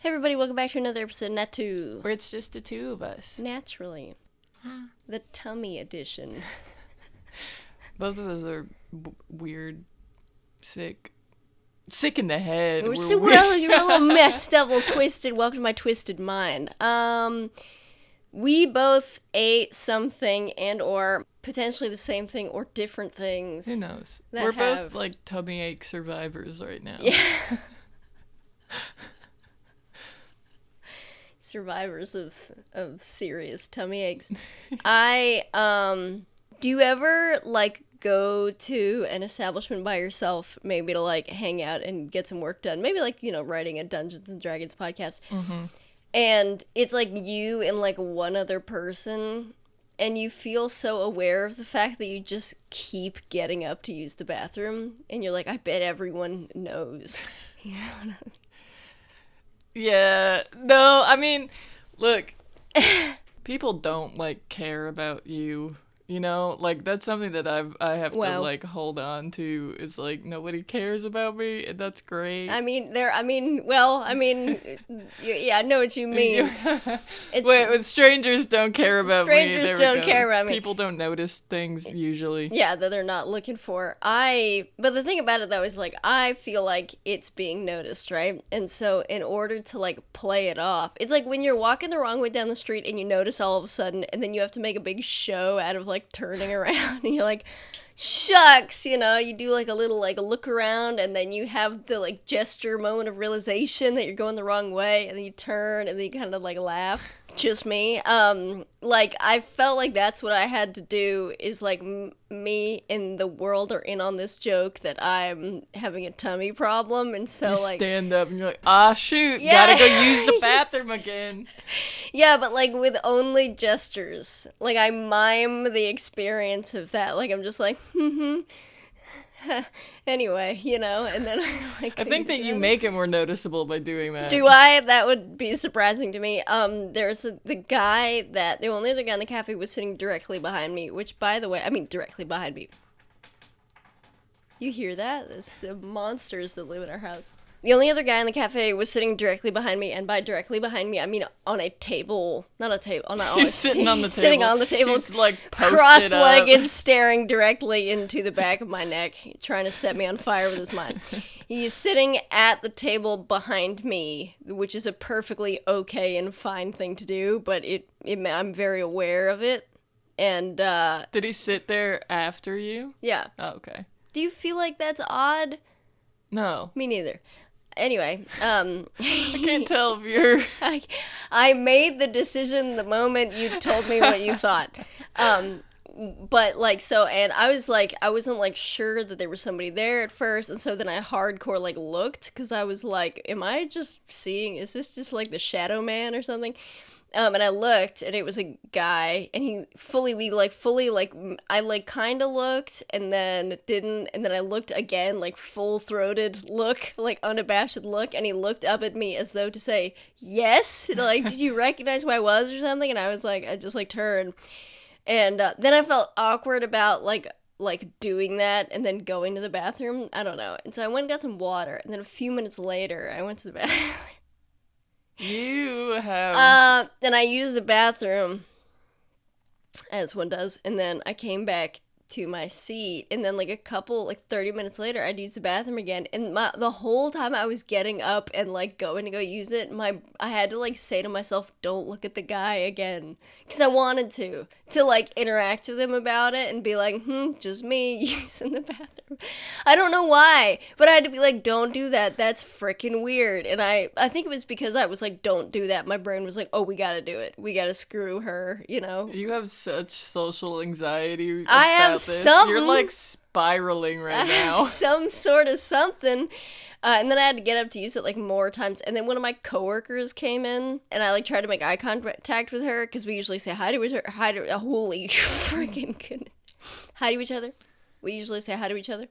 Hey everybody, welcome back to another episode of Natu. Where it's just the two of us. Naturally. The tummy edition. Both of us are weird, sick. Sick in the head. We're a little messed up, a little twisted. Welcome to my twisted mind. We both ate something and or potentially the same thing or different things. Who knows? We're both like tummy ache survivors right now. Yeah. Survivors of serious tummy aches. Do you ever like go to an establishment by yourself, maybe to like hang out and get some work done? Maybe like, writing a Dungeons and Dragons podcast. Mm-hmm. And it's like you and like one other person, and you feel so aware of the fact that you just keep getting up to use the bathroom, and you're like, I bet everyone knows. You know what I mean? Yeah. No, I mean, look, people don't like care about you. You know, like that's something that I have to like hold on to is like nobody cares about me, and that's great. Yeah, I know what you mean. Wait, strangers don't care about me. Strangers don't care about me. People don't notice things usually. Yeah, that they're not looking for. But the thing about it though is like I feel like it's being noticed, right? And so in order to like play it off, it's like when you're walking the wrong way down the street and you notice all of a sudden, and then you have to make a big show out of like turning around, and you're like, shucks, you do like a little like a look around, and then you have the like gesture moment of realization that you're going the wrong way, and then you turn and then you kind of like laugh. Just me. Like I felt like that's what I had to do is like me and the world are in on this joke that I'm having a tummy problem, and so you like stand up and you're like, shoot, gotta go use the bathroom again. Yeah, but like with only gestures. Like I mime the experience of that. Like I'm just like, anyway, and then I think that you make it more noticeable by doing that. Do I? That would be surprising to me. There's the only other guy in the cafe was sitting directly behind me, which by the way, directly behind me. You hear that? It's the monsters that live in our house. The only other guy in the cafe was sitting directly behind me, and by directly behind me, I mean on a table. Not a table. He's sitting on the table. Sitting on the table. He's like cross-legged, staring directly into the back of my neck, trying to set me on fire with his mind. He's sitting at the table behind me, which is a perfectly okay and fine thing to do, but I'm very aware of it. And did he sit there after you? Yeah. Oh, okay. Do you feel like that's odd? No. Me neither. Anyway, I can't tell if you're... I made the decision the moment you told me what you thought. But, like, so, and I was, like, I wasn't, like, sure that there was somebody there at first, and so then I hardcore, like, looked, because I was like, am I just is this just, like, the Shadow Man or something? And I looked, and it was a guy, and I, like, kind of looked, and then didn't, and then I looked again, like, full-throated look, like, unabashed look, and he looked up at me as though to say, yes? And, like, did you recognize who I was or something? And I was like, I just, like, turned, and then I felt awkward about, like doing that, and then going to the bathroom, I don't know, and so I went and got some water, and then a few minutes later, I went to the bathroom. You have... Then I used the bathroom, as one does, and then I came back to my seat, and then, like, 30 minutes later, I'd use the bathroom again, and the whole time I was getting up and, like, going to go use it, I had to, like, say to myself, don't look at the guy again, because I wanted to, like, interact with him about it, and be like, just me using the bathroom. I don't know why, but I had to be like, don't do that, that's freaking weird, and I think it was because I was like, don't do that, my brain was like, oh, we gotta do it, we gotta screw her, You have such social anxiety about I have this. something. You're like spiraling right now. Some sort of something. And then I had to get up to use it like more times. And then one of my coworkers came in, and I like tried to make eye contact with her because we usually say hi to each other. Holy freaking goodness. Hi to each other. We usually say hi to each other.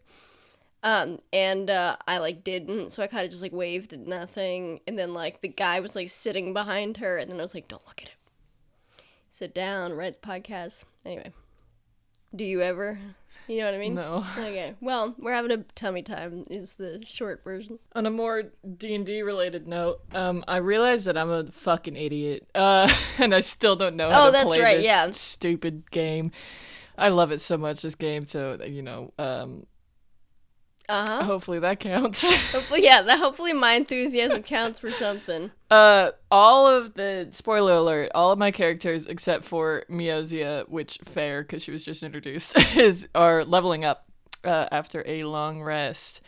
And I like didn't, so I kind of just like waved at nothing. And then like the guy was like sitting behind her, and then I was like, don't look at him. Sit down, write the podcast. Anyway. Do you ever? You know what I mean? No. Okay. Well, we're having a tummy time is the short version. On a more D&D related note, I realized that I'm a fucking idiot. And I still don't know how to play this stupid game. I love it so much, this game, so, you know, hopefully that counts. Hopefully my enthusiasm counts for something. All of the, spoiler alert, all of my characters except for Mioxea, which fair, because she was just introduced, are leveling up after a long rest.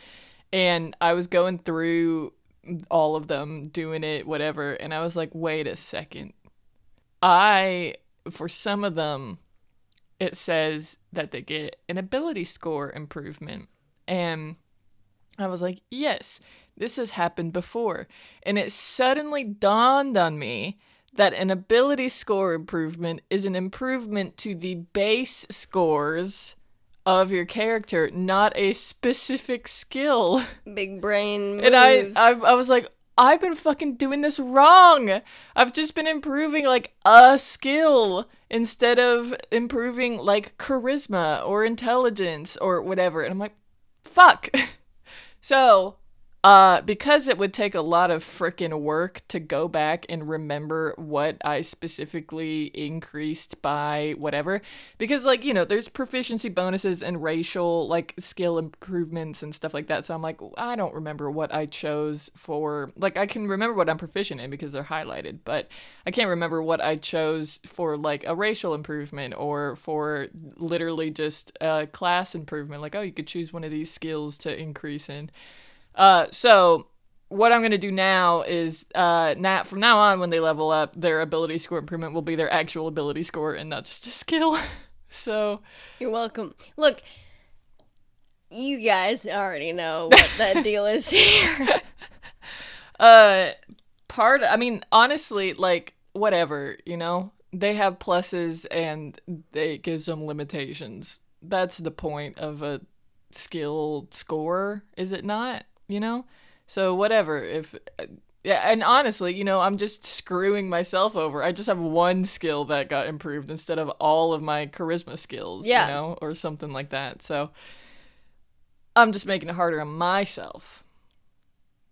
And I was going through all of them, doing it, whatever, and I was like, wait a second. For some of them, it says that they get an ability score improvement. And I was like, yes, this has happened before. And it suddenly dawned on me that an ability score improvement is an improvement to the base scores of your character, not a specific skill. Big brain moves. And I was like, I've been fucking doing this wrong. I've just been improving like a skill instead of improving like charisma or intelligence or whatever. And I'm like, fuck. So, because it would take a lot of frickin' work to go back and remember what I specifically increased by whatever, because, like, you know, there's proficiency bonuses and racial, like, skill improvements and stuff like that, so I'm like, I don't remember what I chose for, like, I can remember what I'm proficient in because they're highlighted, but I can't remember what I chose for, like, a racial improvement or for literally just a class improvement, like, oh, you could choose one of these skills to increase in. So what I'm going to do now is, from now on, when they level up, their ability score improvement will be their actual ability score and not just a skill. So. You're welcome. Look, you guys already know what that deal is here. Honestly, like, whatever, you know? They have pluses and it gives them limitations. That's the point of a skill score, is it not? You know? So whatever, and honestly, you know, I'm just screwing myself over. I just have one skill that got improved instead of all of my charisma skills, you know, or something like that. So I'm just making it harder on myself.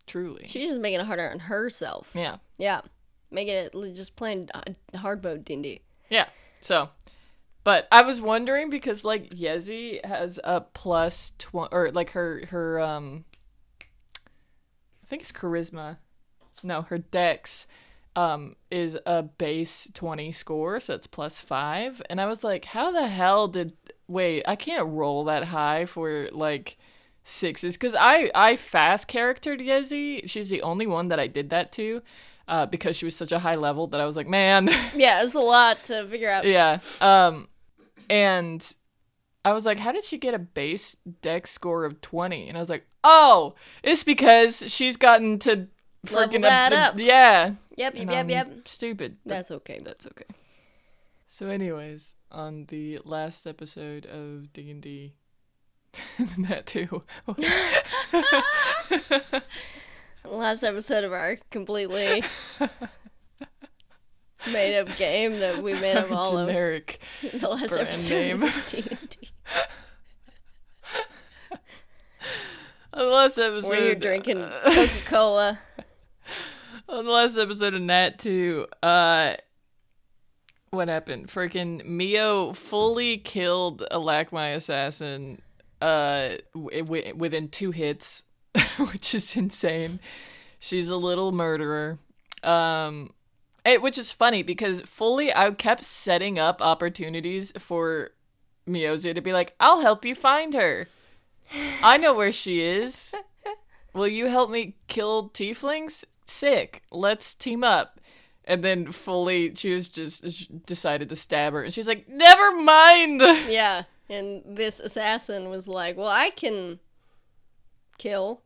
Truly. She's just making it harder on herself. Yeah. Yeah. Making it just playing hard mode D&D. Yeah. So, but I was wondering because, like, Yezi has a plus 20, or like her I think it's charisma. No, her dex is a base 20 score, so it's plus 5. And I was like, how the hell wait, I can't roll that high for, like, 6s. Because I fast charactered Yezi. She's the only one that I did that to. Because she was such a high level that I was like, man. Yeah, it's a lot to figure out. Yeah. And I was like, how did she get a base dex score of 20? And I was like, oh, it's because she's gotten to level that up. Yeah. Yep. Stupid. That's okay. So anyways, on the last episode of D&D, that too. Last episode of our completely made up game that we made of all generic of the last episode name. of D&D. On the last episode, where you're drinking Coca-Cola. On the last episode of Nat 2, what happened? Freaking Mio fully killed a Lakmai assassin within 2 hits, which is insane. She's a little murderer. Which is funny because fully I kept setting up opportunities for Mioxea to be like, I'll help you find her. I know where she is. Will you help me kill tieflings? Sick. Let's team up. And then fully, she was just decided to stab her. And she's like, never mind. Yeah. And this assassin was like, well, I can kill.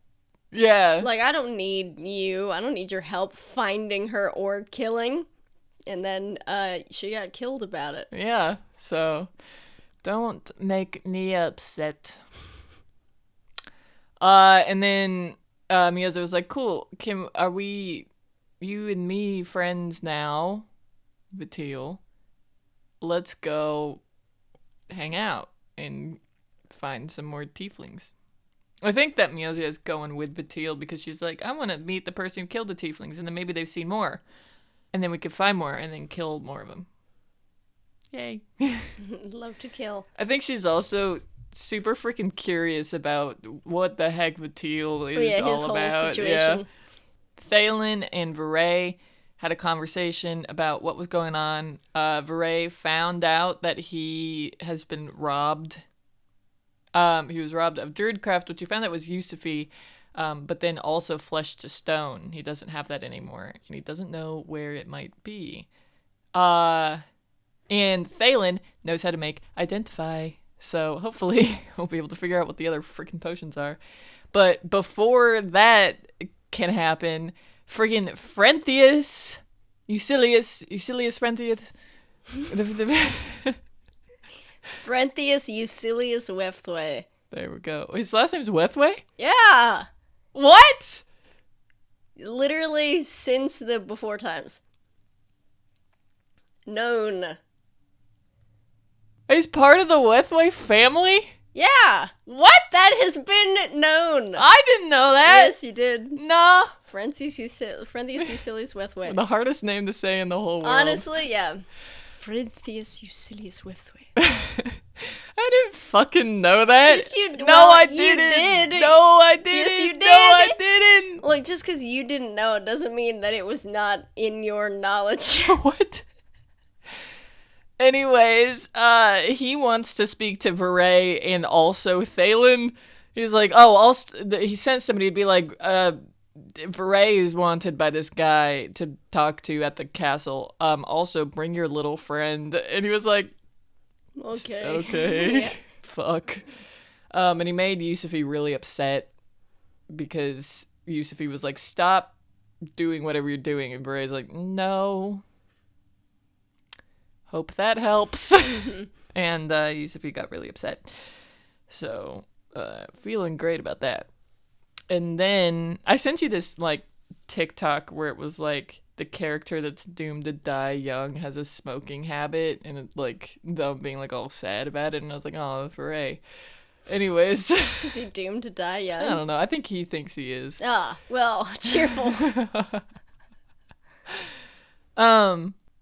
Yeah. Like, I don't need you. I don't need your help finding her or killing. And then she got killed about it. Yeah. So, don't make me upset. And then Mioxea was like, cool, are we, you and me, friends now, Viteal? Let's go hang out. and find some more tieflings. I think that Mioxea is going with Viteal because she's like, I want to meet the person who killed the tieflings, and then maybe they've seen more. And then we could find more and then kill more of them. Yay. Love to kill. I think she's also super freaking curious about what the heck Viteal is all his about. Whole situation. Yeah. Hallen and Vahrae had a conversation about what was going on. Vahrae found out that he has been robbed. He was robbed of Druidcraft, which he found out was Yusufy, but then also Flesh to Stone. He doesn't have that anymore, and he doesn't know where it might be. And Hallen knows how to make Identify, so hopefully we'll be able to figure out what the other freaking potions are. But before that can happen, friggin' Frenthius, Usilius Frenthius. Frenthius Usilius Wefthway. There we go. His last name's Wefthway? Yeah! What? Literally since the before times. Known. He's part of the Wefthway family? Yeah! What? That has been known! I didn't know that! Yes, you did. Nah. Frenthius Usilius Wefthway. The hardest name to say in the whole world. Honestly, yeah. Frenthius Usilius Wefthway. I didn't fucking know that. Yes, you No, well, I you didn't. did. No, I didn't. Yes, you did. No, I didn't. Like, just because you didn't know it doesn't mean that it was not in your knowledge. What? Anyways, he wants to speak to Vahrae and also Hallen. He's like, he sent somebody to be like, Vahrae is wanted by this guy to talk to at the castle. Also, bring your little friend. And he was like, Okay. Yeah. Fuck. And he made Yusufy really upset because Yusufy was like, stop doing whatever you're doing. And Vahrae's like, no. Hope that helps. And Yusufy got really upset. So, feeling great about that. And then I sent you this like TikTok where it was like the character that's doomed to die young has a smoking habit, and it, like them being like all sad about it, and I was like, oh, Vahrae. Anyways, Is he doomed to die young? I don't know. I think he thinks he is. Ah, well, cheerful.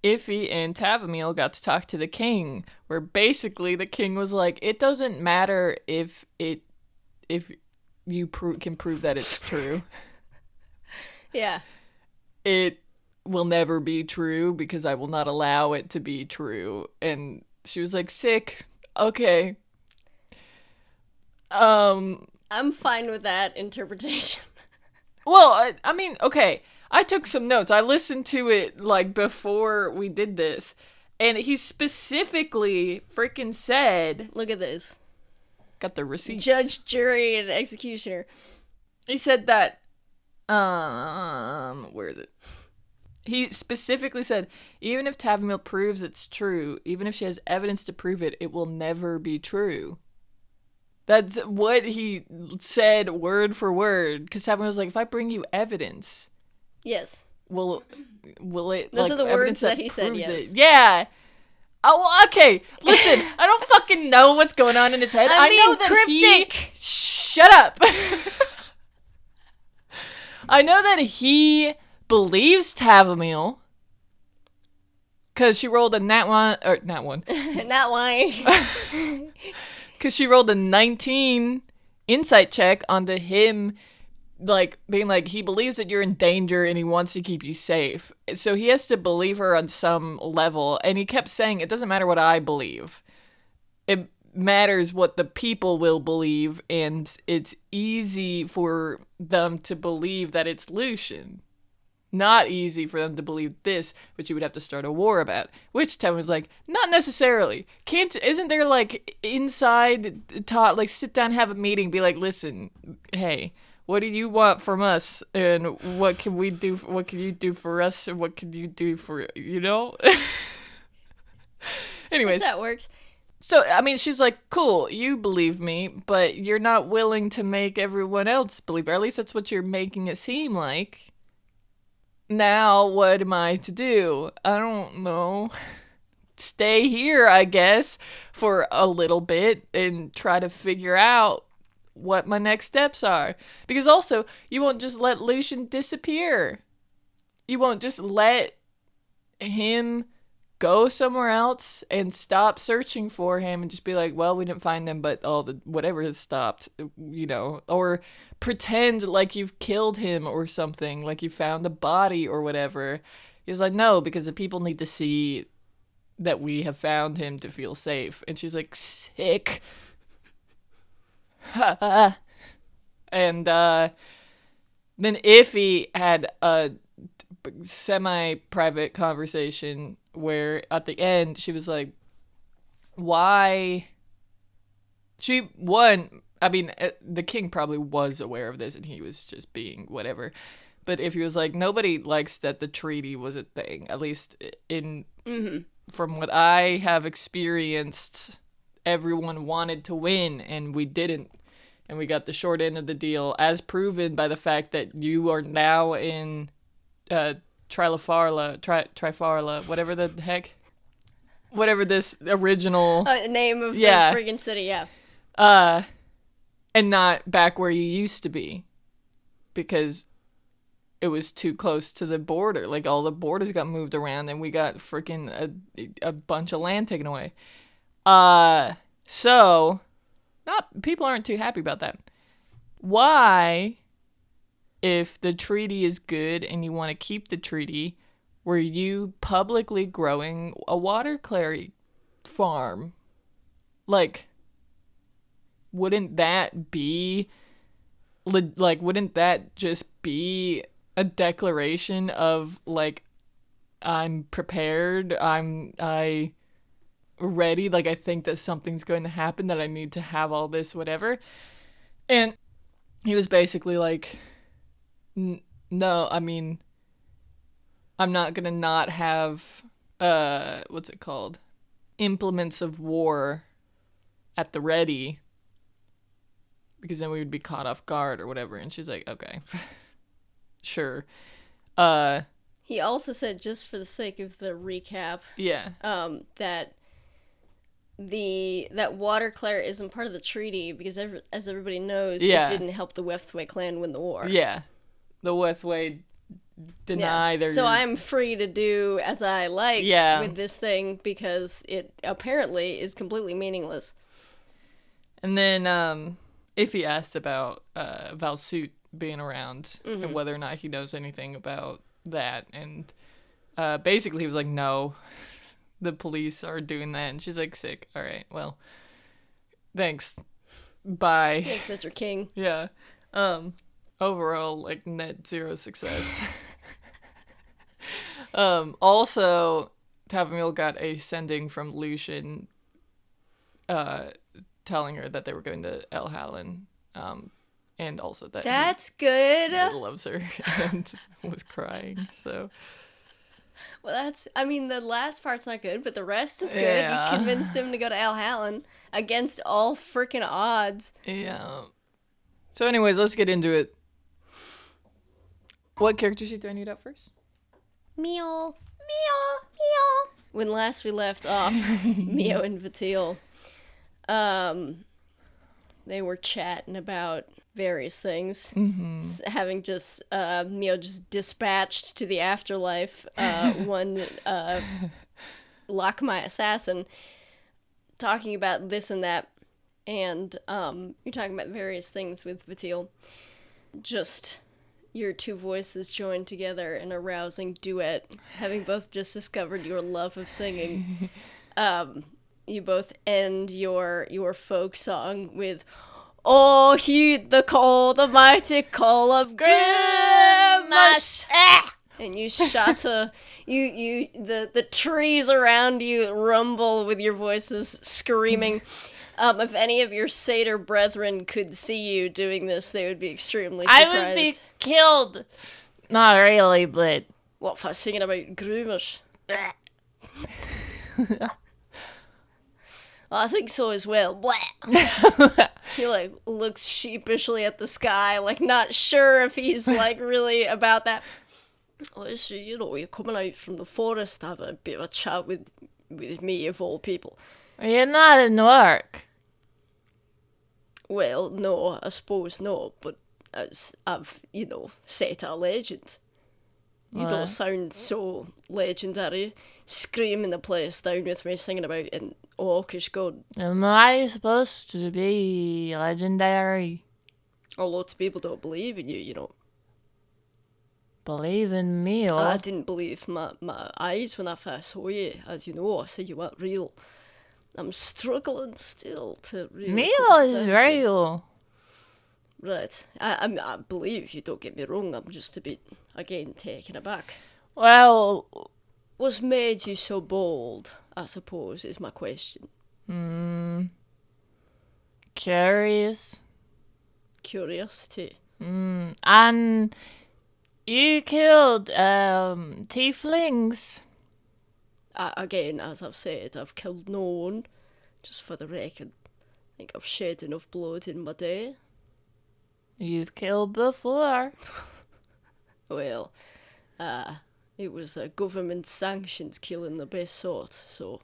Iffy and Tavumile got to talk to the king, where basically the king was like, it doesn't matter if you can prove that it's true. Yeah. It will never be true because I will not allow it to be true. And she was like, sick. Okay. I'm fine with that interpretation. Well, I mean, okay. I took some notes. I listened to it like before we did this, and he specifically freaking said, Look at this. Got the receipts. Judge, jury, and executioner. He said that, where is it? He specifically said, even if Tavumile proves it's true, even if she has evidence to prove it, it will never be true. That's what he said word for word. Because Tavumile was like, if I bring you evidence, Yes. will it? Those like, are the evidence words that he said, proves yes. it? Yeah. Oh, well, okay. Listen, I don't fucking know what's going on in his head. I mean, know that cryptic. Shut up. I know that he believes Tavumile because she rolled a nat one. Not lying. Because she rolled a 19 insight check onto him, like being like, he believes that you're in danger and he wants to keep you safe. So he has to believe her on some level. And he kept saying, it doesn't matter what I believe. It matters what the people will believe. And it's easy for them to believe that it's Lucien. Not easy for them to believe this, which you would have to start a war about. Which Tim was like, not necessarily. Isn't there like inside taught, like sit down, have a meeting, be like, listen, hey, what do you want from us? And what can we do? What can you do for us? And what can you do for, you know? Anyways. That works. So, I mean, she's like, cool, you believe me, but you're not willing to make everyone else believe, or at least that's what you're making it seem like. Now, what am I to do? I don't know. stay here, I guess, for a little bit and try to figure out what my next steps are. Because also, you won't just let Lucien disappear. You won't just let him go somewhere else and stop searching for him and just be like, well, we didn't find him, but whatever has stopped, or pretend like you've killed him or something, like you found a body or whatever. He's like, no, because the people need to see that we have found him to feel safe. And she's like, sick. And then Iffy had a semi-private conversation where at the end she was like, the king probably was aware of this and he was just being whatever, but if he was like, nobody likes that the treaty was a thing, at least from what I have experienced, everyone wanted to win and we didn't, and we got the short end of the deal, as proven by the fact that you are now in Trifarla, whatever the heck, whatever this original name of the friggin' city, yeah. And not back where you used to be, because it was too close to the border. Like, all the borders got moved around, and we got freaking a bunch of land taken away. So, people aren't too happy about that. Why, if the treaty is good and you want to keep the treaty, were you publicly growing a water clary farm? Like, wouldn't that just be a declaration of, like, I'm prepared, I ready, like, I think that something's going to happen, that I need to have all this, whatever? And he was basically like, no, I mean, I'm not gonna not have, what's it called? Implements of war at the ready, because then we would be caught off guard or whatever. And she's like, okay, sure. He also said, just for the sake of the recap, that that Water Clare isn't part of the treaty because, as everybody knows, it didn't help the Wethway clan win the war. Yeah. The Wethway deny their... So I'm free to do as I like with this thing because it apparently is completely meaningless. And then Iffy asked about Valsuit being around and whether or not he knows anything about that. And basically he was like, no, the police are doing that. And she's like, sick. All right, well, thanks. Bye. Thanks, Mr. King. Yeah. Overall, like, net zero success. Also, Tavumile got a sending from Lucien telling her that they were going to Hallen, and also that that's good. He loves her and was crying, so... Well, the last part's not good, but the rest is good. Yeah. You convinced him to go to Hallen against all freaking odds. Yeah. So anyways, let's get into it. What character sheet do I need up first? Mio. When last we left off, Mio and Viteal, they were chatting about various things, having just Mio just dispatched to the afterlife one Lock My Assassin, talking about this and that, and you're talking about various things with Viteal. Just your two voices joined together in a rousing duet, having both just discovered your love of singing. You both end your folk song with, "Oh, heed the call, the mighty call of Grimace!" And you shatter, the trees around you rumble with your voices screaming. If any of your satyr brethren could see you doing this, they would be extremely surprised. I would be killed. Not really, but... What, for singing about Grimace? I think so as well. He, like, looks sheepishly at the sky, like, not sure if he's, like, really about that. Oh, so, you're coming out from the forest to have a bit of a chat with with me of all people. You're not an orc. Well, no, I suppose not, but as I've, set a legend. You don't sound so legendary, screaming the place down with me, singing about an orcish god. Am I supposed to be legendary? A lot of people don't believe in you. Believe in me, or I didn't believe my eyes when I first saw you. As you know, I said you weren't real. I'm struggling still to really. Mio is real. Right. I believe you, don't get me wrong. I'm just a bit, again, taken aback. Well, What's made you so bold, I suppose, is my question. Curious. Curiosity. And you killed tieflings. Again, as I've said, I've killed no one. Just for the record, I think I've shed enough blood in my day. You've killed before. Well, it was a government-sanctioned killing, the best sort, so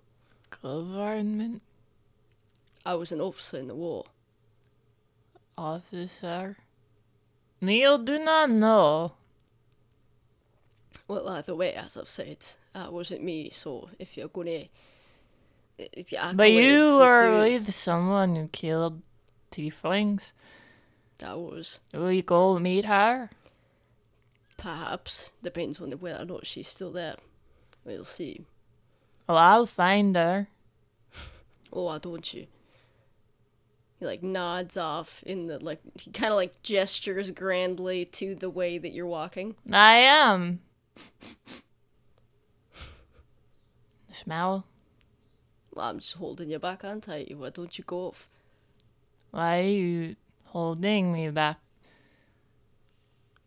Government I was an officer in the war. officer. Neil do not know. Well, either way, as I've said, that wasn't me, so if you're gonna... But you were with someone who killed tieflings. That was... Will you go meet her? Perhaps. Depends on whether or not she's still there. We'll see. Well, I'll find her. Oh, why don't you? He, nods off in the, he kind of, gestures grandly to the way that you're walking. I am. Smell. Well, I'm just holding you back, aren't I? Why don't you go off? Why are you holding me back?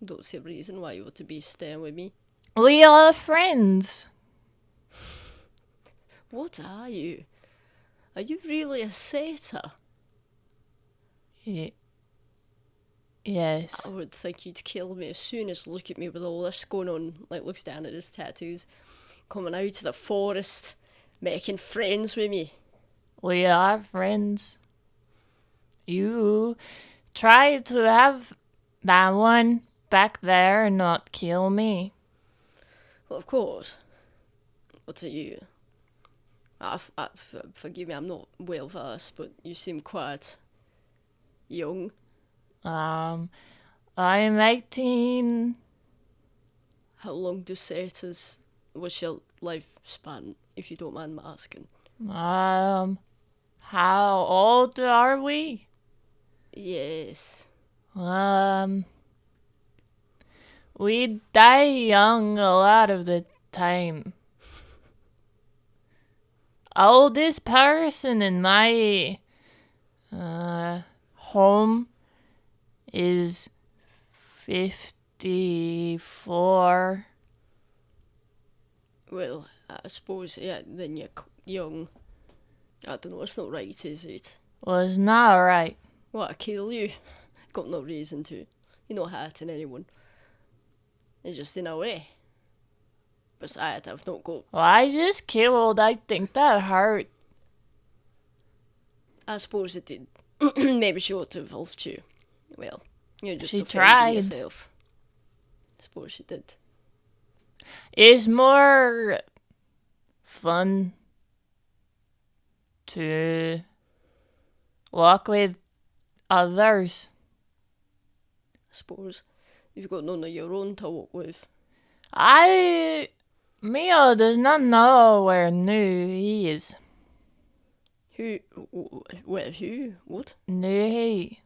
Don't see a reason why you ought to be staying with me. We are friends. What are you? Are you really a satyr? Yes. I would think you'd kill me as soon as look at me with all this going on. Looks down at his tattoos. Coming out of the forest, making friends with me. We are friends. You try to have that one back there and not kill me. Well, of course. What are you? Forgive me, I'm not well versed, but you seem quite young. I'm 18. How long do satyrs... What's your lifespan, if you don't mind me asking? How old are we? Yes. We die young a lot of the time. Oldest person in my home is 54. Well, I suppose, yeah, then you're young. I don't know, it's not right, is it? Was not right. What, I kill you? Got no reason to. You're not hurting anyone. It's just in a way. Besides, I've not got... Well, I just killed. I think that hurt. I suppose it did. Maybe she ought to have helped you. Well, you're just She defending tried. yourself. I suppose she did. It's more fun to walk with others. I suppose. You've got none of your own to walk with. Mio does not know where New he is. Who? Where? Who? What? New he.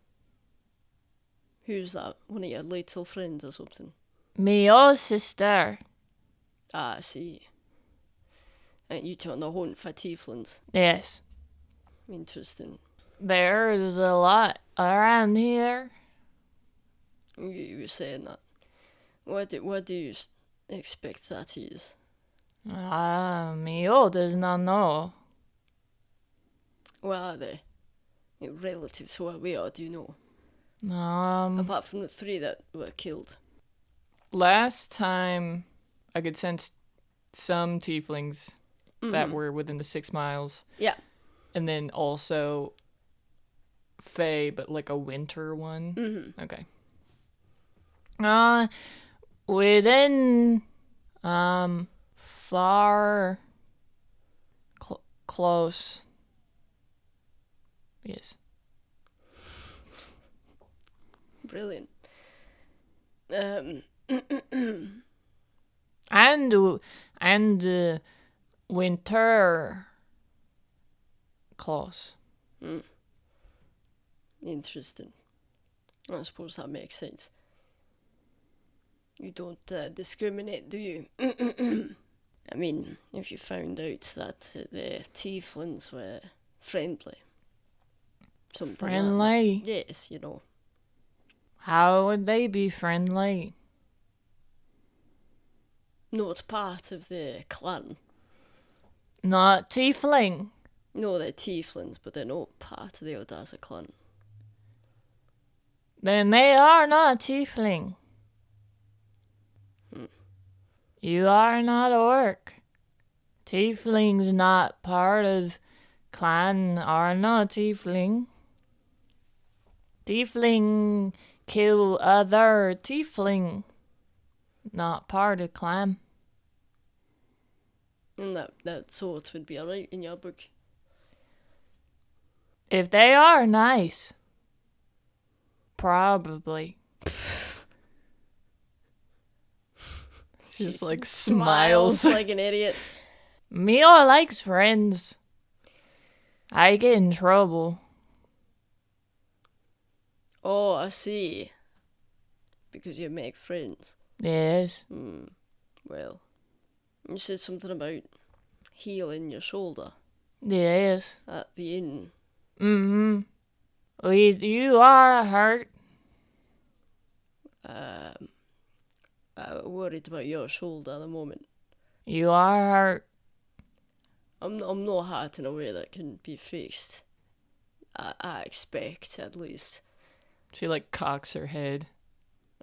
Who's that? One of your little friends or something? Mio's sister. Ah, I see. And you two on the hunt for tieflings. Yes. Interesting. There's a lot around here. You were saying that. What do you expect that is? Mio does not know. Where are they? Relative to where we are, do you know? Apart from the 3 that were killed. Last time I could sense some tieflings that were within the 6 miles. Yeah. And then also Fae, but like a winter one. Mm-hmm. Okay. Within, far, close. Yes. Brilliant. And winter, close. Interesting. I suppose that makes sense. You don't discriminate, do you? I mean, if you found out that the tieflings were friendly. Something Friendly? Like that. Yes, you know. How would they be friendly? Not part of the clan. Not tiefling. No, they're tieflings, but they're not part of the Odaza clan. Then they are not tiefling. You are not orc. Tieflings not part of clan are not tiefling. Tiefling kill other tiefling. Not part of clan. And that sort would be alright in your book. If they are nice. Probably. She just like smiles. like an idiot. Mio likes friends. I get in trouble. Oh, I see. Because you make friends. Yes. Well, you said something about healing your shoulder Yes. at the inn. Mm-hmm. You are hurt. I'm worried about your shoulder at the moment. You are hurt. I'm not hurt in a way that can be fixed. I expect, at least. She like cocks her head.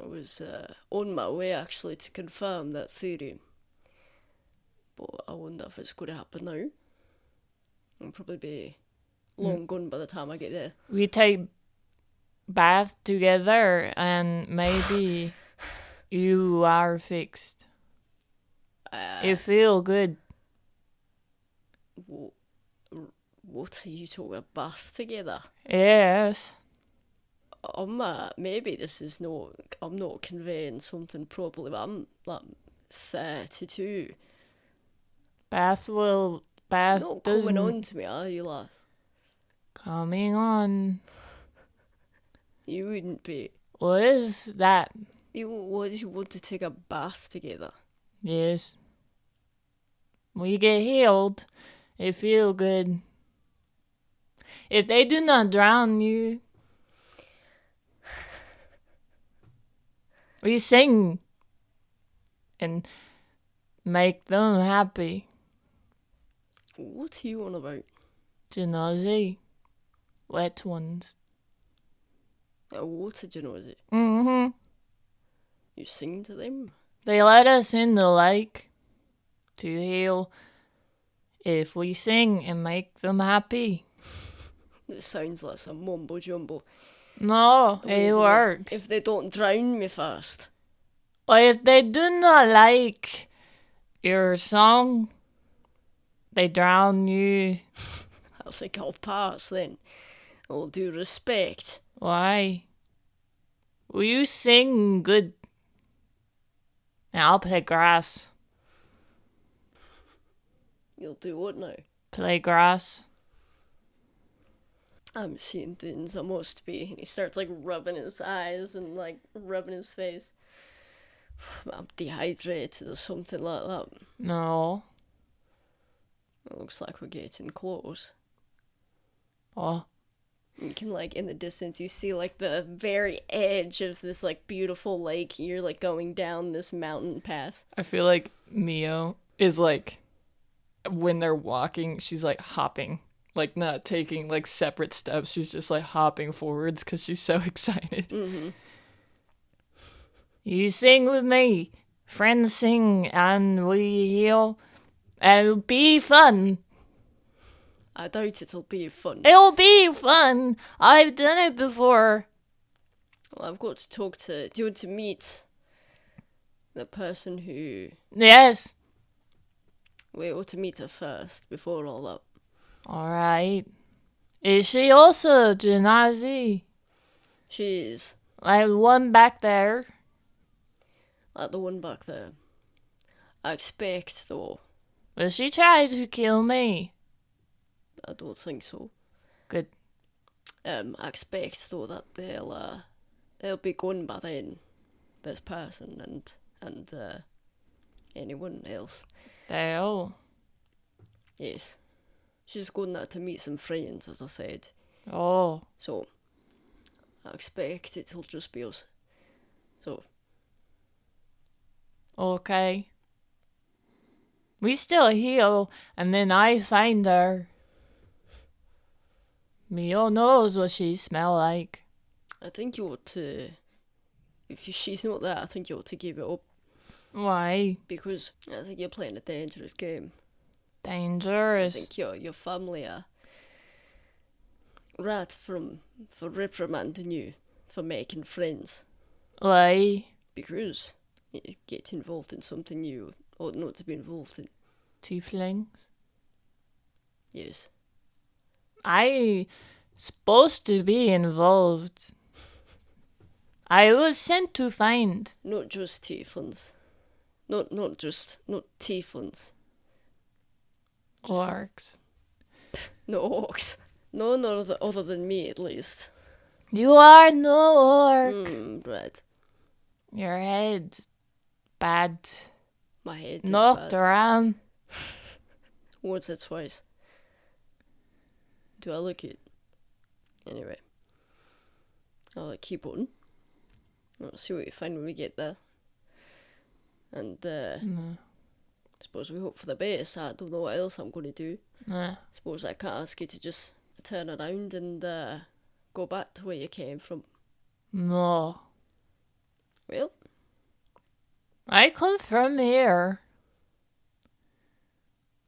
I was on my way actually to confirm that theory. But I wonder if it's going to happen now. I'll probably be long gone by the time I get there. We take bath together and maybe you are fixed. You feel good. What are you talking about? Bath together? Yes. Maybe this is not. I'm not conveying something properly, but I'm like 32. Bath Not doesn't coming on to me, are you, lad? coming on. You wouldn't be. What is that? You want to take a bath together? Yes. We get healed. It feel good. If they do not drown you, we sing and make them happy. What are you on about? Genasi. Wet ones. Water Genasi? Mm-hmm. You sing to them? They let us in the lake to heal if we sing and make them happy. It sounds like some mumbo jumbo. No, it works. If they don't drown me first. Or if they do not like your song, they drown you. I think I'll pass then. All due respect. Why? Will you sing good? And I'll play grass. You'll do what now? Play grass. I'm seeing things I must be. And he starts like rubbing his eyes and like rubbing his face. I'm dehydrated or something like that. No. It looks like we're getting close. Oh. You can like in the distance you see like the very edge of this like beautiful lake. You're like going down this mountain pass. I feel like Mio is like, when they're walking, she's like hopping. Like not taking like separate steps. She's just like hopping forwards because she's so excited. Mm-hmm. You sing with me. Friends sing and we heal. It'll be fun. I doubt it'll be fun. It'll be fun. I've done it before. Well, I've got to talk to... Do you want to meet the person who... Yes. We ought to meet her first, before all that. Alright. Is she also Genasi? She is. Like one back there? Like the one back there. I expect, though... Will she try to kill me? I don't think so. Good. I expect, though, that they'll be gone by then. This person and anyone else. They'll. Yes. She's going there to meet some friends, as I said. Oh. So, I expect it'll just be us. So. Okay. We still heal, and then I find her. Mio knows what she smell like. I think you ought to... If she's not there, I think you ought to give it up. Why? Because I think you're playing a dangerous game. Dangerous. I think your family are right for reprimanding you for making friends. Why? Because you get involved in something you ought not to be involved in. Tieflings? Yes. I supposed to be involved. I was sent to find. Not just tieflings. Not tieflings. Orcs. No orcs. No, other than me at least. You are no orc. Right. Your head bad. My head is Knocked bad. around. Once or twice. Do I look it? Anyway. I'll keep on. I'll see what we find when we get there. And, suppose we hope for the best. I don't know what else I'm going to do. Suppose I can't ask you to just turn around and go back to where you came from. No. Well? I come from here.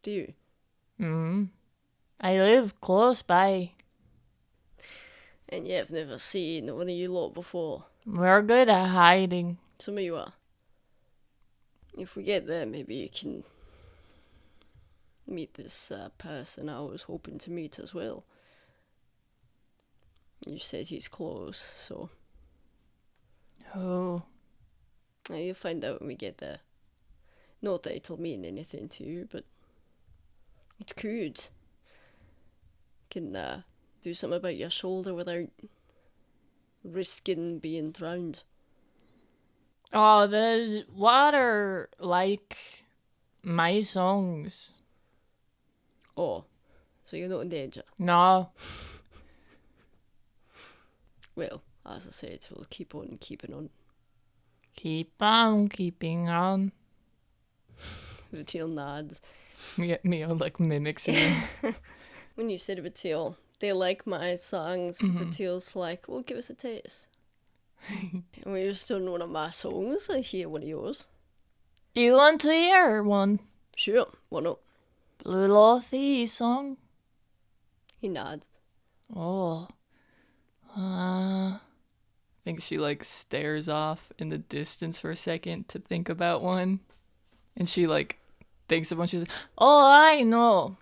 Do you? I live close by. And you've never seen one of you lot before. We're good at hiding. Some of you are. If we get there, maybe you can meet this person I was hoping to meet as well. You said he's close, so... Oh. You'll find out when we get there. Not that it'll mean anything to you, but... It could. Can do something about your shoulder without risking being drowned. Oh, the water like my songs. Oh, so you're not in danger? No. Well, as I said, we'll keep on keeping on. Keep on keeping on. Viteal nods. Mio like mimics him. When you said Viteal, they like my songs. Viteal's like, well, give us a taste. And we just done one of my songs. I hear one of yours. You want to hear one? Sure, why not? Blue Lothy song? He nods. Oh. I think she like stares off in the distance for a second to think about one. And she like thinks of one. She's like, oh, I know.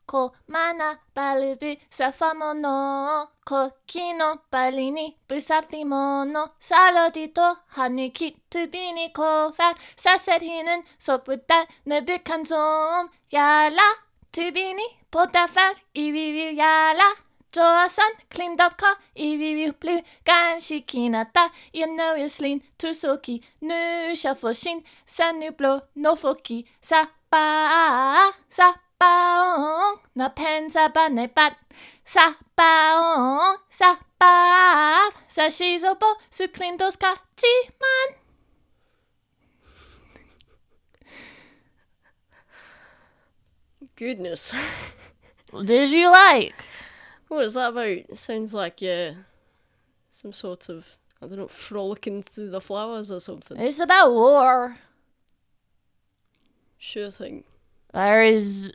Ko mana balubu sa famono, ko kino balini busati mono, salodito haniki tubini ko fan, saserhinen soputa nebukanzom, yala tubini potafal ivivi yala. Joasan cleaned up car, ivivi blue, ganshi kinata, you know you slin, tusoki, nu shafoshin, sanu blow, no foki, sa Sapaong na pensa ba ne bat. Sapaong sapa sa shizobo su klindos kachiman. Goodness. Did you like? What is that about? It sounds like some sort of, I don't know, frolicking through the flowers or something. It's about war. Sure thing. There is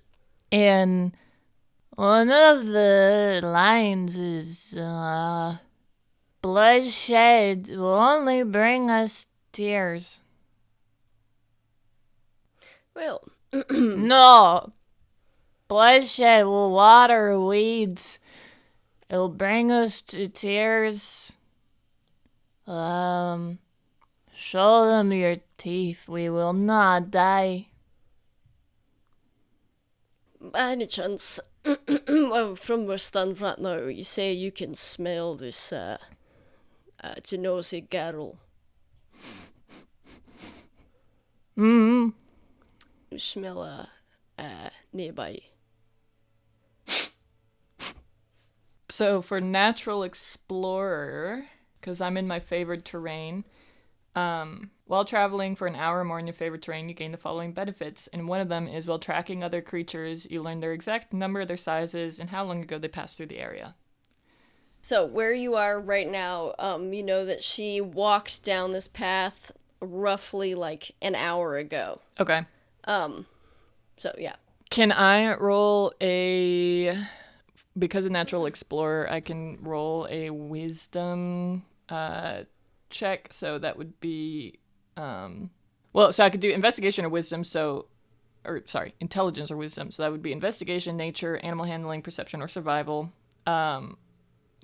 in one of the lines is bloodshed will only bring us tears. Well, No. Bloodshed will water weeds. It'll bring us to tears. Show them your teeth. We will not die. by any chance, from where I stand right now, you say you can smell this Genasi girl. Mm-hmm. You smell nearby. So for natural explorer, because I'm in my favored terrain, while traveling for an hour or more in your favorite terrain, you gain the following benefits. And one of them is while tracking other creatures, you learn their exact number, their sizes, and how long ago they passed through the area. So where you are right now, you know that she walked down this path roughly like an hour ago. Okay. So yeah. Can I roll because of natural explorer, I can roll a wisdom check. So that would be, so I could do investigation or wisdom. Intelligence or wisdom. So that would be investigation, nature, animal handling, perception, or survival.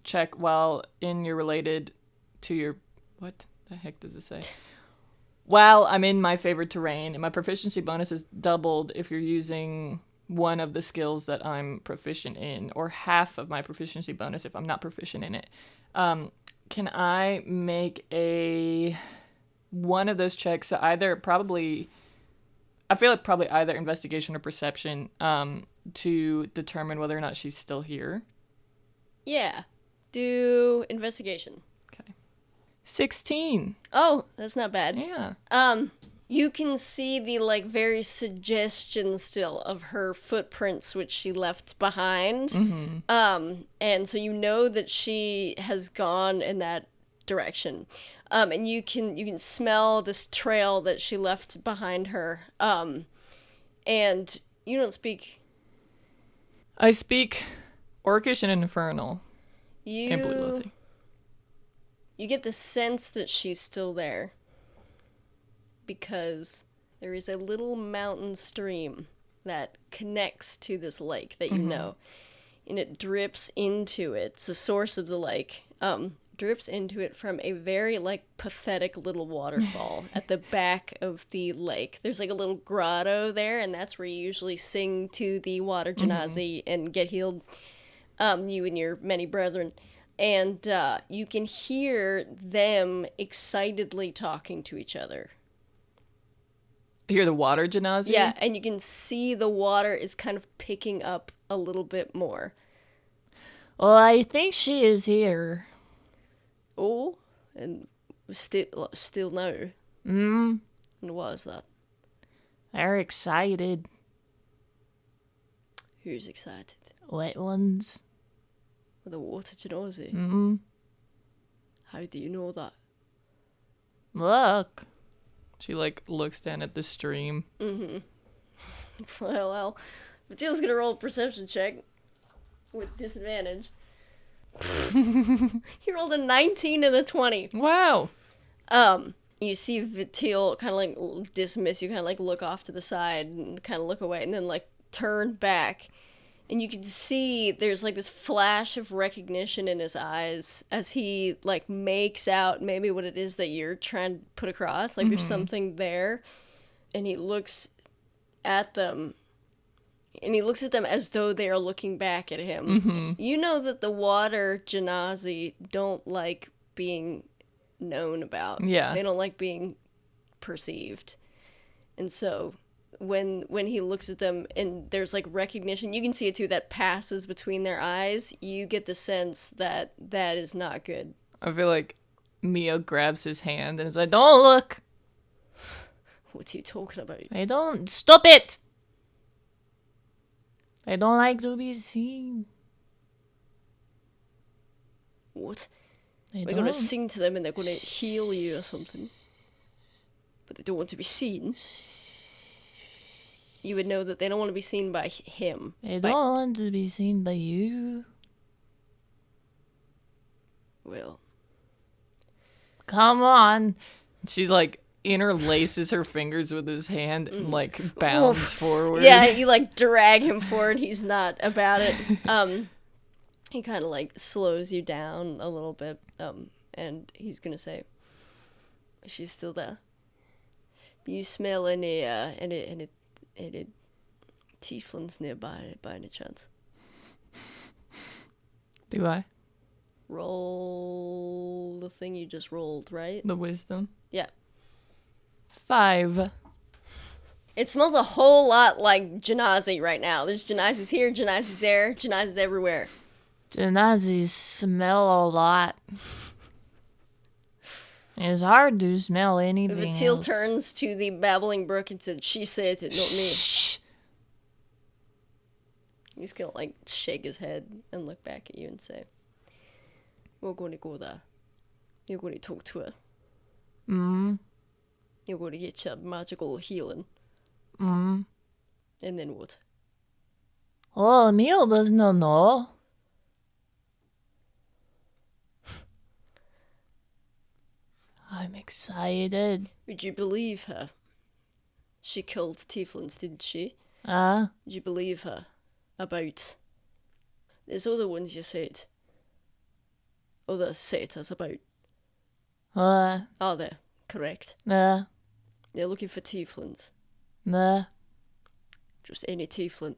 Check while you're related to your, what the heck does it say? While I'm in my favorite terrain, and my proficiency bonus is doubled if you're using one of the skills that I'm proficient in, or half of my proficiency bonus if I'm not proficient in it. Can I make one of those checks? So I feel like probably either investigation or perception to determine whether or not she's still here. Yeah. Do investigation. 16. Oh, that's not bad. Yeah. You can see the like very suggestion still of her footprints which she left behind. Mm-hmm. And so you know that she has gone in that direction. And you can smell this trail that she left behind her. And you don't speak. I speak Orcish and Infernal. And Blue Lothian. You get the sense that she's still there because there is a little mountain stream that connects to this lake that you know, and it drips into it. It's the source of the lake. Drips into it from a very like pathetic little waterfall at the back of the lake. There's like a little grotto there, and that's where you usually sing to the Water Genasi and get healed. You and your many brethren. And you can hear them excitedly talking to each other. You hear the Water Genasi? Yeah, and you can see the water is kind of picking up a little bit more. Well, I think she is here. Oh, and still now. Mm. And what is that? They're excited. Who's excited? Wet ones. The Water Genasi. Mm. How do you know that? Look. She like looks down at the stream. Mm-hmm. Well, Viteal's gonna roll a perception check with disadvantage. He rolled a 19 and a 20. Wow. You see Viteal kind of like dismiss you, kind of like look off to the side and kind of look away, and then like turn back. And you can see there's like this flash of recognition in his eyes as he like makes out maybe what it is that you're trying to put across. Like there's something there. And he looks at them. And he looks at them as though they are looking back at him. You know that the Water Genasi don't like being known about. Yeah. They don't like being perceived. And so when he looks at them and there's like recognition, you can see it too, that passes between their eyes, you get the sense that that is not good. I feel like Mio grabs his hand and is like, "Don't look." What's he talking about? I don't. Stop it! I don't like to be seen. What? I We're gonna sing to them and they're gonna heal you or something. But they don't want to be seen. you would know that they don't want to be seen by him. They don't want to be seen by you. Well. Come on. She's like interlaces her fingers with his hand and like bounds forward. Yeah, you like drag him forward. He's not about it. He kind of like slows you down a little bit. And he's gonna say, "She's still there. Do you smell any tieflings nearby by any chance?" Do I? Roll the thing you just rolled, right? The wisdom? Yeah. 5. It smells a whole lot like Genasi right now. There's Genasi's here, Genasi's there, Genasi's everywhere. Genasi smell a lot. It's hard to smell anything Viteal else. turns to the babbling brook and said, "She said it, not me." Shh. He's gonna like shake his head and look back at you and say, "We're going to go there. You're going to talk to her. You're going to get your magical healing. And then what?" Oh, Mio doesn't know. I'm excited. Would you believe her? She killed tieflings, didn't she? Ah, Would you believe her about... There's other ones you said. Other satyrs about. Are there? Correct. nah, They're looking for tieflings. nah, Just any tiefling.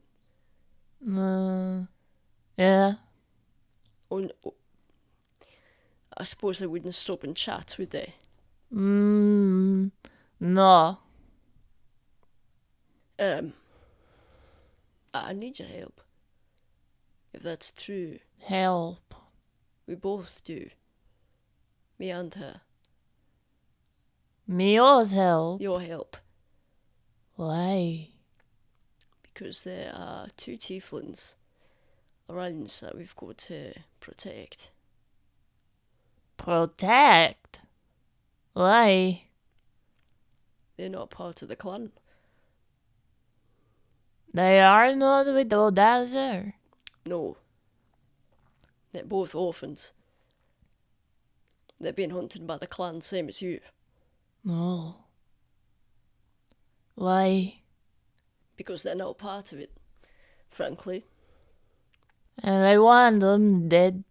yeah. I suppose they wouldn't stop and chat, would they? No. I need your help. If that's true, Help. we both do. Me and her. Mio's help. Your help. Why? Because there are 2 tieflings around that we've got to protect. Protect? Why? They're not part of the clan. They are not with the Dazzler. No. They're both orphans. They're being hunted by the clan, same as you. No. Why? Because they're not part of it, frankly. And I want them dead.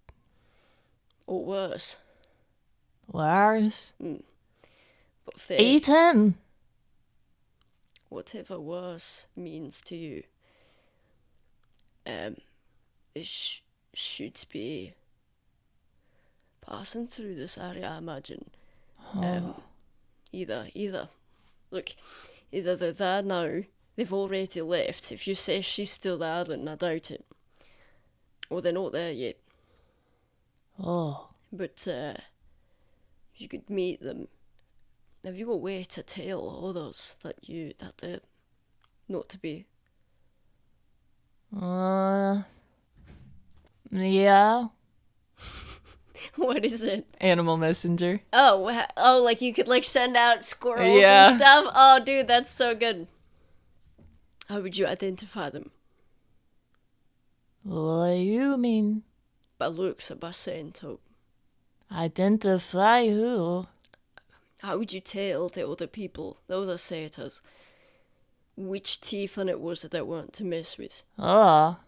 Or worse. Worse? But they, Eaten? whatever worse means to you, this should be passing through this area, I imagine. Either. Look, either they're there now, they've already left. If you say she's still there, then I doubt it. Or they're not there yet. Oh. But, you could meet them. Have you got a way to tell others that they're not to be? Yeah. What is it? Animal messenger. Oh, like you could like send out squirrels Yeah. and stuff? Oh, dude, that's so good. How would you identify them? What do you mean? By looks or by scent? Or Identify who? how would you tell the other people, the other satyrs, which tiefling it was that they weren't to mess with? Oh.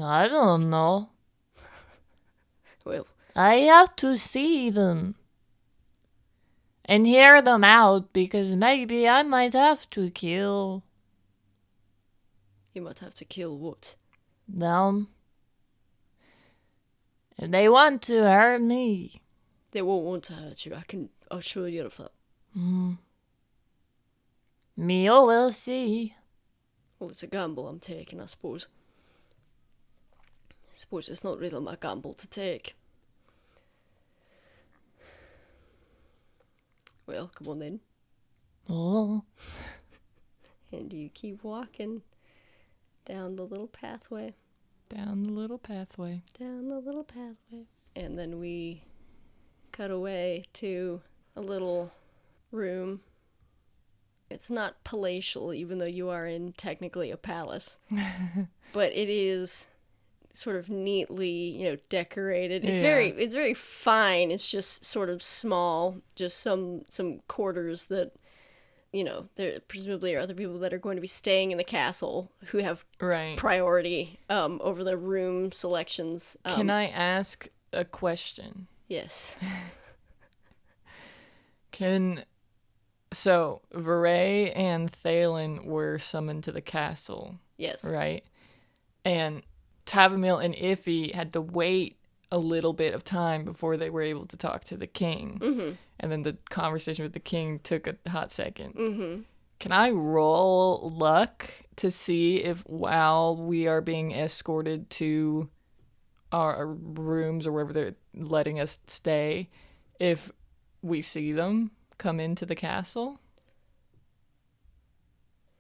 I don't know. Well, I have to see them. And hear them out because maybe I might have to kill you might have to kill what? them. If they want to hurt me. They won't want to hurt you, I can assure you of that. Mio will see. Well, it's a gamble I'm taking, I suppose. I suppose it's not really my gamble to take. Well, come on then. Oh. And you keep walking down the little pathway. Down the little pathway. Down the little pathway. And then we cut away to a little room It's not palatial, even though you are in technically a palace. But it is sort of neatly, decorated. It's very fine. It's just sort of small, just some quarters that, there presumably are other people that are going to be staying in the castle who have priority over the room selections. Can I ask a question? Yes. So Vahrae and Hallen were summoned to the castle. Yes. Right? And Tavumile and Iffy had to wait a little bit of time before they were able to talk to the king. Mm-hmm. And then the conversation with the king took a hot second. Mm-hmm. Can I roll luck to see if while we are being escorted to our rooms or wherever they're letting us stay, if we see them come into the castle?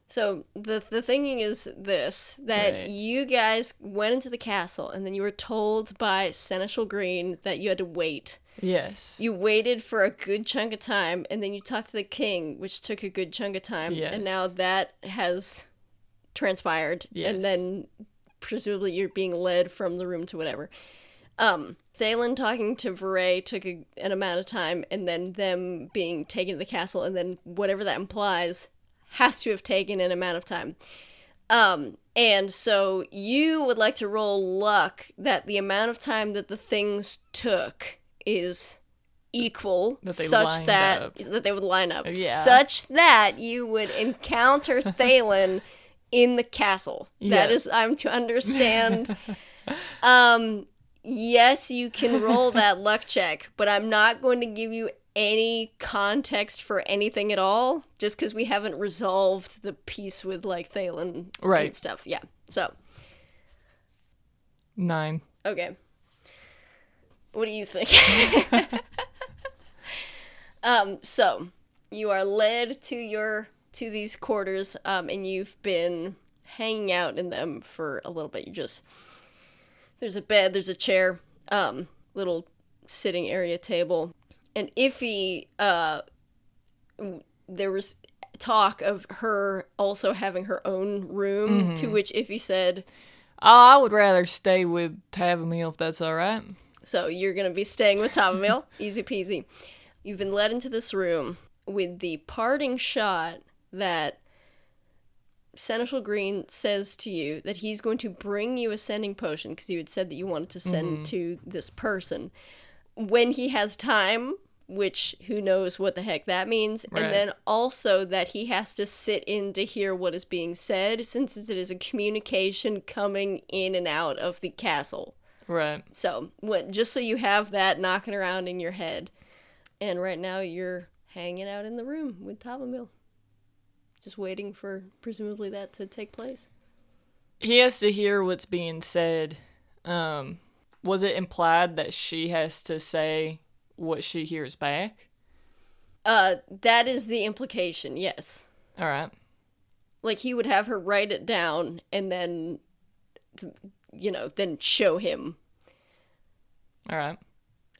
So the thinking is this, that you guys went into the castle and then you were told by Seneschal Green that you had to wait. Yes. You waited for a good chunk of time and then you talked to the king, which took a good chunk of time. Yes. And now that has transpired. Yes. And then presumably you're being led from the room to whatever. Hallen talking to Vahrae took an amount of time, and then them being taken to the castle, and then whatever that implies has to have taken an amount of time. And so you would like to roll luck that the amount of time that the things took is equal, such that they would line up, such that you would encounter Hallen in the castle. That is, I'm to understand. Yes, you can roll that luck check, but I'm not going to give you any context for anything at all, just because we haven't resolved the piece with, Hallen and stuff. Yeah, so. 9. Okay. What do you think? So, you are led to these quarters, and you've been hanging out in them for a little bit. There's a bed, there's a chair, little sitting area table. And Iffy, there was talk of her also having her own room, to which Iffy said, I would rather stay with Tavumile if that's all right. So you're going to be staying with Tavumile. Easy peasy. You've been led into this room with the parting shot that Seneschal Green says to you that he's going to bring you a sending potion, because you had said that you wanted to send to this person when he has time, which who knows what the heck that means, and then also that he has to sit in to hear what is being said, since it is a communication coming in and out of the castle. Right. So, just so you have that knocking around in your head. And right now you're hanging out in the room with Tavumile. Just waiting for, presumably, that to take place. He has to hear what's being said. Was it implied that she has to say what she hears back? That is the implication, yes. All right. He would have her write it down and then, then show him. All right.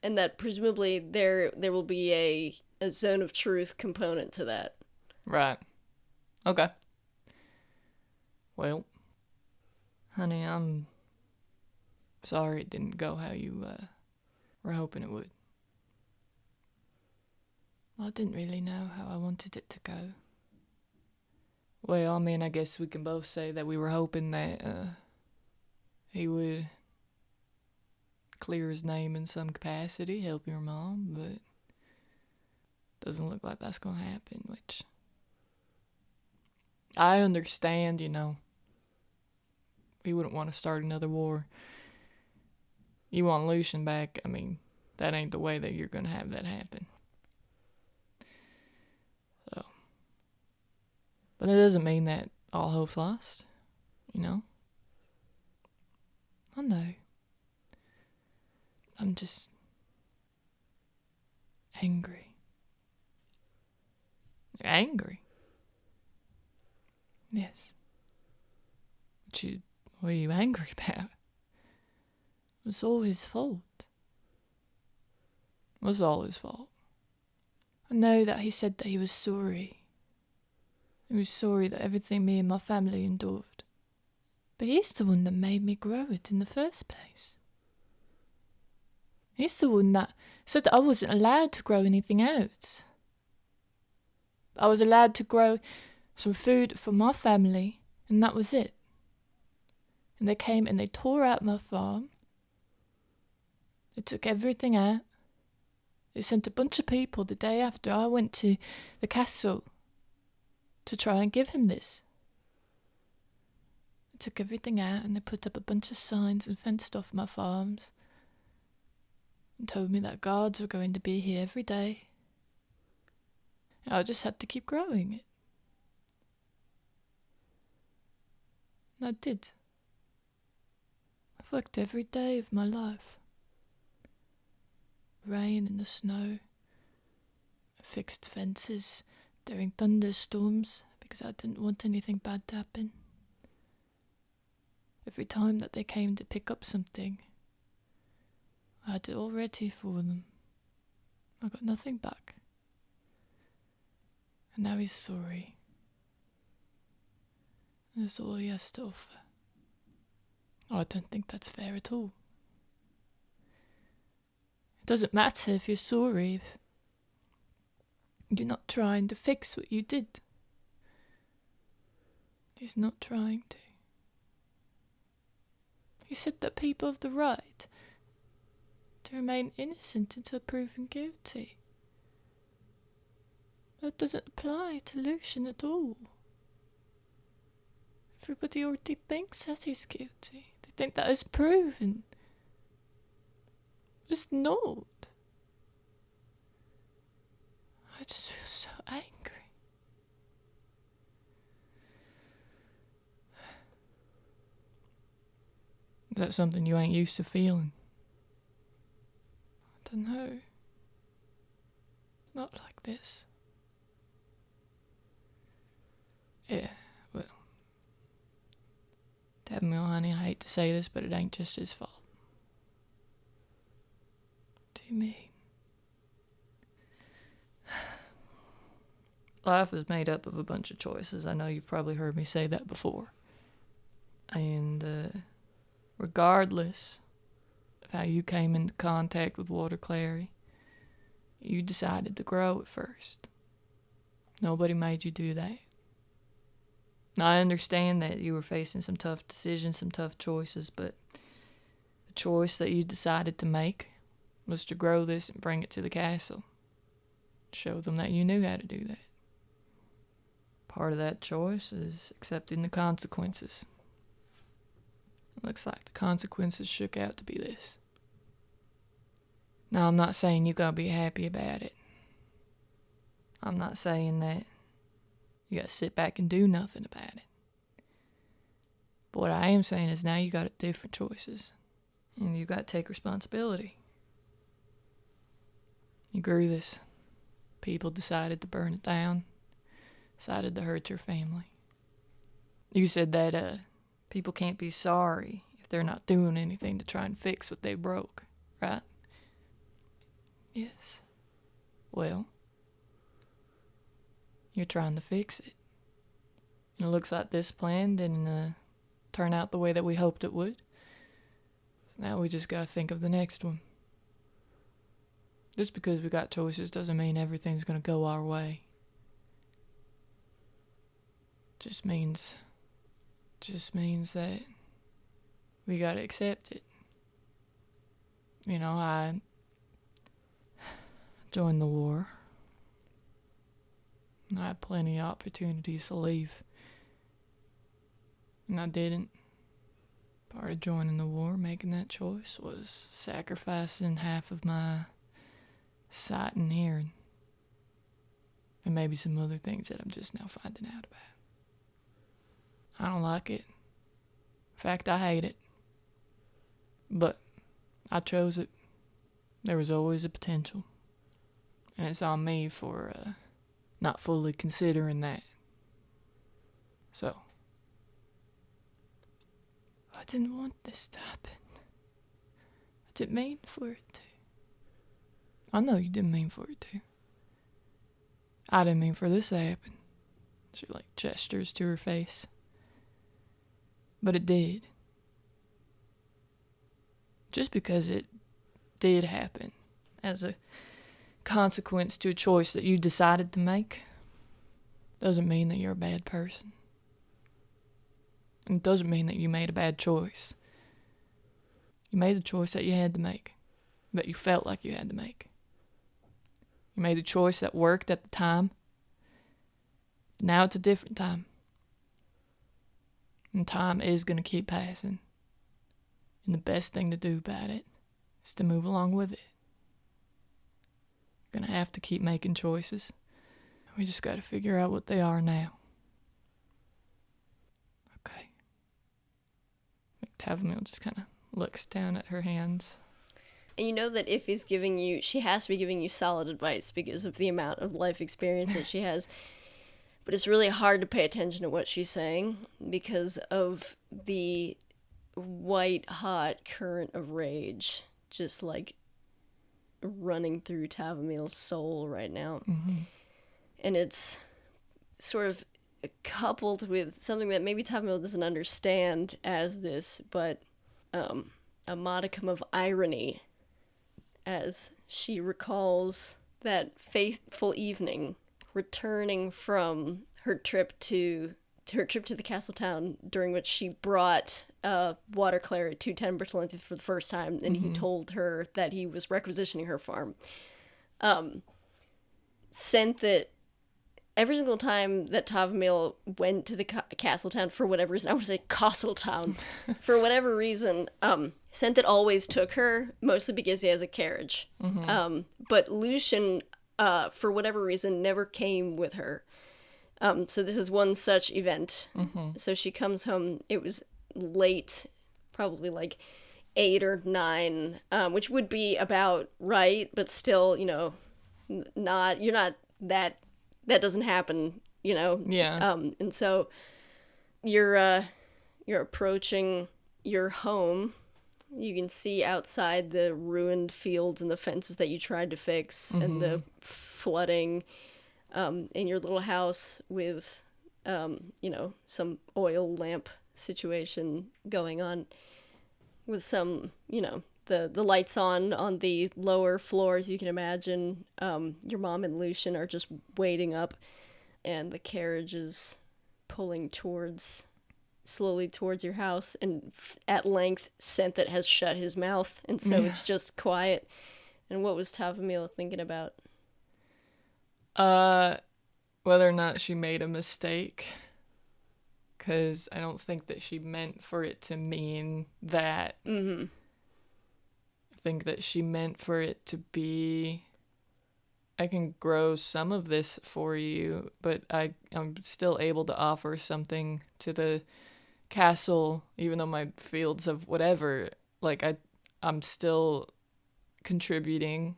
And that presumably there will be a zone of truth component to that. Right. Okay. Well, honey, I'm sorry it didn't go how you were hoping it would. I didn't really know how I wanted it to go. Well, I mean, I guess we can both say that we were hoping that he would clear his name in some capacity, help your mom, but doesn't look like that's going to happen, which I understand, we wouldn't want to start another war. You want Lucien back, I mean, that ain't the way that you're going to have that happen. So, but it doesn't mean that all hope's lost, I know. I'm just angry. You're angry? Yes. What are you angry about? It was all his fault. It was all his fault. I know that he said that he was sorry. He was sorry that everything me and my family endured. But he's the one that made me grow it in the first place. He's the one that said that I wasn't allowed to grow anything else. I was allowed to grow some food for my family, and that was it. And they came and they tore out my farm. They took everything out. They sent a bunch of people the day after I went to the castle to try and give him this. They took everything out and they put up a bunch of signs and fenced off my farms and told me that guards were going to be here every day. And I just had to keep growing it. And I did. I've worked every day of my life. Rain and the snow. I fixed fences during thunderstorms because I didn't want anything bad to happen. Every time that they came to pick up something, I had it all ready for them. I got nothing back. And now he's sorry. And that's all he has to offer. I don't think that's fair at all. It doesn't matter if you're sorry, if you're not trying to fix what you did. He's not trying to. He said that people have the right to remain innocent until proven guilty. That doesn't apply to Lucien at all. Everybody already thinks that he's guilty. They think that is proven. It's not. I just feel so angry. Is that something you ain't used to feeling? I don't know. Not like this. Yeah, well. Tavumile, honey, I hate to say this, but it ain't just his fault. What do you mean? Life is made up of a bunch of choices. I know you've probably heard me say that before. And, regardless of how you came into contact with water clary, you decided to grow it first. Nobody made you do that. Now, I understand that you were facing some tough decisions, some tough choices, but the choice that you decided to make was to grow this and bring it to the castle. Show them that you knew how to do that. Part of that choice is accepting the consequences. It looks like the consequences shook out to be this. Now, I'm not saying you gotta be happy about it. I'm not saying that you gotta sit back and do nothing about it. But what I am saying is now you got different choices. And you gotta take responsibility. You grew this. People decided to burn it down. Decided to hurt your family. You said that people can't be sorry if they're not doing anything to try and fix what they broke, right? Yes. Well, you're trying to fix it. And it looks like this plan didn't turn out the way that we hoped it would. So now we just gotta think of the next one. Just because we got choices doesn't mean everything's gonna go our way. Just means that we gotta accept it. You know, I joined the war. I had plenty of opportunities to leave. And I didn't. Part of joining the war, making that choice, was sacrificing half of my sight and hearing. And maybe some other things that I'm just now finding out about. I don't like it. In fact, I hate it. But I chose it. There was always a potential. And it's on me for not fully considering that. So, I didn't want this to happen. I didn't mean for it to. I know you didn't mean for it to. I didn't mean for this to happen. She, like, gestures to her face. But it did. Just because it did happen as a consequence to a choice that you decided to make doesn't mean that you're a bad person. It doesn't mean that you made a bad choice. You made the choice that you had to make, that you felt like you had to make. You made a choice that worked at the time. Now it's a different time. And time is going to keep passing. And the best thing to do about it is to move along with it. You're going to have to keep making choices. We just got to figure out what they are now. Okay. Tavumile just kind of looks down at her hands. And you know that Iffy's giving you, she has to be giving you solid advice because of the amount of life experience that she has. But it's really hard to pay attention to what she's saying because of the white-hot current of rage just, like, running through Tavumile's soul right now. Mm-hmm. And it's sort of coupled with something that maybe Tavumile doesn't understand as this, but a modicum of irony as she recalls that fateful evening returning from her trip to the castle town, during which she brought Water Clary to Timber Talentha for the first time, and he told her that he was requisitioning her farm. Sent that every single time that Tavumile went to the castle town, for whatever reason, I want to say castle town, for whatever reason, Sent that always took her, mostly because he has a carriage. But Lucien, for whatever reason, never came with her. So this is one such event. So she comes home, it was late, probably like 8 or 9, which would be about right, but still, you know, that doesn't happen, you know? Yeah. And so you're approaching your home. You can see outside the ruined fields and the fences that you tried to fix, and the flooding in your little house with, you know, some oil lamp situation going on with some, you know, the lights on the lower floors, you can imagine. Your mom and Lucien are just waiting up, and the carriage is pulling slowly towards your house, and at length Sent that has shut his mouth, and so it's just quiet. And what was Tavumile thinking about? Whether or not she made a mistake, because I don't think that she meant for it to mean that. I think that she meant for it to be, I can grow some of this for you, but I'm still able to offer something to the castle, even though my fields of whatever, like I'm still contributing,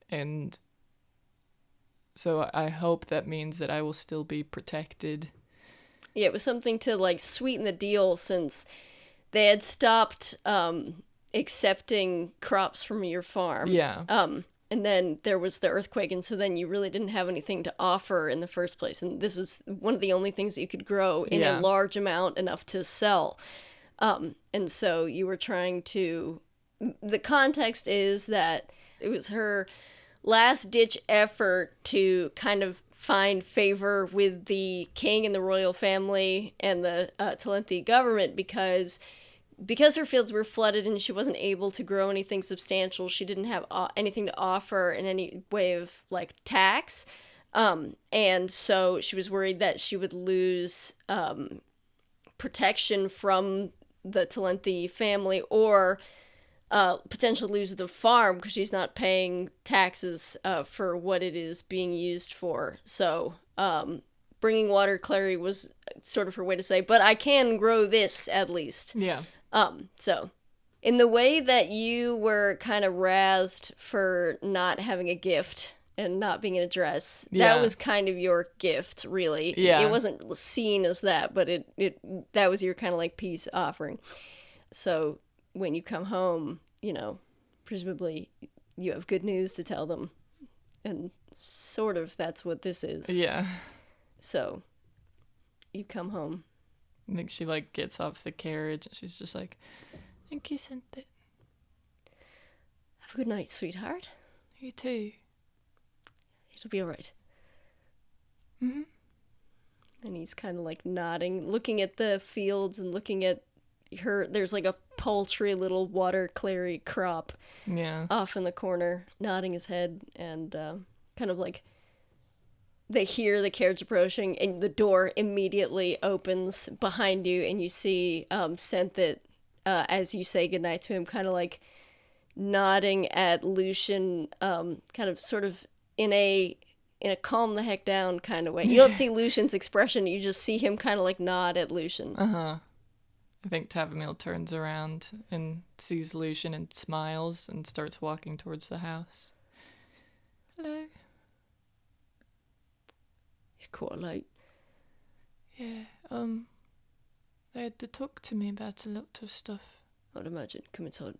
and so I hope that means that I will still be protected. Yeah, it was something to, like, sweeten the deal, since they had stopped accepting crops from your farm. Yeah. And then there was the earthquake, and so then you really didn't have anything to offer in the first place. And this was one of the only things that you could grow in a large amount, enough to sell. And so you were trying to... The context is that it was her last-ditch effort to kind of find favor with the king and the royal family and the Talentha government, because her fields were flooded and she wasn't able to grow anything substantial. She didn't have anything to offer in any way of, like, tax. And so she was worried that she would lose protection from the Talentha family, or potentially lose the farm because she's not paying taxes for what it is being used for. So bringing Water Clary was sort of her way to say, but I can grow this at least. Yeah. So in the way that you were kind of razzed for not having a gift and not being in a dress, that was kind of your gift, really. Yeah. It wasn't seen as that, but that was your kind of like peace offering. So when you come home, you know, presumably you have good news to tell them, and sort of that's what this is. Yeah. So you come home. I think she, like, gets off the carriage and she's just like, thank you, Cynthia. Have a good night, sweetheart. You too. It'll be all right. Mm-hmm. And he's kind of like nodding, looking at the fields and looking at her. There's like a paltry little water clary crop off in the corner, nodding his head, and kind of like they hear the carriage approaching, and the door immediately opens behind you, and you see Senthit, as you say goodnight to him, kind of like nodding at Lucien, kind of sort of in a calm the heck down kind of way. You don't see Lucian's expression, you just see him kind of like nod at Lucien. I think Tavumile turns around and sees Lucien and smiles and starts walking towards the house. Hello. You're quite late. Yeah, they had to talk to me about a lot of stuff. I'd imagine. Come inside.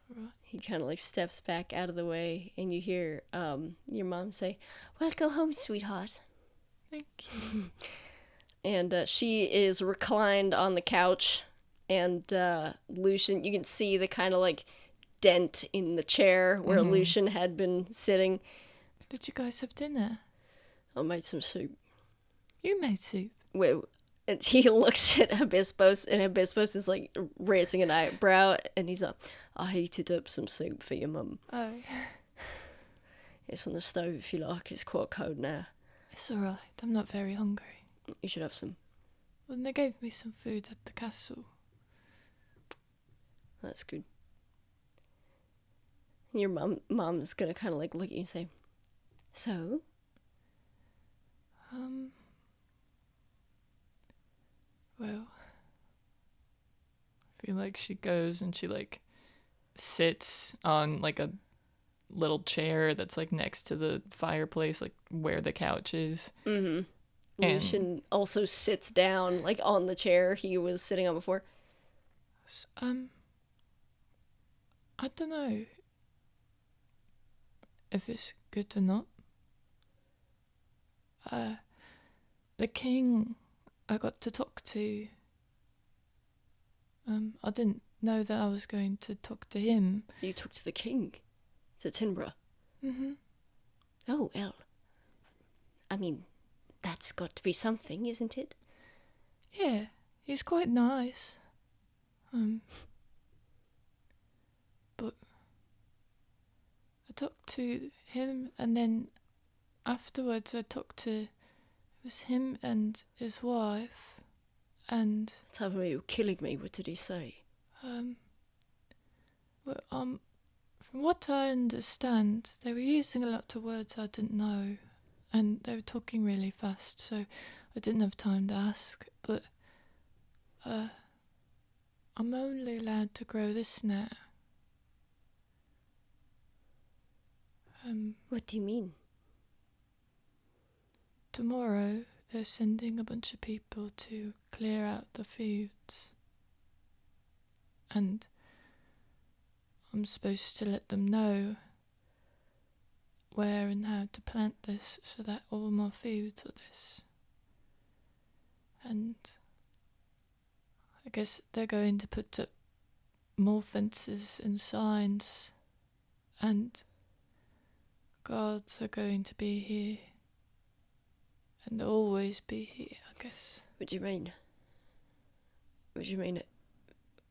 Right. He kind of like steps back out of the way, and you hear your mom say, "Well, go home, sweetheart." Thank you. And she is reclined on the couch, and Lucien, you can see the kind of like dent in the chair where Lucien had been sitting. Did you guys have dinner? I made some soup. You made soup? Well, and he looks at Hibiscus, and Hibiscus is like raising an eyebrow, and he's like, "I heated up some soup for your mum. Oh. It's on the stove if you like, it's quite cold now. It's alright, I'm not very hungry. You should have some." Well, they gave me some food at the castle. That's good. Your mom's gonna kind of like look at you and say, "So?" Well, I feel like she goes and she like sits on like a little chair that's like next to the fireplace, like where the couch is. Mm-hmm. Lucien also sits down like on the chair he was sitting on before. I don't know if it's good or not. The king I got to talk to, I didn't know that I was going to talk to him. You talked to the king? To Tinbra? Mm-hmm. Oh, well. I mean, that's got to be something, isn't it? Yeah, he's quite nice. But I talked to him, and then afterwards I talked to, it was him and his wife, and... Tell me, you're killing me, what did he say? From what I understand, they were using a lot of words I didn't know, and they were talking really fast, so I didn't have time to ask, but I'm only allowed to grow this now. What do you mean? Tomorrow they're sending a bunch of people to clear out the fields, and I'm supposed to let them know where and how to plant this so that all my fields are this. And I guess they're going to put up more fences and signs, and guards are going to be here, and they'll always be here, I guess. What do you mean? What do you mean,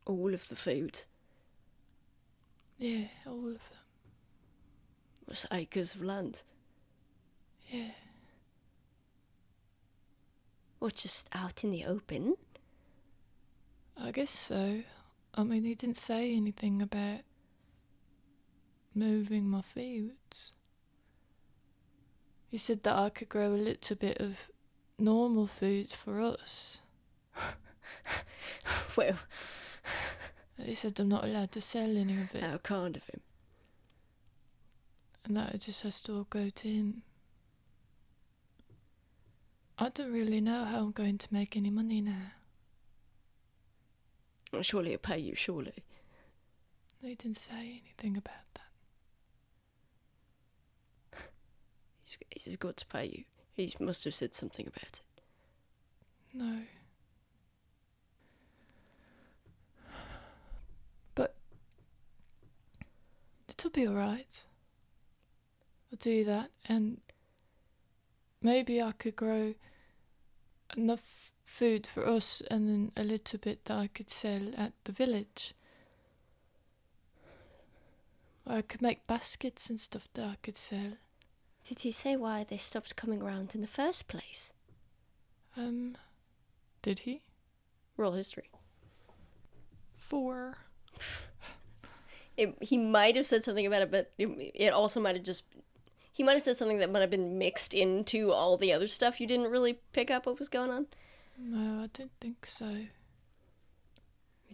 all of the fields? Yeah, all of them. What's acres of land? Yeah. What, just out in the open? I guess so. I mean, he didn't say anything about moving my fields. He said that I could grow a little bit of normal food for us. Well... He said I'm not allowed to sell any of it. How kind of him. And that it just has to all go to him. I don't really know how I'm going to make any money now. Well, surely he'll pay you, surely. They didn't say anything about that. He's got to pay you. He must have said something about it. No. But it'll be alright. I'll do that, and maybe I could grow enough food for us and then a little bit that I could sell at the village. Or I could make baskets and stuff that I could sell. Did he say why they stopped coming round in the first place? Did he? Roll history. 4. He might have said something about it, but it also might have just... He might have said something that might have been mixed into all the other stuff. You didn't really pick up what was going on? No, I don't think so. You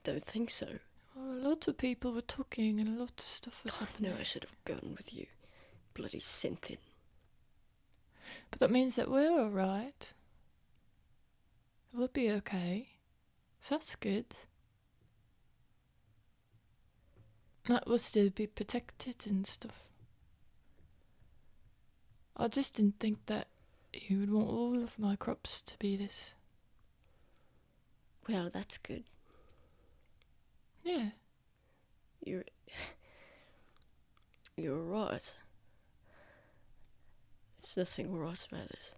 don't think so? Well, a lot of people were talking and a lot of stuff was happening. No, I should have gone with you. Bloody Synthin. But that means that we're alright. We'll be okay. So that's good. That will still be protected and stuff. I just didn't think that you would want all of my crops to be this. Well, that's good. Yeah. You're right. There's nothing right about this.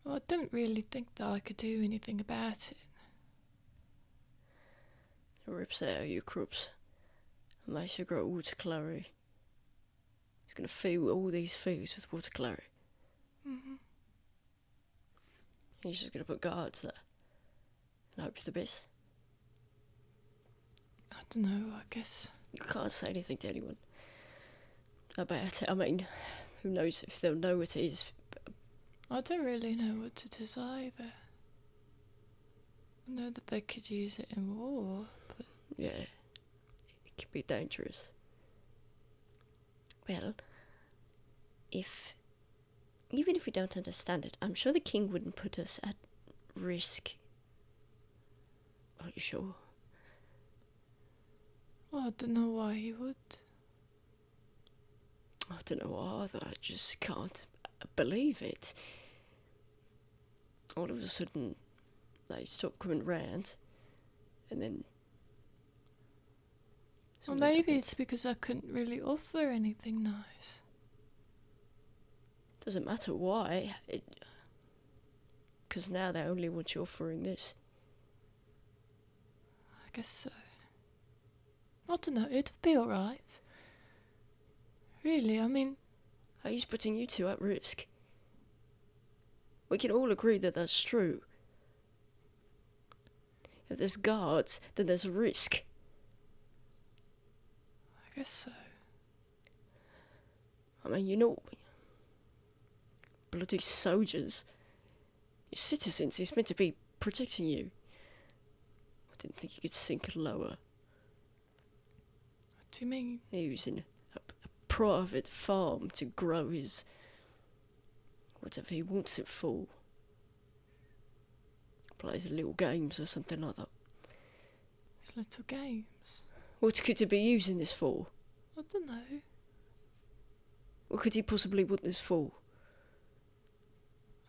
Well, I don't really think that I could do anything about it. It rips out your crops and makes you grow water clary. It's going to fill all these fields with water clary. Mm-hmm. You're just going to put guards there and hope for the best. I don't know, I guess. You can't say anything to anyone about it. I mean, who knows if they'll know what it is. I don't really know what it is either. I know that they could use it in war, but... Yeah, it can be dangerous. Well, even if we don't understand it, I'm sure the king wouldn't put us at risk. Are you sure? Well, I don't know why he would. I don't know either. I just can't believe it. All of a sudden, they stopped coming round, and then... Well, maybe it's because I couldn't really offer anything nice. Doesn't matter why. Because now they only want you offering this. I guess so. I don't know, it'll be alright. Really, I mean... He's putting you two at risk. We can all agree that that's true. If there's guards, then there's a risk. I guess so. I mean, you know... Bloody soldiers. You're citizens, he's meant to be protecting you. I didn't think you could sink lower. What do you mean? He was in a private farm to grow his... whatever he wants it for. Plays little games or something like that. It's little games. What could he be using this for? I don't know. What could he possibly want this for?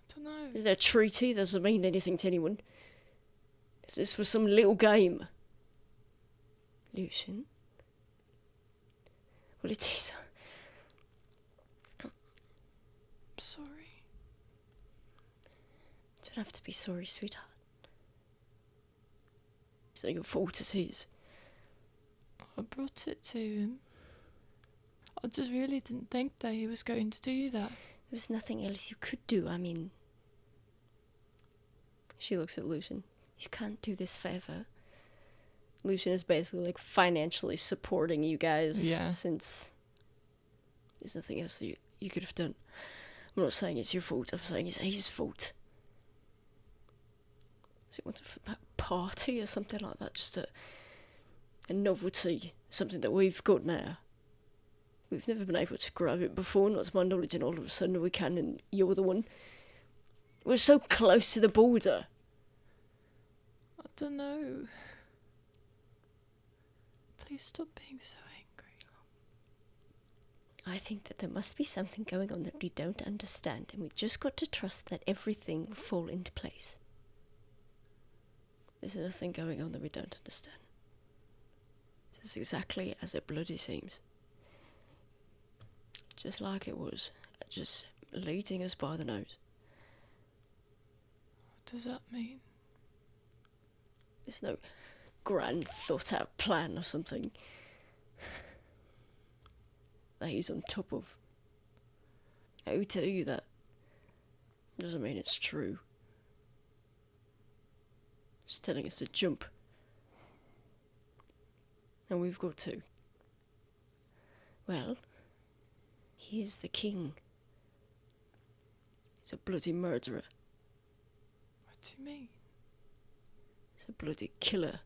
I don't know. Is there a treaty? Doesn't mean anything to anyone. Is this for some little game? Lucien? Well, it is. I'm sorry. You don't have to be sorry, sweetheart. It's not your fault, it is. I brought it to him. I just really didn't think that he was going to do that. There was nothing else you could do, I mean... She looks at Lucien. You can't do this forever. Lucien is basically like financially supporting you guys. Yeah. Since there's nothing else that you could have done. I'm not saying it's your fault, I'm saying it's his fault. So you want a party or something like that? Just a novelty, something that we've got now. We've never been able to grow it before, not to my knowledge, and all of a sudden we can, and you're the one. We're so close to the border. I don't know. Please stop being so angry. I think that there must be something going on that we don't understand, and we just got to trust that everything will fall into place. Is it a thing going on that we don't understand? It is exactly as it bloody seems. Just like it was, just leading us by the nose. What does that mean? There's no grand thought out plan or something that he's on top of. I will tell you that. Doesn't mean it's true. Just telling us to jump. And we've got to. Well, he is the king. He's a bloody murderer. What do you mean? He's a bloody killer.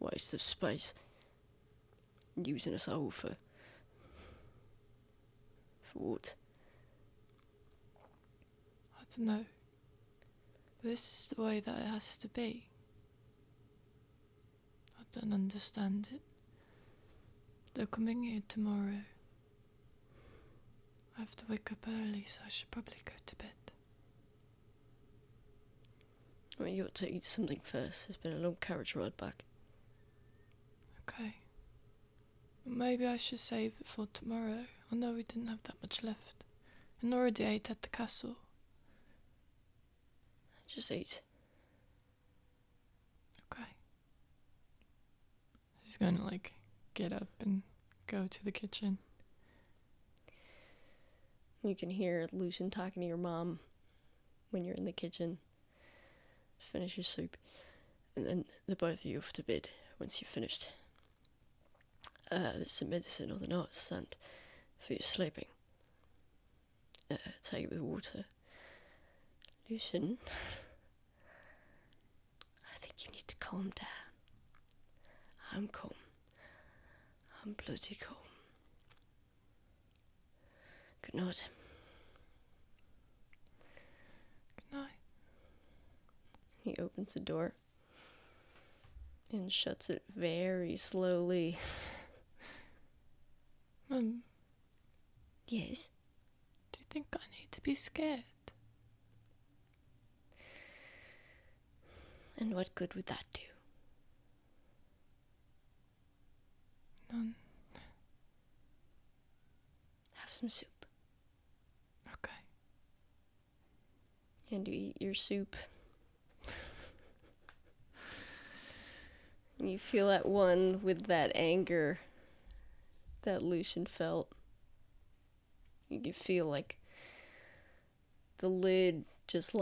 Waste of space. Using us all for what? I don't know. But this is the way that it has to be. I don't understand it. They're coming here tomorrow. I have to wake up early, so I should probably go to bed. Well, you ought to eat something first. There's been a long carriage ride back. Okay. Maybe I should save it for tomorrow. I know we didn't have that much left. And already ate at the castle. Just eat. Okay. She's gonna, get up and go to the kitchen. You can hear Lucien talking to your mom when you're in the kitchen. Finish your soup. And then the both of you off to bed once you've finished. There's some medicine on the nightstand for your sleeping. Take it with water. Lucien, I think you need to calm down. I'm calm. I'm bloody calm. Good night. Good night. He opens the door and shuts it very slowly. Mum, Yes? do you think I need to be scared? And what good would that do? None. Have some soup. Okay. And you eat your soup. And you feel at one with that anger that Lucien felt. You can feel like the lid just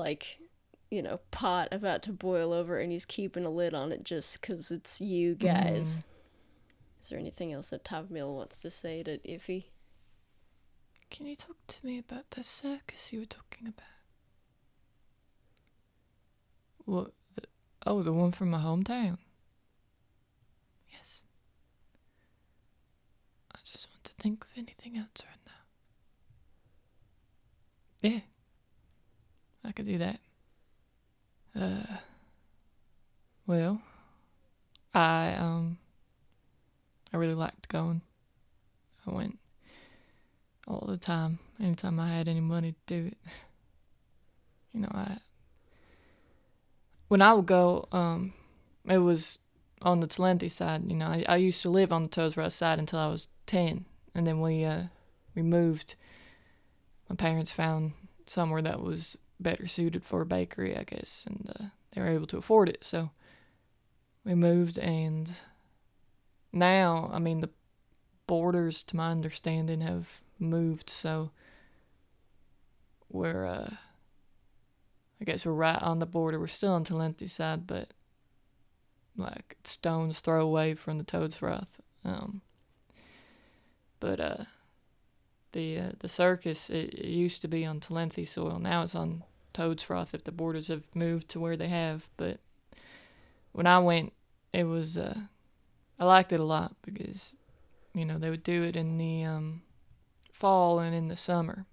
pot about to boil over, and he's keeping a lid on it just because it's you guys. Is there anything else that Tavumile wants to say to Iffy? Can you talk to me about that circus you were talking about? What? The one from my hometown? Yes. I just want to think of anything else right now. Yeah. I could do that. Well, I really liked going. I went all the time, anytime I had any money to do it. When I would go, it was on the Talenti side. I used to live on the Toadsworth side until I was 10, and then we moved. My parents found somewhere that was better suited for a bakery, I guess, and they were able to afford it, so we moved. And now, the borders, to my understanding, have moved, so we're I guess we're right on the border. We're still on Talenti's side, but stone's throw away from the Toadsworth. But the circus, it used to be on Talenti soil. Now it's on Toadsworth if the borders have moved to where they have. But when I went, it was I liked it a lot because they would do it in the fall and in the summer,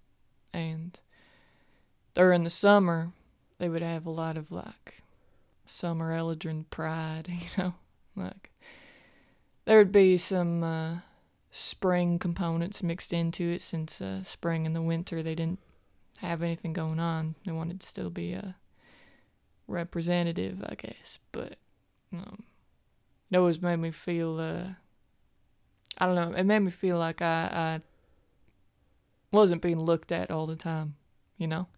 and during the summer they would have a lot of summer Eladrin pride. There would be some spring components mixed into it, since spring and the winter they didn't have anything going on. They wanted to still be representative, I guess. But it always made me feel, I don't know, it made me feel like I wasn't being looked at all the time, you know?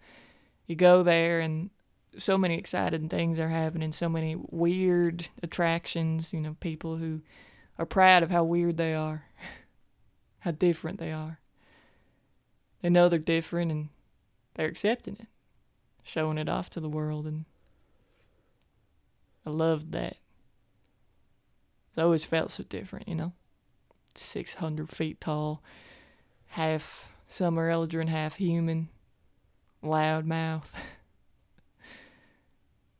You go there and so many exciting things are happening, so many weird attractions, you know, people who are proud of how weird they are, how different they are. They know they're different and they're accepting it, showing it off to the world, and I loved that. It's always felt so different, you know? 600 feet tall, half Summer Eldrin, half human, loud mouth.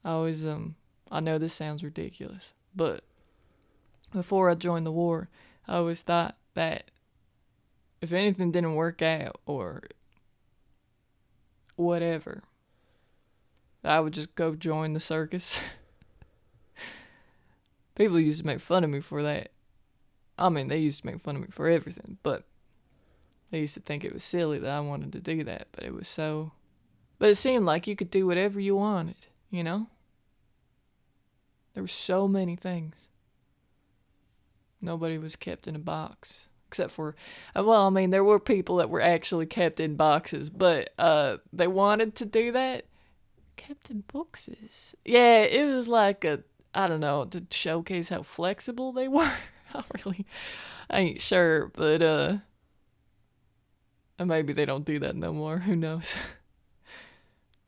I always, I know this sounds ridiculous, but before I joined the war, I always thought that if anything didn't work out or whatever, I would just go join the circus. People used to make fun of me for that. I mean, they used to make fun of me for everything, but they used to think it was silly that I wanted to do that, but it seemed like you could do whatever you wanted, you know? There were so many things. Nobody was kept in a box, except for, well, I mean, there were people that were actually kept in boxes, but they wanted to do that. Kept in boxes. Yeah, it was like I don't know, to showcase how flexible they were. I ain't sure, but maybe they don't do that no more. Who knows?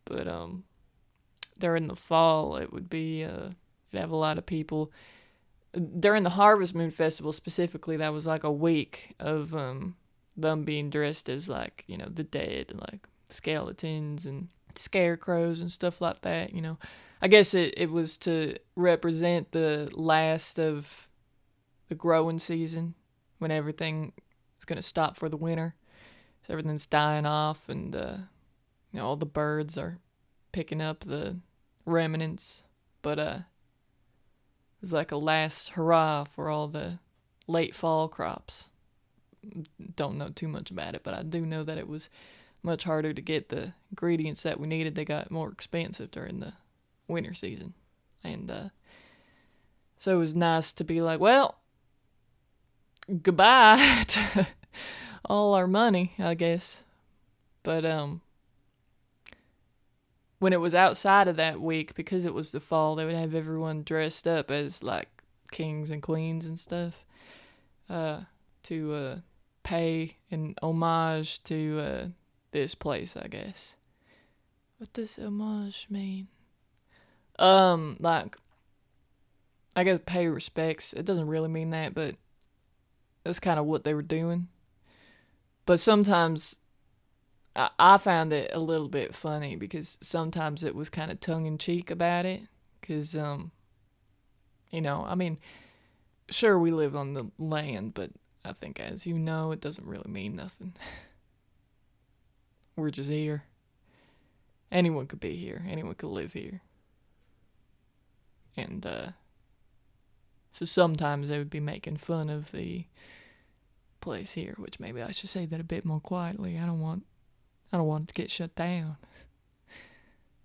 But during the fall, it would be it'd have a lot of people. During the Harvest Moon Festival specifically, that was like a week of them being dressed as, like, you know, the dead, and like skeletons and scarecrows and stuff like that, you know. I guess it was to represent the last of the growing season, when everything is going to stop for the winter. So everything's dying off, and you know, all the birds are picking up the remnants. But it was like a last hurrah for all the late fall crops. Don't know too much about it, but I do know that it was much harder to get the ingredients that we needed. They got more expensive during the winter season. And so it was nice to be like, well, goodbye to all our money, I guess. But when it was outside of that week, because it was the fall, they would have everyone dressed up as like kings and queens and stuff, to pay an homage to this place, I guess. What does homage mean? Like, I guess pay respects. It doesn't really mean that, but that's kind of what they were doing. But sometimes I found it a little bit funny, because sometimes it was kind of tongue-in-cheek about it. Because, you know, I mean, sure, we live on the land, but I think, as you know, it doesn't really mean nothing. We're just here. Anyone could be here. Anyone could live here. And, so sometimes they would be making fun of the place here, which maybe I should say that a bit more quietly. I don't want it to get shut down.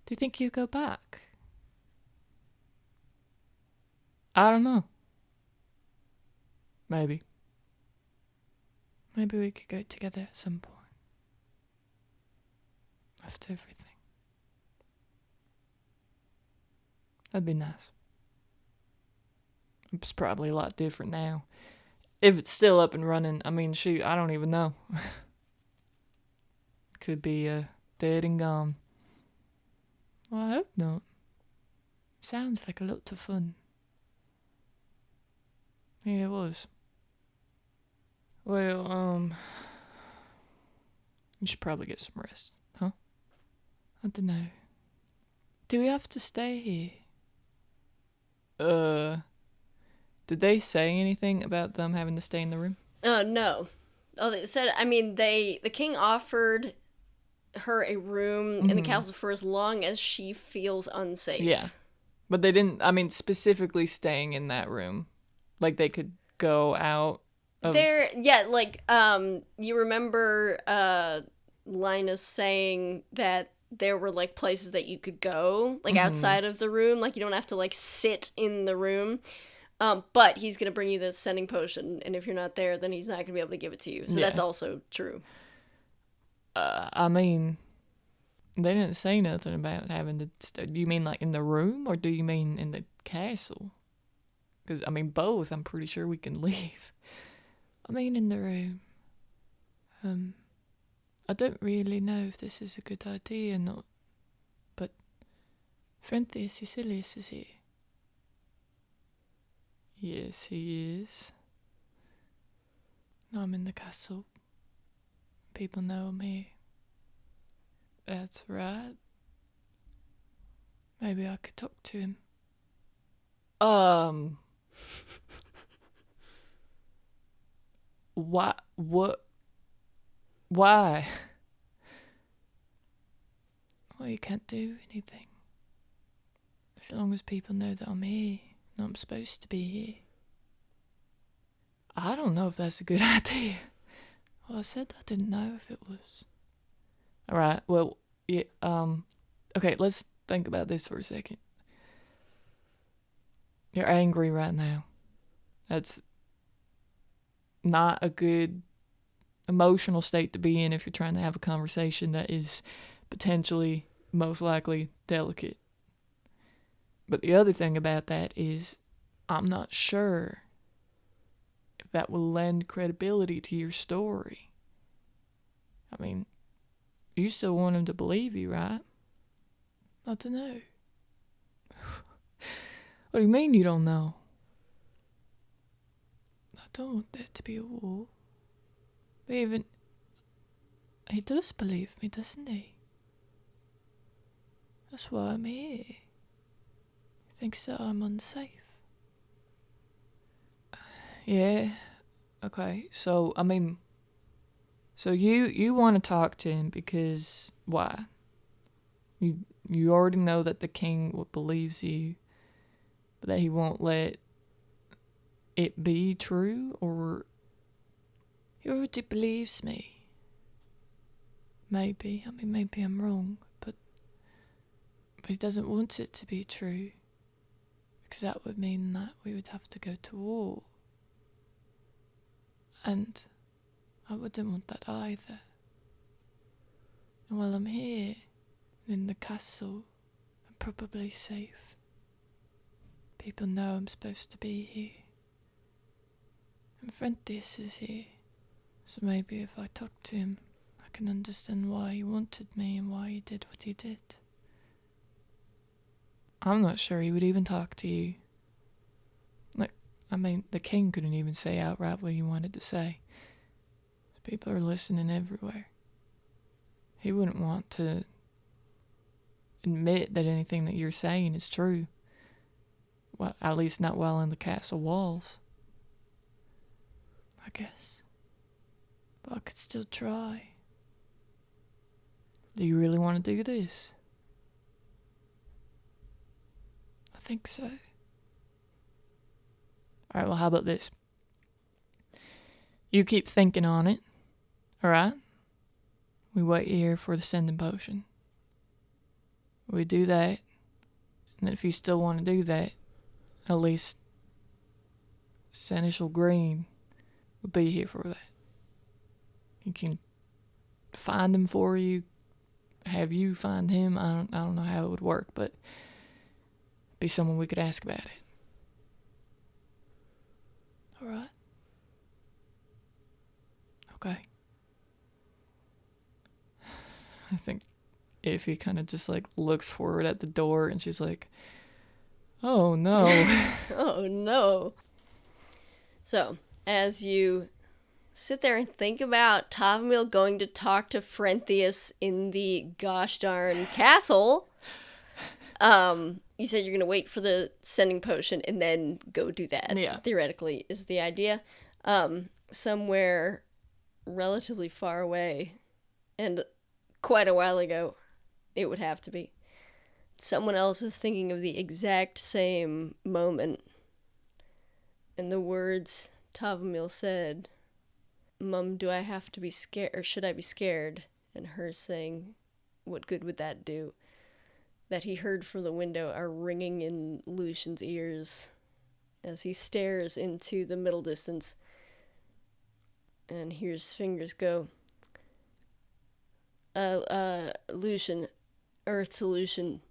Do you think you'll go back? I don't know. Maybe. Maybe we could go together at some point. After everything. That'd be nice. It's probably a lot different now. If it's still up and running, I mean, shoot, I don't even know. Could be dead and gone. Well, I hope not. Sounds like a lot of fun. Yeah, it was. Well, you should probably get some rest, huh? I don't know. Do we have to stay here? Did they say anything about them having to stay in the room? No. Oh, they said, I mean, the king offered her a room in the castle for as long as she feels unsafe. Yeah. But they didn't, I mean, specifically staying in that room. Like, they could go out of... you remember Linus saying that there were like places that you could go, like outside of the room. Like you don't have to like sit in the room. But he's gonna bring you the sending potion, and if you're not there, then he's not gonna be able to give it to you. So that's also true. I mean, they didn't say nothing about having to. Do you mean like in the room, or do you mean in the castle? Because I mean both. I'm pretty sure we can leave. I mean in the room. I don't really know if this is a good idea or not, but Frenthius Cecilius is here. Yes, he is. I'm in the castle. People know I'm here. That's right. Maybe I could talk to him. Why? What? Why? Well, you can't do anything. As long as people know that I'm here. I'm supposed to be here. I don't know if that's a good idea. Well, I said I didn't know if it was. Alright, well, yeah, okay, let's think about this for a second. You're angry right now. That's not a good emotional state to be in if you're trying to have a conversation that is potentially, most likely, delicate. But the other thing about that is, I'm not sure if that will lend credibility to your story. I mean, you still want him to believe you, right? I don't know. What do you mean you don't know? I don't want there to be a war. But even... he does believe me, doesn't he? That's why I'm here. Thinks that I'm unsafe. Yeah. Okay. So, I mean... so you want to talk to him because... why? You already know that the king believes you, but that he won't let it be true, or... he already believes me. Maybe. I mean, maybe I'm wrong, but he doesn't want it to be true. Because that would mean that we would have to go to war. And I wouldn't want that either. And while I'm here, in the castle, I'm probably safe. People know I'm supposed to be here. And Frenthius is here. So maybe if I talk to him, I can understand why he wanted me and why he did what he did. I'm not sure he would even talk to you. Like, I mean, the king couldn't even say outright what he wanted to say. People are listening everywhere. He wouldn't want to admit that anything that you're saying is true. Well, at least not while in the castle walls. I guess. But I could still try. Do you really want to do this? I think so. Alright, well, how about this? You keep thinking on it, alright? We wait here for the sending potion. We do that, and if you still want to do that, at least Seneschal Green will be here for that. He can find him for you, have you find him. I don't know how it would work, but be someone we could ask about it. Alright? Okay. I think Iffy kind of just like looks forward at the door and she's like, oh no. Oh no. So, as you sit there and think about Tavumile going to talk to Frenthius in the gosh darn castle, you said you're going to wait for the sending potion and then go do that. Yeah. Theoretically, is the idea. Somewhere relatively far away, and quite a while ago, it would have to be. Someone else is thinking of the exact same moment. And the words Tavumile said, Mum, do I have to be scared, or should I be scared? And her saying, what good would that do? That he heard from the window are ringing in Lucien's ears as he stares into the middle distance and hears fingers go. Lucien, Earth to Lucien.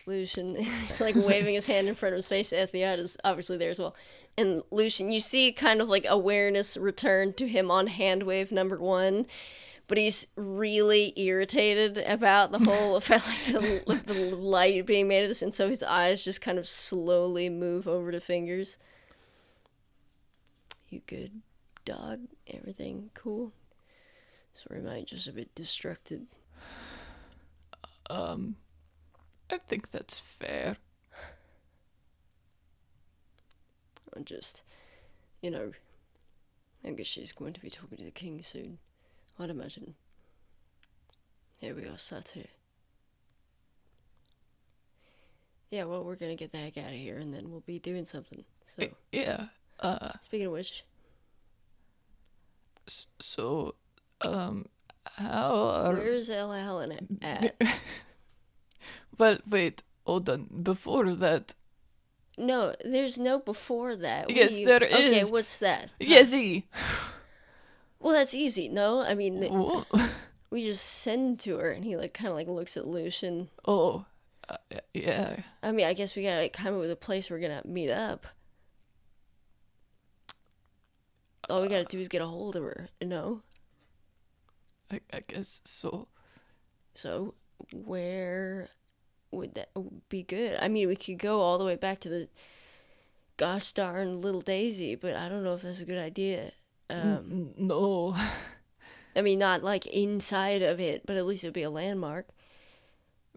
Lucien, he's like waving his hand in front of his face. Etheod is obviously there as well. And Lucien, you see kind of like awareness return to him on hand wave number 1, but he's really irritated about the whole effect, like the light being made of this, and so his eyes just kind of slowly move over to fingers. You good, dog? Everything cool? Sorry, am I just a bit distracted? I think that's fair. I'm just, I guess she's going to be talking to the king soon. I'd imagine. Here we are, sat here. Yeah, well, we're gonna get the heck out of here, and then we'll be doing something. So. Yeah. Speaking of which. So, how are... Where's Hallen at? Well, wait, hold on. Before that... No, there's no before that. Yes, there is. Okay, what's that? Yezi! Well, that's easy, no? I mean, What? we just send to her, and he kind of looks at Lucien. Oh, yeah. I mean, I guess we gotta come up with a place we're gonna meet up. All we gotta do is get a hold of her, I guess so. So, where would that be good? I mean, we could go all the way back to the gosh darn little Daisy, but I don't know if that's a good idea. No. I mean, not like inside of it, but at least it'd be a landmark.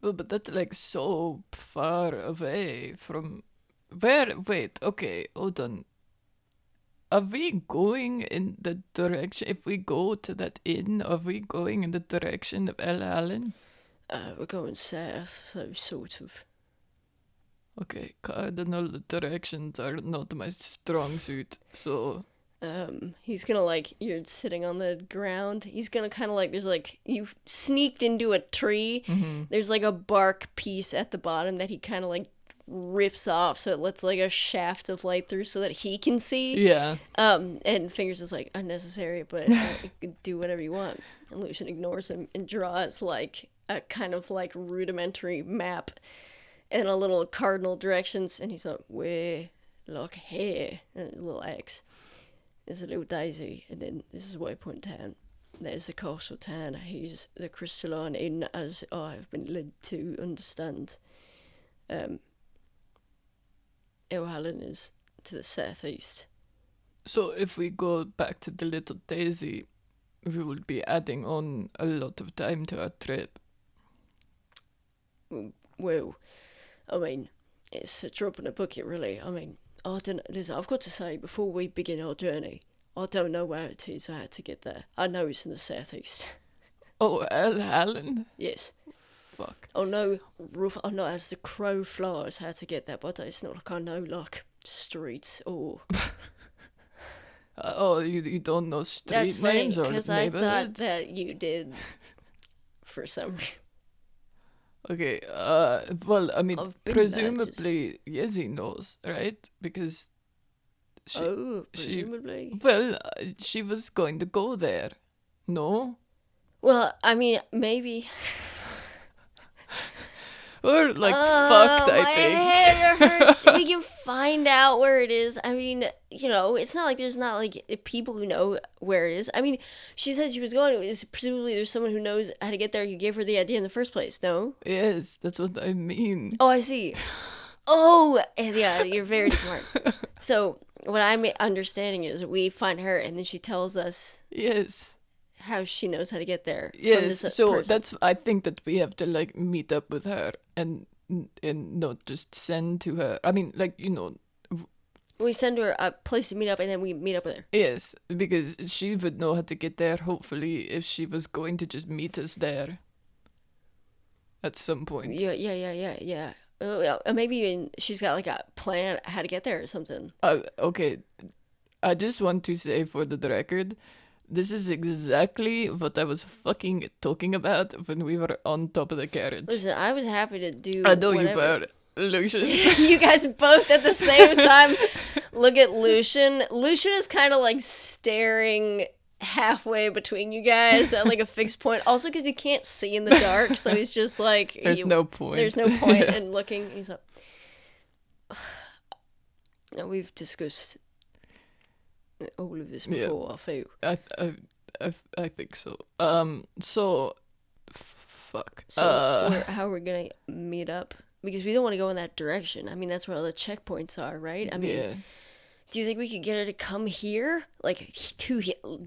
Well, but that's like so far away from... Wait, okay, hold on. Are we going in the direction... If we go to that inn, are we going in the direction of Hallen? We're going south, so sort of. Okay, cardinal directions are not my strong suit, so... He's gonna you're sitting on the ground. He's gonna kind of there's you've sneaked into a tree. Mm-hmm. There's a bark piece at the bottom that he kind of rips off so it lets a shaft of light through so that he can see. Yeah. And Fingers is unnecessary, but you can do whatever you want. And Lucien ignores him and draws a kind of rudimentary map and a little cardinal directions, and he's like, "Way, look here," and a little X. There's a little Daisy, and then this is Waypoint Town. There's the castle town. Here's the Crystalline Inn, as I have been led to understand. Hallen is to the southeast. So if we go back to the little Daisy, we will be adding on a lot of time to our trip. Well, I mean, it's a drop in the bucket, really. I mean, I don't. Listen, I've got to say, before we begin our journey, I don't know where it is. I had to get there. I know it's in the southeast. Oh, Hallen? Yes. Fuck. I know, I know as the crow flies how to get there, but it's not I know streets or... You don't know street That's funny, names or because I thought neighborhoods? that you did for some reason. Okay, well, I mean, I've been presumably Yezi knows, right? Because presumably. she was going to go there, no? Well, I mean, maybe... Or, fucked, I think. My head hurts. We can find out where it is. I mean, it's not there's not, people who know where it is. I mean, she said she was going. Presumably there's someone who knows how to get there who gave her the idea in the first place, no? Yes, that's what I mean. Oh, I see. Oh, yeah, you're very smart. So, what I'm understanding is we find her, and then she tells us... Yes. How she knows how to get there. Yes, so I think that we have to meet up with her and not just send to her. I mean, we send her a place to meet up and then we meet up with her. Yes, because she would know how to get there, hopefully, if she was going to just meet us there at some point. Yeah. Maybe even she's got a plan how to get there or something. Okay, I just want to say for the record This is exactly what I was fucking talking about when we were on top of the carriage. Listen, I was happy to do I know whatever. you were, Lucien. You guys both at the same time look at Lucien. Lucien is kind of like staring halfway between you guys at like a fixed point. Also because he can't see in the dark, so he's just like... There's no point. There's no point in looking. He's like... Now, we've discussed all of this before, I feel. I think so. Fuck. So, how are we gonna meet up? Because we don't want to go in that direction. I mean, that's where all the checkpoints are, right? I mean, do you think we could get her to come here? Like, to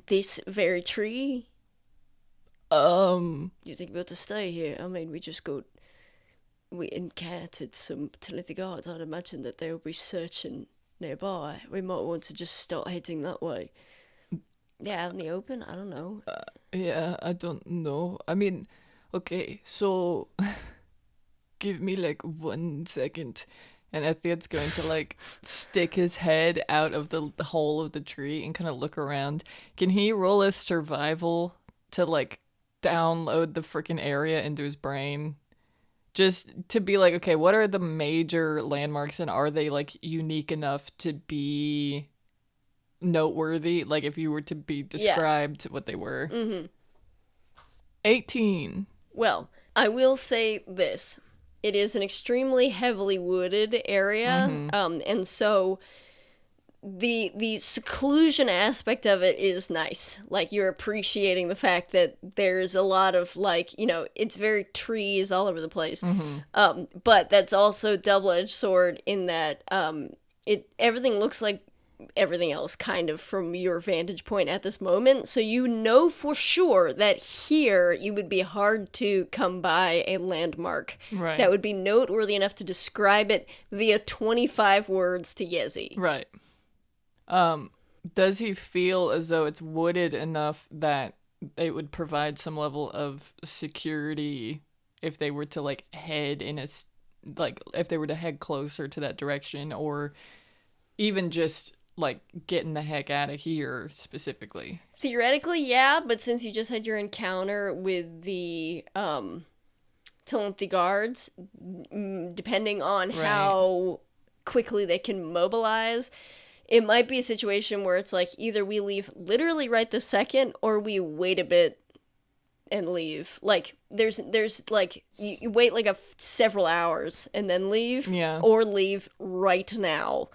this very tree? You think we'll to stay here? I mean, we encountered some telepathic guards. I'd imagine that they'll be searching nearby. We might want to just start heading that way. Yeah, out in the open? I don't know. Yeah, I don't know. I mean, okay, so give me like 1 second. And Etheod's going to like stick his head out of the hole of the tree and kind of look around. Can he roll a survival to like download the freaking area into his brain? Just to be like, okay, what are the major landmarks and are they like unique enough to be noteworthy? Like if you were to be described what they were. 18. Well, I will say this. It is an extremely heavily wooded area, and so the seclusion aspect of it is nice. Like, you're appreciating the fact that there's a lot of, like, you know, it's very trees all over the place. But that's also double-edged sword in that everything looks like everything else kind of from your vantage point at this moment, so you know for sure that here you would be hard to come by a landmark that would be noteworthy enough to describe it via 25 words to Yezi. Right. Does he feel as though it's wooded enough that it would provide some level of security if they were to like head in a if they were to head closer to that direction, or even just like getting the heck out of here specifically? Theoretically, yeah, but since you just had your encounter with the telepathy guards, depending on how quickly they can mobilize, it might be a situation where it's like either we leave literally right this second or we wait a bit and leave. Like there's like you wait like several hours and then leave, or leave right now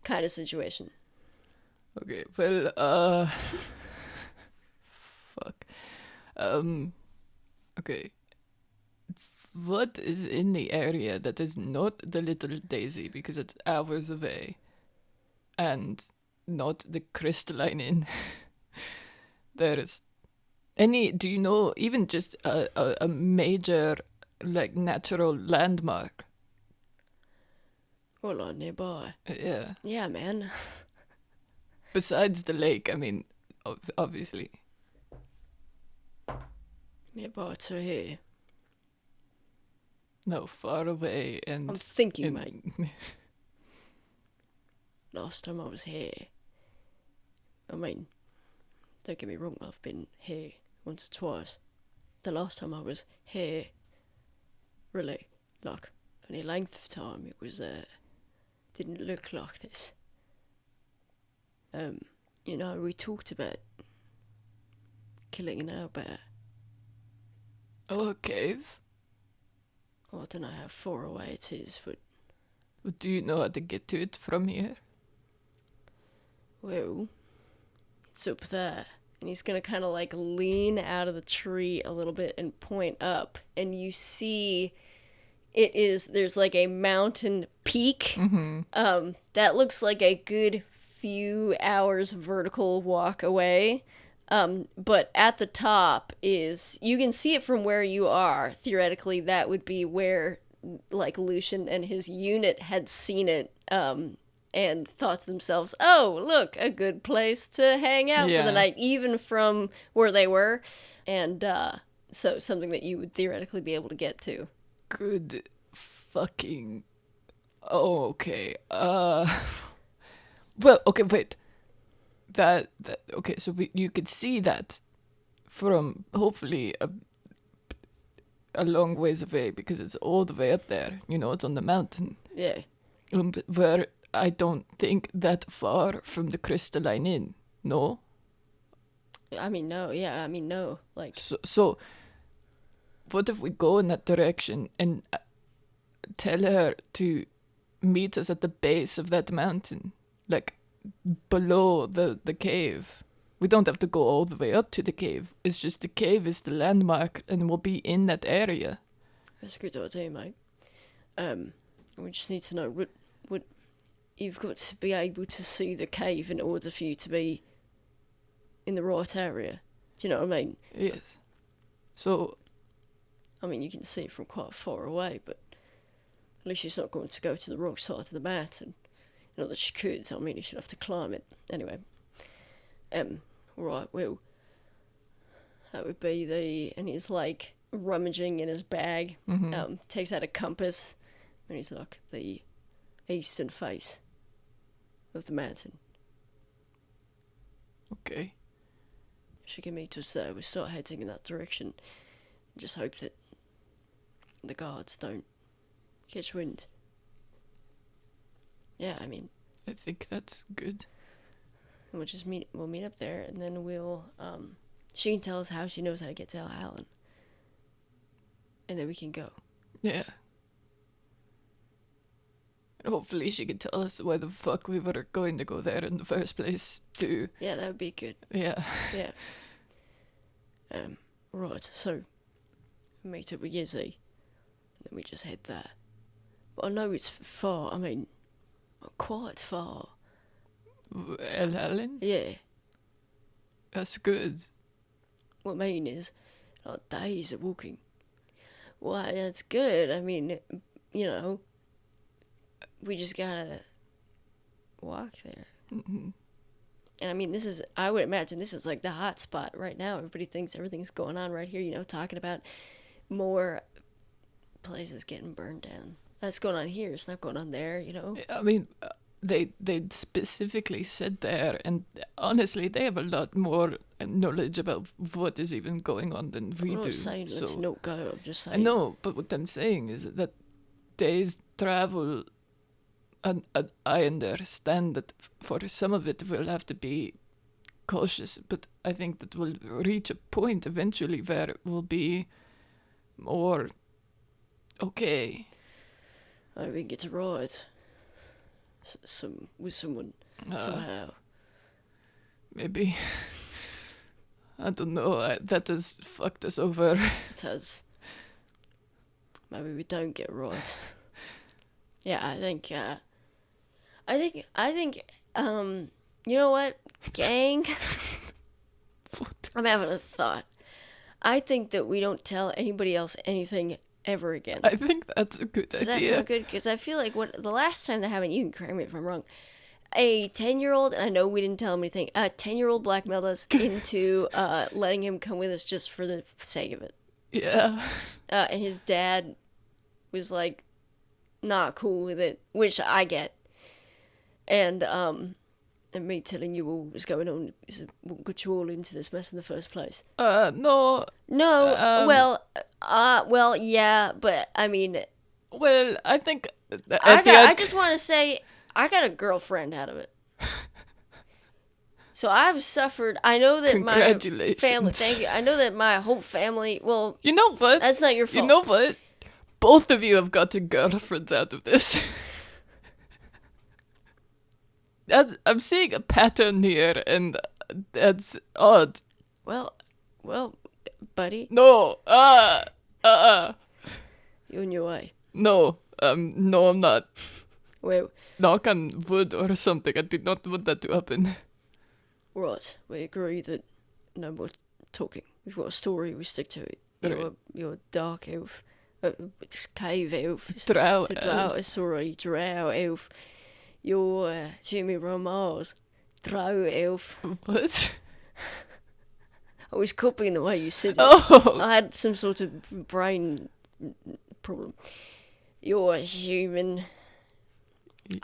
kind of situation. Okay, well, fuck. Okay. What is in the area that is not the Little Daisy, because it's hours away, and not the Crystalline Inn? There's do you know, even just a major, like, natural landmark? Hold on, nearby. Yeah. Yeah, man. Besides the lake, I mean, obviously. Nearby to here. No, far away and... I'm thinking, mate. Last time I was here... I mean, don't get me wrong, I've been here once or twice. The last time I was here, really, like, for any length of time, it was, didn't look like this. You know, we talked about killing an owlbear. Oh, a cave? Oh, I don't know how far away it is, but... Do you know how to get to it from here? Well, it's up there. And he's gonna kind of like lean out of the tree a little bit and point up. And you see there's like a mountain peak. That looks like a good few hours vertical walk away. But at the top you can see it from where you are. Theoretically, that would be where like Lucien and his unit had seen it, and thought to themselves, oh, look, a good place to hang out for the night, even from where they were. And so something that you would theoretically be able to get to. Good fucking... Oh, okay. Well, okay, wait. okay, so you could see that from hopefully a long ways away, because it's all the way up there. It's on the mountain. Yeah. And where I don't think that far from the Crystalline Inn. No? I mean, no. Yeah, I mean, no. Like. So what if we go in that direction and tell her to meet us at the base of that mountain, like below the cave? We don't have to go all the way up to the cave. It's just the cave is the landmark, and we'll be in that area. That's a good idea, mate. We just need to know what you've got to be able to see the cave in order for you to be in the right area. Do you know what I mean? Yes. So, I mean, you can see it from quite far away, but at least she's not going to go to the wrong side of the mountain. Not that she could. I mean, she'd have to climb it anyway. Right, well, that would be and he's like rummaging in his bag, takes out a compass, and he's like, the eastern face of the mountain. Okay. She can meet us there. We start heading in that direction. Just hope that the guards don't catch wind. Yeah, I mean, I think that's good. We'll meet up there, and then she can tell us how she knows how to get to Hallen. And then we can go. Yeah. And hopefully she can tell us why the fuck we were going to go there in the first place, too. Yeah, that would be good. Yeah. Yeah. Right, so meet up with Yezi, and then we just head there. But I know it's far, I mean, quite far. Hallen? Yeah. That's good. What I mean is, like, days of walking. Well, that's good. I mean, we just gotta walk there. Mm-hmm. And I mean, I would imagine this is like the hot spot right now. Everybody thinks everything's going on right here, talking about more places getting burned down. That's going on here. It's not going on there, I mean, they specifically said there, and honestly, they have a lot more knowledge about what is even going on than we do. I'm not saying let's not go. I'm just saying. I know, but what I'm saying is that days travel, and I understand that for some of it we'll have to be cautious, but I think that we'll reach a point eventually where it will be more okay. I mean, get to ride with someone somehow. Maybe. I don't know. That has fucked us over. It has. Maybe we don't get right. Yeah, I think. You know what, gang? What? I'm having a thought. I think that we don't tell anybody else anything ever again. I think that's a good idea. That's so good, because I feel like the last time that happened, you can correct me if I'm wrong, a 10-year-old, and I know we didn't tell him anything, a 10-year-old blackmailed us into letting him come with us just for the sake of it. Yeah. And his dad was like, not cool with it, which I get. And me telling you all what was going on is what got you all into this mess in the first place. No. No, well, yeah, but I mean... Well, I think... I just want to say, I got a girlfriend out of it. So I've suffered... I know that my family... Thank you. I know that my whole family... Well... You know what? That's not your fault. You know what? Both of you have gotten girlfriends out of this. I'm seeing a pattern here, and that's odd. Well, buddy. No, You're on your way. No, no, I'm not. Well, knock on wood or something. I do not want that to happen. Right, we agree that no more talking. We've got a story, we stick to it. You're a dark elf. It's cave elf. Drow elf. Sorry, drow elf. You're Jimmy Ramar's drow elf. What? I was copying the way you said it. Oh. I had some sort of brain problem. You're a human.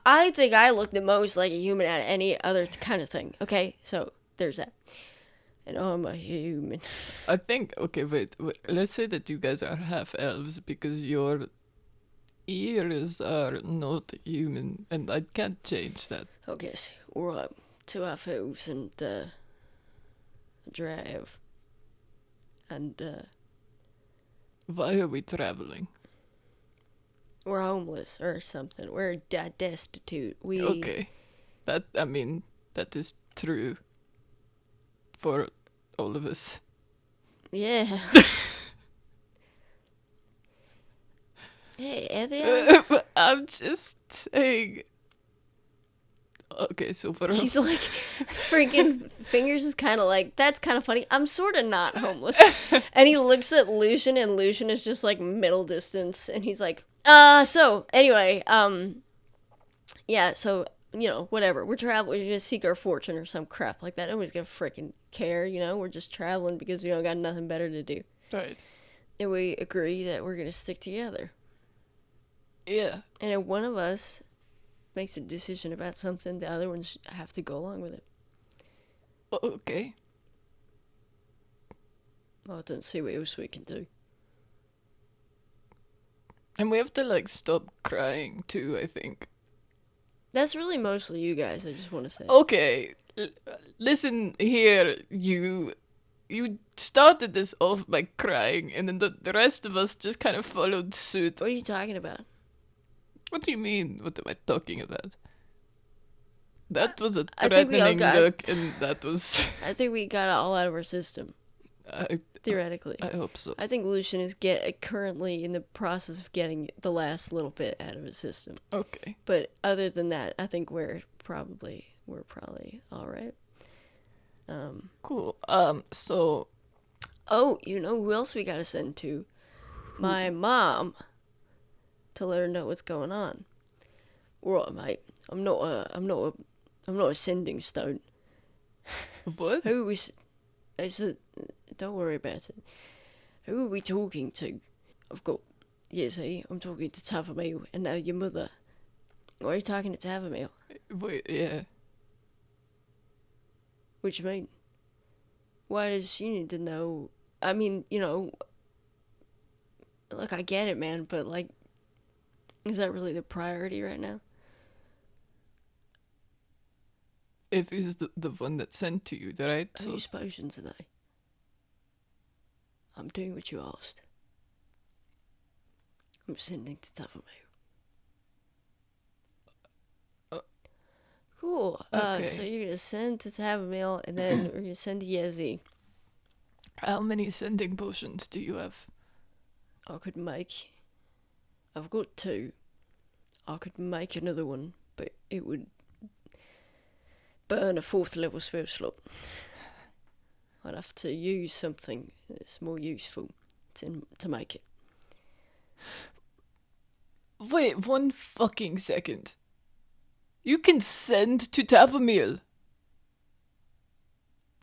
I think I look the most like a human out of any other kind of thing. Okay, so there's that. And I'm a human. I think, okay, wait, let's say that you guys are half elves because your ears are not human, and I can't change that. Okay, so we're up to half elves and a drive. And Why are we traveling? we're homeless or something. We're destitute. Okay. That is true for all of us. Yeah. Hey, Etheod. But I'm just saying. Okay, so for He's like, freaking Fingers is kind of like, that's kind of funny. I'm sort of not homeless. And he looks at Lucien, and Lucien is just like middle distance. And he's like, so anyway, yeah, so, you know, whatever. We're traveling, we're gonna seek our fortune or some crap like that. Nobody's gonna freaking care, you know? We're just traveling because we don't got nothing better to do. right. And we agree that we're gonna stick together. Yeah. And if one of us makes a decision about something, the other ones have to go along with it. Okay. Well, I don't see what else we can do. And we have to like stop crying too, I think. That's really mostly you guys, I just want to say. Okay. Listen here, you started this off by crying, and then the rest of us just kind of followed suit. What are you talking about? What do you mean? What am I talking about? That was a I think we all threatening got- look, and that was... I think we got it all out of our system, theoretically. I hope so. I think Lucien is currently in the process of getting the last little bit out of his system. Okay. But other than that, I think we're probably all right. Cool. So... Oh, you know who else we gotta send to? My mom, to let her know what's going on. Right, mate. I'm not a sending stone. What? Who we? I said, don't worry about it. Who are we talking to? I've got Yezi. I'm talking to Tavumile, and now your mother. Why are you talking to Tavumile? Wait, yeah. What you mean? Why does she need to know? I mean, you know. Look, I get it, man, but like, is that really the priority right now? If he's the one that sent to you, right? Are you potions today? I'm doing what you asked. I'm sending to Tavumile. Cool. Okay. So you're gonna send to Tavumile, and then we're gonna send to Yezi. How many sending potions do you have? I've got 2. I could make another one, but it would burn a 4th level spell slot. I'd have to use something that's more useful to make it. Wait, 1 fucking second. You can send to Tavumile.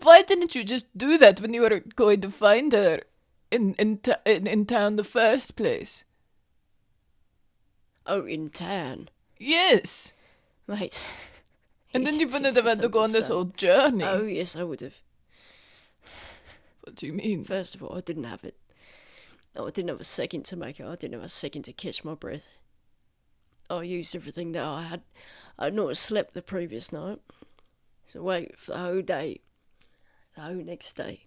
Why didn't you just do that when you were going to find her in town the first place? Oh, in town? Yes. Mate. And then you wouldn't have had to go on this whole journey. Oh, yes, I would have. What do you mean? First of all, I didn't have it. No, I didn't have a second to make it. I didn't have a second to catch my breath. I used everything that I had. I'd not slept the previous night. So wait for the whole day. The whole next day.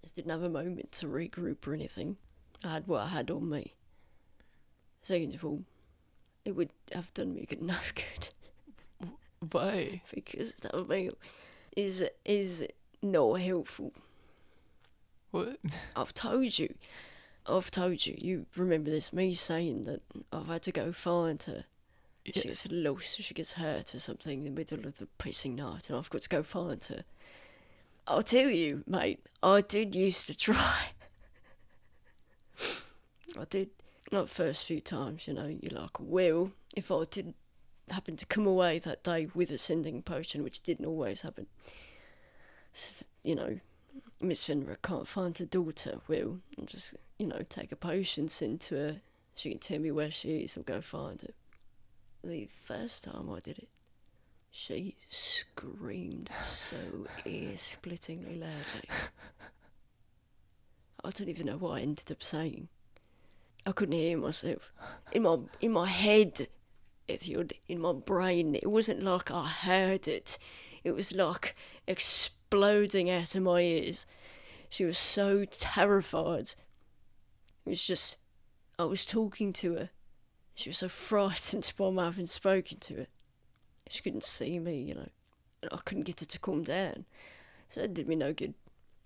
Just didn't have a moment to regroup or anything. I had what I had on me. Second of all, it would have done me no good. Why? Because that is not helpful. What? I've told you. You remember this, me saying that I've had to go find her. Yes. She gets lost, she gets hurt or something in the middle of the pissing night, and I've got to go find her. I'll tell you, mate, I did used to try. I did. Not the first few times, you know, you're like, well, if I didn't happen to come away that day with a sending potion, which didn't always happen, you know, Miss Fenra can't find her daughter, well, I'll just, you know, take a potion, send to her, she can tell me where she is, I'll go find her. the first time I did it, she screamed so ear-splittingly loudly. I don't even know what I ended up saying. I couldn't hear myself. In my head, Etheod, in my brain, it wasn't like I heard it. It was like exploding out of my ears. She was so terrified. It was just, I was talking to her. She was so frightened by my having spoken to her. She couldn't see me, you know, and I couldn't get her to calm down. So it did me no good.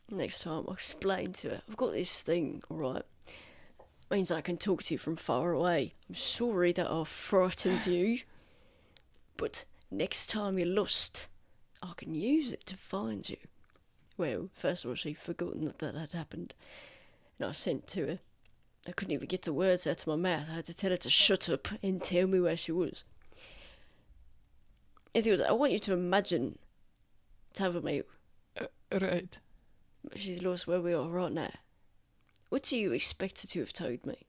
Next time I explained to her, I've got this thing, alright? Means I can talk to you from far away. I'm sorry that I frightened you, but next time you're lost, I can use it to find you. Well, first of all, she'd forgotten that had happened, and I sent to her. I couldn't even get the words out of my mouth. I had to tell her to shut up and tell me where she was. Etheod, I want you to imagine Tavumile. Right. She's lost where we are right now. What do you expect her to have told me?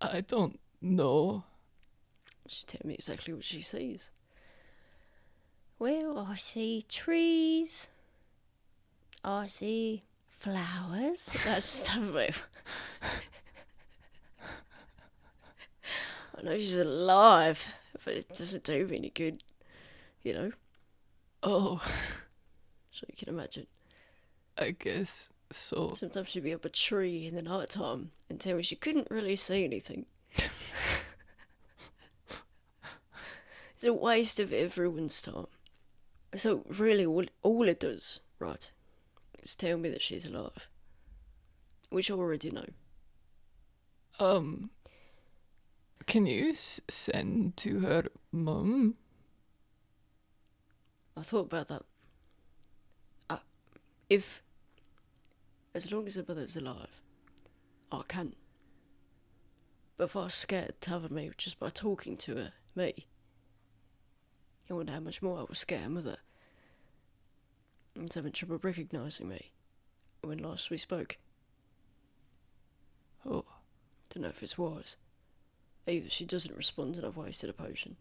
I don't know. She tell me exactly what she sees. Well, I see trees. I see flowers. That's Tavumile. I know she's alive, but it doesn't do me any good, you know. Oh, So you can imagine. I guess so. Sometimes she'd be up a tree in the night time and tell me she couldn't really see anything. It's a waste of everyone's time. So really all it does, right, is tell me that she's alive. Which I already know. Can you send to her mum? I thought about that. As long as her mother's alive, I can. But if I scared Tavumile just by talking to her, me, I wonder how much more I would scare her mother. And having trouble recognising me when last we spoke. Oh. Don't know if it's wise. Either she doesn't respond and I've wasted a potion,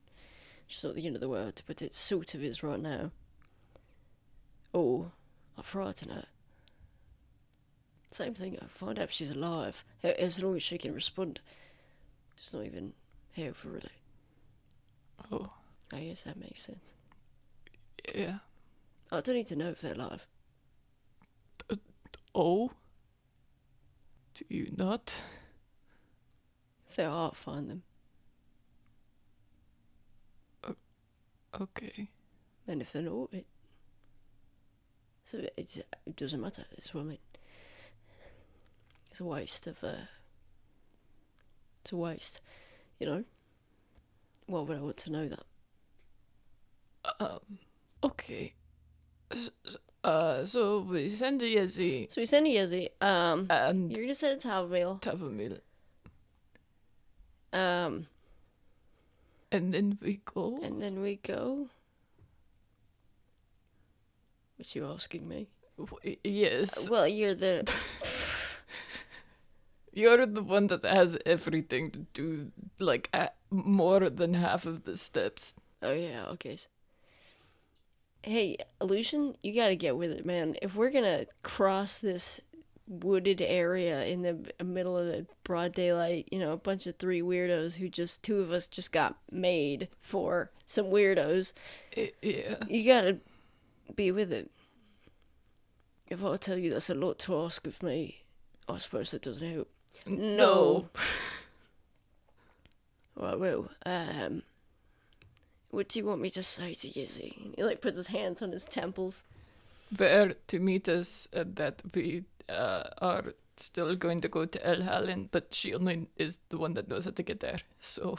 which is not the end of the world, but it sort of is right now. Or I frighten her. Same thing, I find out if she's alive, as long as she can respond. It's not even helpful, really. Oh. I guess that makes sense. Yeah. I don't need to know if they're alive. Oh? Do you not? If they are, find them. Okay. And if they're not, it doesn't matter, that's what I mean. It's a waste of, it's a waste, you know? Why would I want to know that? Okay. So we send the Yezi. So we send a Yezi, And you're gonna send a Tavumile. Tavumile. And then we go. then we go. What you asking me? Yes. Well, you're the... You're the one that has everything to do, like, more than half of the steps. Oh yeah, okay. Hey, Lucien, you gotta get with it, man. If we're gonna cross this wooded area in the middle of the broad daylight, you know, a bunch of three weirdos two of us just got made for some weirdos. Yeah. You gotta be with it. If I tell you that's a lot to ask of me, I suppose that doesn't help. No. Right, well, what do you want me to say to Yezi? And he, puts his hands on his temples. Where to meet us, that we are still going to go to Hallen, but she only is the one that knows how to get there, so...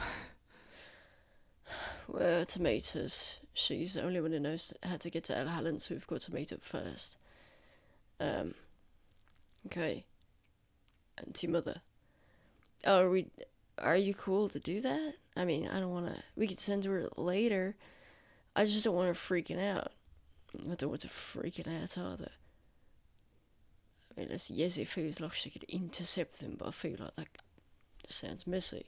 Where to meet us? She's the only one who knows how to get to Hallen, so we've got to meet up first. Okay. And to your mother. Oh, are you cool to do that? I mean, I don't want to... We could send her later. I just don't want her freaking out. I don't want her freaking out either. I mean, as Yezi feels like she could intercept them, but I feel like that just sounds messy.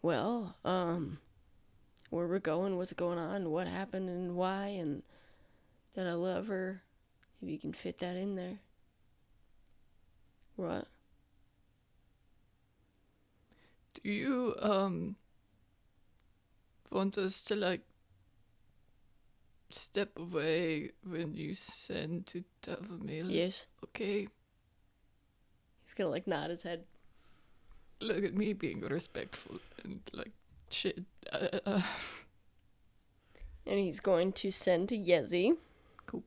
Well, where we're going, what's going on, what happened and why, and that I love her. If you can fit that in there. What? Do you, want us to, like, step away when you send to Tavumile? Yes. Okay. He's gonna, like, nod his head. Look at me being respectful and, like, shit. And he's going to send to Yezi. Cool.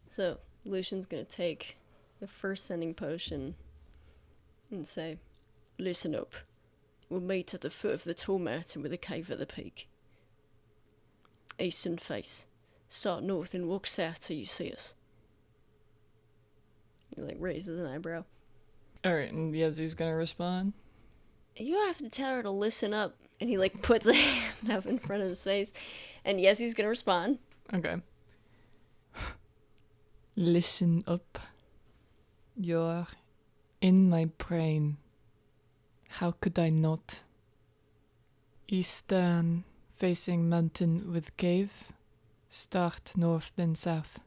So, Lucian's gonna take the first sending potion and say, listen up. We'll meet at the foot of the tall mountain with a cave at the peak. Eastern face. Start north and walk south till you see us. He, like, raises an eyebrow. Alright, and Yezi's gonna respond? You don't have to tell her to listen up. And he, like, puts a hand up in front of his face. And Yezi's gonna respond. Okay. Listen up. You're in my brain. How could I not? Eastern facing mountain with cave. Start north then south.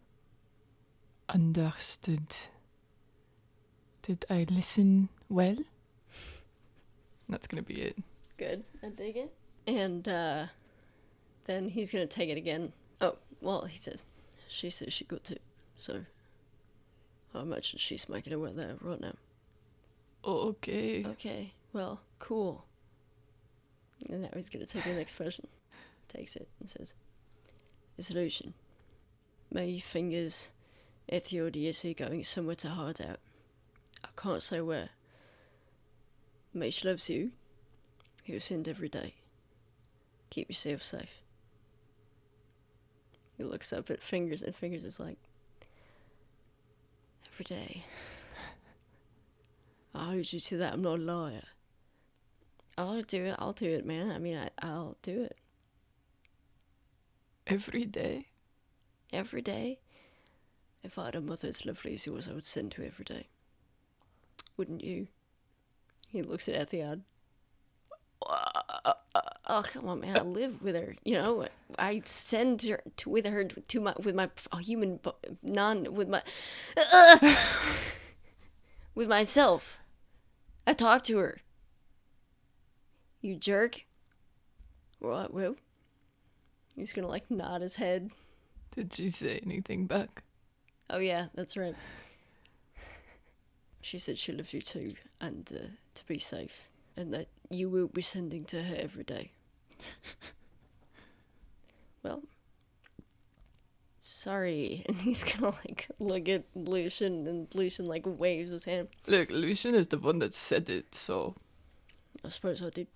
Understood. Did I listen well? That's gonna be it. Good. I dig it. And then he's gonna take it again. Oh, well, he says, she says she got to. So, how much is she smoking away there right now? Oh, okay. Okay, well, cool. And now he's gonna take the next person. Takes it and says, it's Lucien. My fingers, Etheod, Yezi going somewhere to hide out. I can't say where. Mage loves you. He'll send every day. Keep yourself safe. He looks up at Fingers, and Fingers is like, every day. I hold you to that. I'm not a liar. I'll do it, man. I mean, I'll do it. Every day? Every day? If I had a mother as lovely as yours, I would send to every day. Wouldn't you? He looks at Etheod. Oh, come on, man. I live with her. You know, I send her with myself. I talk to her. You jerk. Right, well. He's gonna, like, nod his head. Did she say anything back? Oh, yeah, that's right. She said she loves you too, and to be safe, and that you will be sending to her every day. Well, sorry. And he's gonna, like, look at Lucien, and Lucien, like, waves his hand. Look, Lucien is the one that said it, so... I suppose I did.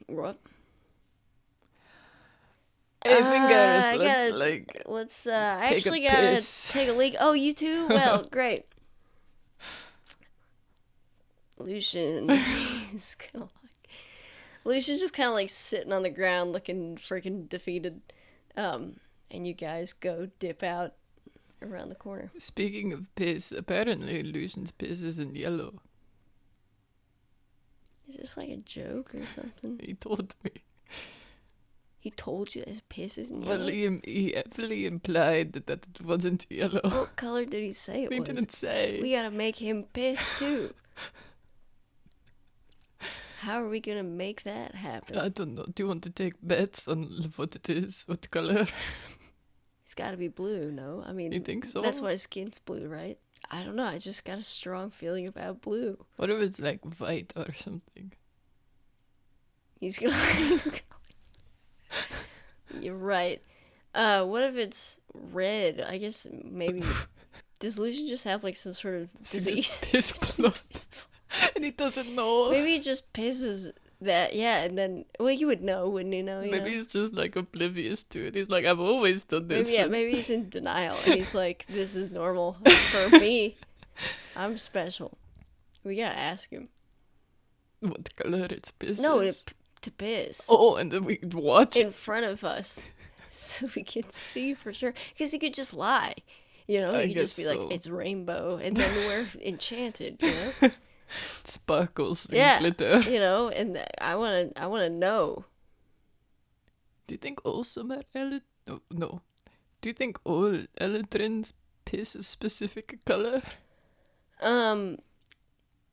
What? Hey, Fingers, let's, I actually gotta take a leak. Oh, you too? Well, great. Lucien, he's kind of like... Lucien's just kind of, like, sitting on the ground looking freaking defeated. And you guys go dip out around the corner. Speaking of piss, apparently Lucien's piss isn't yellow. Is this like a joke or something? He told me. He told you his piss isn't Well, yellow? he fully implied that it wasn't yellow. What color did he say it was? He didn't say. We gotta make him piss too. How are we gonna make that happen? I don't know. Do you want to take bets on what it is? What color? It's gotta be blue, no? I mean, you think so? That's why his skin's blue, right? I don't know. I just got a strong feeling about blue. What if it's like white or something? He's gonna You're right. What if it's red? I guess maybe... Does Lucien just have, like, some sort of disease? Piss blood. And he doesn't know. Maybe he just pisses that, yeah, and then... Well, you would know, wouldn't you know? Maybe he's just, like, oblivious to it. He's like, I've always done this. Maybe he's in denial, and he's like, this is normal for me. I'm special. We gotta ask him. What color its piss No, is? to piss. Oh, and then we watch? In front of us. So we can see for sure. Because he could just lie. You know, he could just be like, it's rainbow, and then we're enchanted, you know? Sparkles and Yeah, glitter. you know, and I wanna know. Do you think all summer no. Do you think all Elytrans piss a specific color?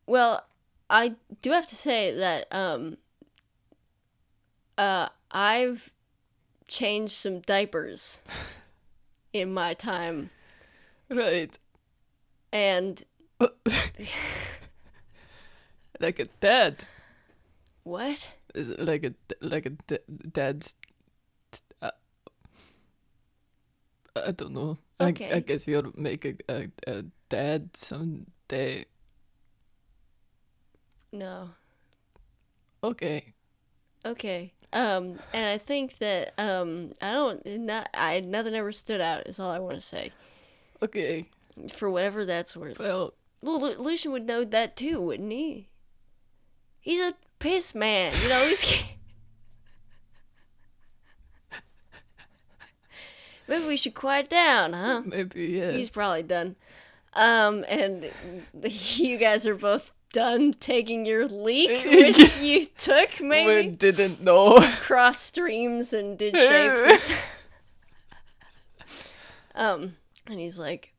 Well, I do have to say that I've changed some diapers in my time, Right. and Like a dad. what? Is it like a dad's? I don't know. Okay. I guess you'll make a dad someday. No. Okay. Okay. And I think that nothing ever stood out is all I want to say. Okay. For whatever that's worth. Well, Lucien would know that too, wouldn't he? He's a piss man, you know. Maybe we should quiet down, huh? maybe, yeah. He's probably done. And you guys are both done taking your leak, which you took, We maybe? didn't know. Cross streams and did shapes. And he's like,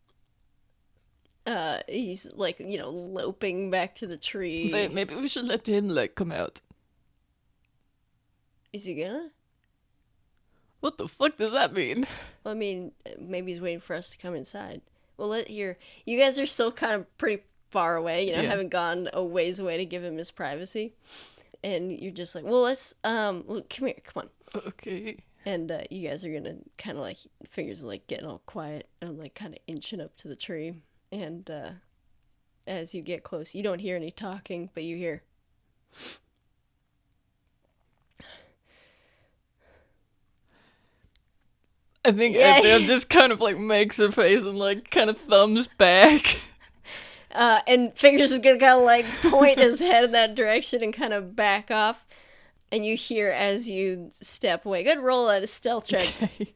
loping back to the tree. Wait, maybe we should let him, come out. Is he gonna? What the fuck does that mean? Well, I mean, maybe he's waiting for us to come inside. Well, you guys are still kind of pretty far away, Yeah. haven't gone a ways away to give him his privacy. And you're just like, well, let's, look, come here, come on. Okay. And you guys are gonna kind of fingers getting all quiet and kind of inching up to the tree. And as you get close, you don't hear any talking, but you hear. I think Yeah. Etheod just kind of makes a face and kind of thumbs back. And Fingers is gonna kind of point his head in that direction and kind of back off. And you hear as you step away. Good roll at a stealth check. Okay.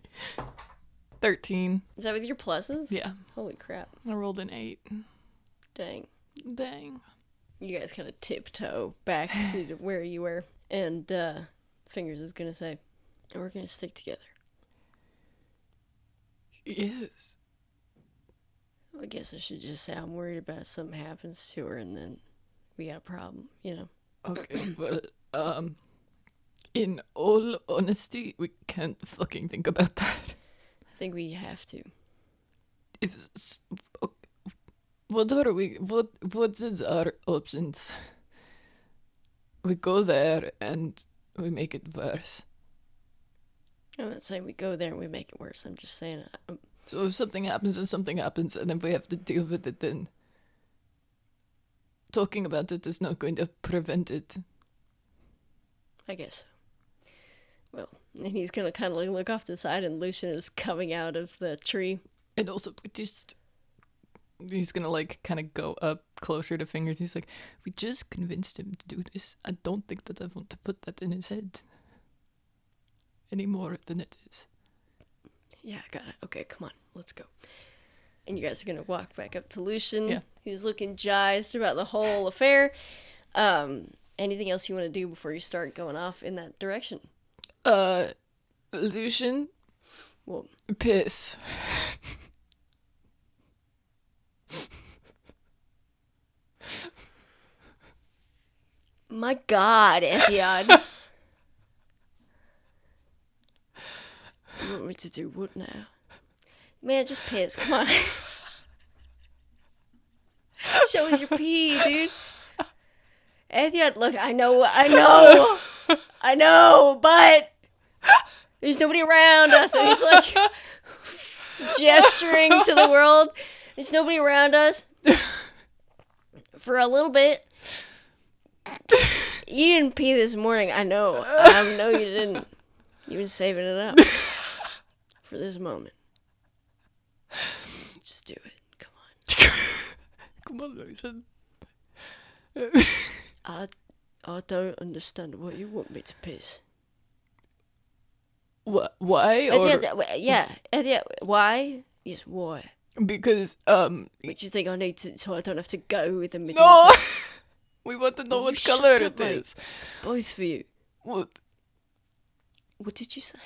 13. Is that with your pluses? Yeah. Holy crap. I rolled an 8. Dang. Dang. You guys kind of tiptoe back to where you were. And Fingers is gonna say, we're gonna stick together. Yes. I guess I should just say I'm worried about something happens to her and then we got a problem, Okay, well, in all honesty, we can't fucking think about that. I think we have to. What is our options? We go there and we make it worse. I'm not saying we go there and we make it worse. I'm just saying... So if something happens, and if we have to deal with it, then talking about it is not going to prevent it. I guess so. Well, and he's going to kind of look off to the side, and Lucien is coming out of the tree. And also, he's going to kind of go up closer to Fingers. He's like, we just convinced him to do this. I don't think that I want to put that in his head any more than it is. Yeah, I got it. Okay, come on, let's go. And you guys are gonna walk back up to Lucien, who's looking jazzed about the whole affair. Anything else you want to do before you start going off in that direction? Lucien, Well, piss. my God, Etheod. You want me to do what now? Man, just piss. Come on. Show us your pee, dude. Etheod, look, I know, but there's nobody around us. And he's gesturing to the world. There's nobody around us for a little bit. You didn't pee this morning. I know. I know you didn't. You've been saving it up for this moment. Just do it. Come on. Come on, Lucien. I don't understand why you want me to piss. What? Why? Why? Yes, why? Because What do you think I need to, so I don't have to go with the middle? No. We want to know You what shut color up, it mate. is. Both of you. What? What did you say?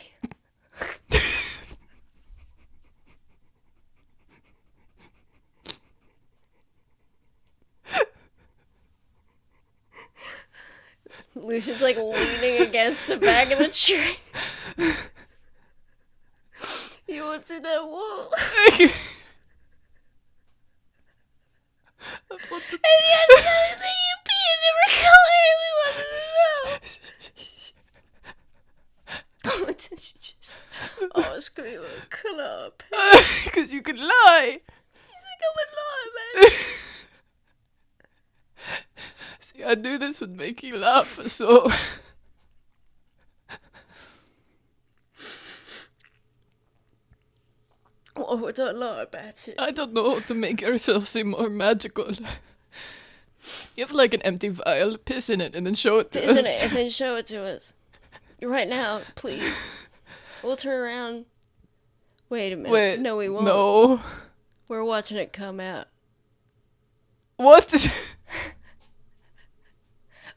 Lucian's like leaning against the back of the train. You want to know what? And yes, that you be a different color and we wanted to know. What did you just ask me what colour? Because you can lie. You think I would lie, man? See, I knew this would make you laugh, so... What would I lie about it? I don't know how to make yourself seem more magical. You have like an empty vial, piss in it, and then show it to us. Piss in it and then show it to us. Right now, please. We'll turn around. Wait a minute. Wait, no, we won't. No. We're watching it come out. What?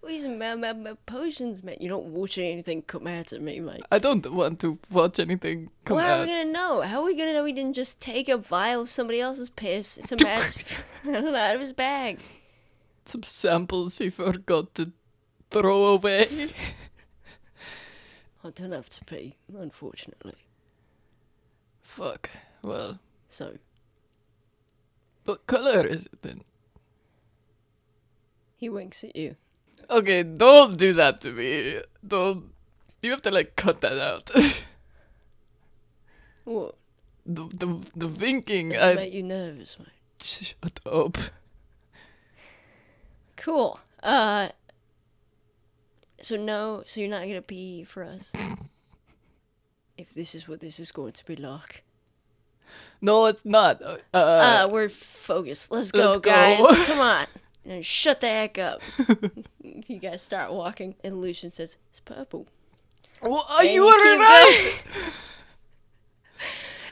These my potions, man. You don't watch anything come out at me, mate. I don't want to watch anything come Well, how are out. we gonna know? How are we gonna know we didn't just take a vial of somebody else's piss, some magic, I don't know, out of his bag? Some samples he forgot to throw away. I don't have to pee, unfortunately. Fuck. Well, So, what color is it then? he winks at you. Okay, don't do that to me. Don't. You have to like cut that out. What? The winking. Does it make you nervous, mate? Shut up. Cool. So you're not gonna pee for us? If this is what this is going to be like. No, it's not. We're focused. Let's Let's go, go. guys. Come on. And shut the heck up. You guys start walking, and Lucien says, "It's purple." Well, And you were keep right. going.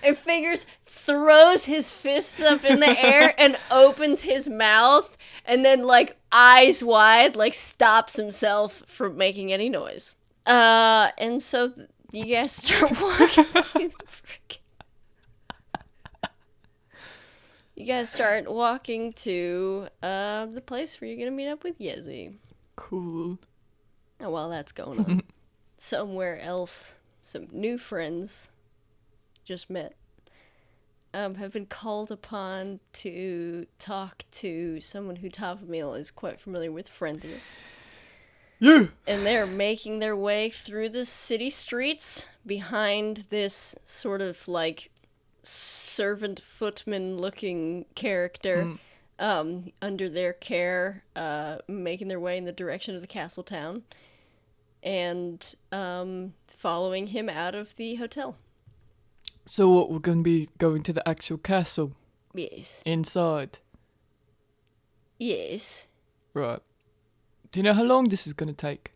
And Fingers throws his fists up in the air and opens his mouth, and then, like, eyes wide, like, stops himself from making any noise. And so you guys start walking to the freaking... You guys start walking to the place where you're gonna meet up with Yezi. Cool. And while that's going on, somewhere else, some new friends just met have been called upon to talk to someone who Tavumile is quite familiar with friendliness. Yeah. And they're making their way through the city streets behind this sort of like servant footman looking character under their care, making their way in the direction of the castle town and following him out of the hotel. So what, we're going to be going to the actual castle Yes. inside. Yes. Right. Do you know how long this is going to take?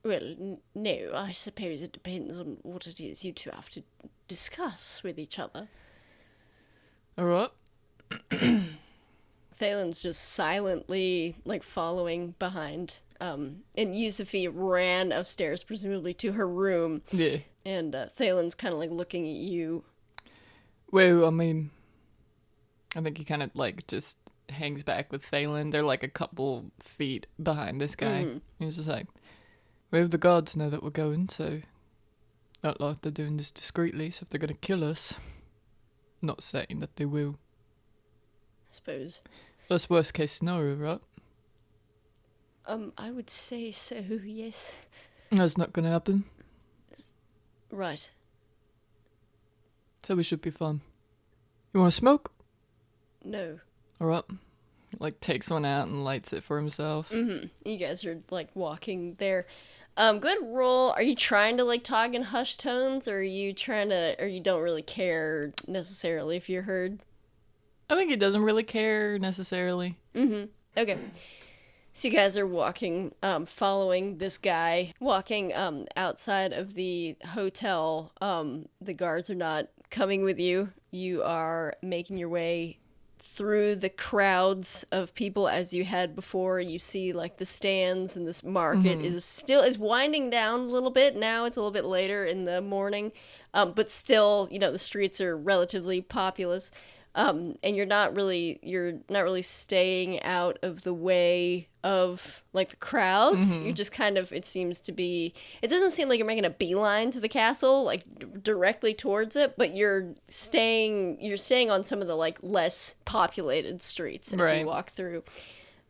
Well, no, I suppose it depends on what it is you two have to discuss with each other. All right. Thalen's just silently, like, following behind. And Yusufi ran upstairs, presumably to her room. Yeah. And Thalen's kind of, like, looking at you. Well, I mean, I think he kind of, like, just hangs back with Thalen. They're, like, a couple feet behind this guy. Mhm. He's just like, well, the guards know that we're going, so not like they're doing this discreetly, so if they're going to kill us, not saying that they will. I suppose. That's worst case scenario, right? I would say so, yes. That's not going to happen, Right. so we should be fine. You want to smoke? No. All right. Like, takes one out and lights it for himself. Mm-hmm. You guys are, like, walking there. Go ahead and roll. Are you trying to, like, talk in hushed tones, or are you trying to, or you don't really care necessarily if you're heard? I think he doesn't really care necessarily. Mm-hmm. Okay. So you guys are walking, following this guy, walking outside of the hotel. The guards are not coming with you. You are making your way through the crowds of people as you had before. You see like the stands, and this market is winding down a little bit. Now it's a little bit later in the morning, but still, the streets are relatively populous. And you're not really staying out of the way of like the crowds. You just kind of, it doesn't seem like you're making a beeline to the castle, like directly towards it, but you're staying on some of the like less populated streets as you walk through.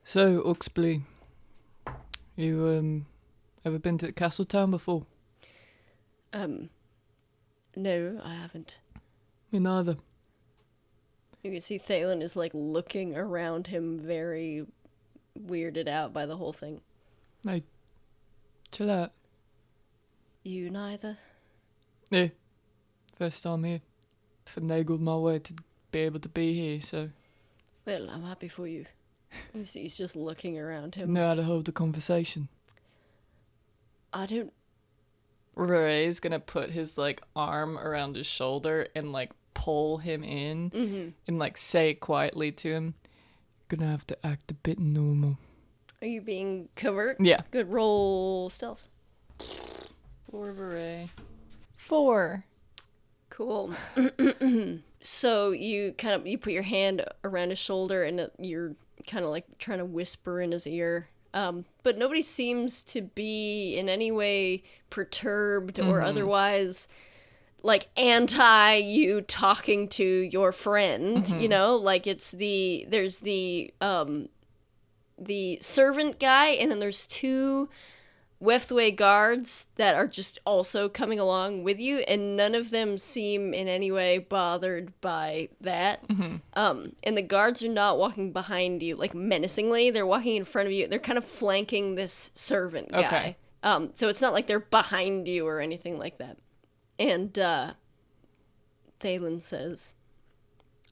So, Uxbly, you ever been to the castle town before? No, I haven't. Me neither. You can see Thalen is like looking around him, very weirded out by the whole thing. Hey, chill out. You neither? Yeah, first time here. Finagled my way to be able to be here, so... Well, I'm happy for you. He's just looking around him. Know how to hold a conversation. I don't... Vahrae's gonna put his, like, arm around his shoulder and, like, pull him in and, like, say quietly to him, gonna have to act a bit normal. Are you being covert? Yeah. Good, roll stealth. For Vahrae. 4. Cool. So you put your hand around his shoulder, and you're kind of like trying to whisper in his ear. But nobody seems to be in any way perturbed or otherwise like anti you talking to your friend, like there's the servant guy, and then there's 2 Weftway guards that are just also coming along with you, and none of them seem in any way bothered by that. And the guards are not walking behind you like menacingly, they're walking in front of you. They're kind of flanking this servant guy. Okay. So it's not like they're behind you or anything like that. And Thalen says,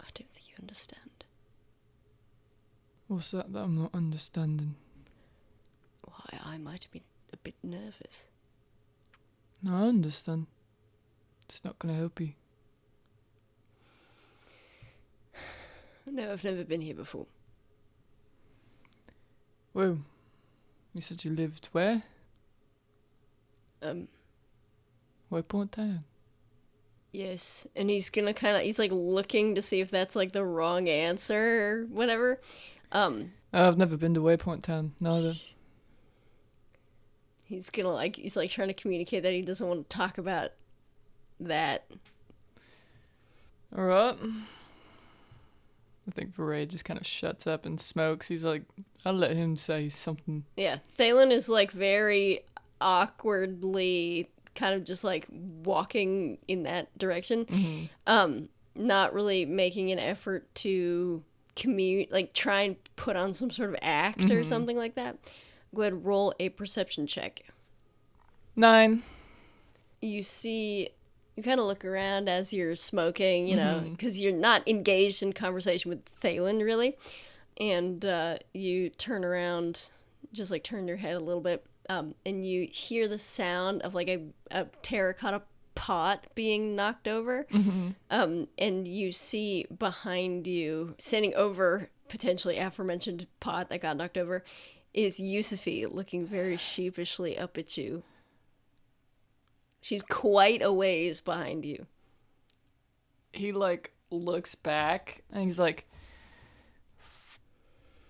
I don't think you understand. What's that I'm not understanding? Why, I might have been a bit nervous. No, I understand. It's not going to help you. No, I've never been here before. Well, you said you lived where? Waypoint Town. Yes, and he's gonna he's like looking to see if that's like the wrong answer or whatever. I've never been to Waypoint Town, neither. He's gonna he's trying to communicate that he doesn't want to talk about that. Alright. I think Vahrae just kind of shuts up and smokes. He's like, I'll let him say something. Yeah, Thalen is like very awkwardly kind of just like walking in that direction. Not really making an effort to try and put on some sort of act or something like that. Go ahead and roll a perception check. 9. You kind of look around as you're smoking, because you're not engaged in conversation with Thalen, really. And you turn around, just like turn your head a little bit, and you hear the sound of like a terracotta pot being knocked over. And you see behind you, standing over potentially aforementioned pot that got knocked over, is Yusufi looking very sheepishly up at you. She's quite a ways behind you. He like looks back and he's like,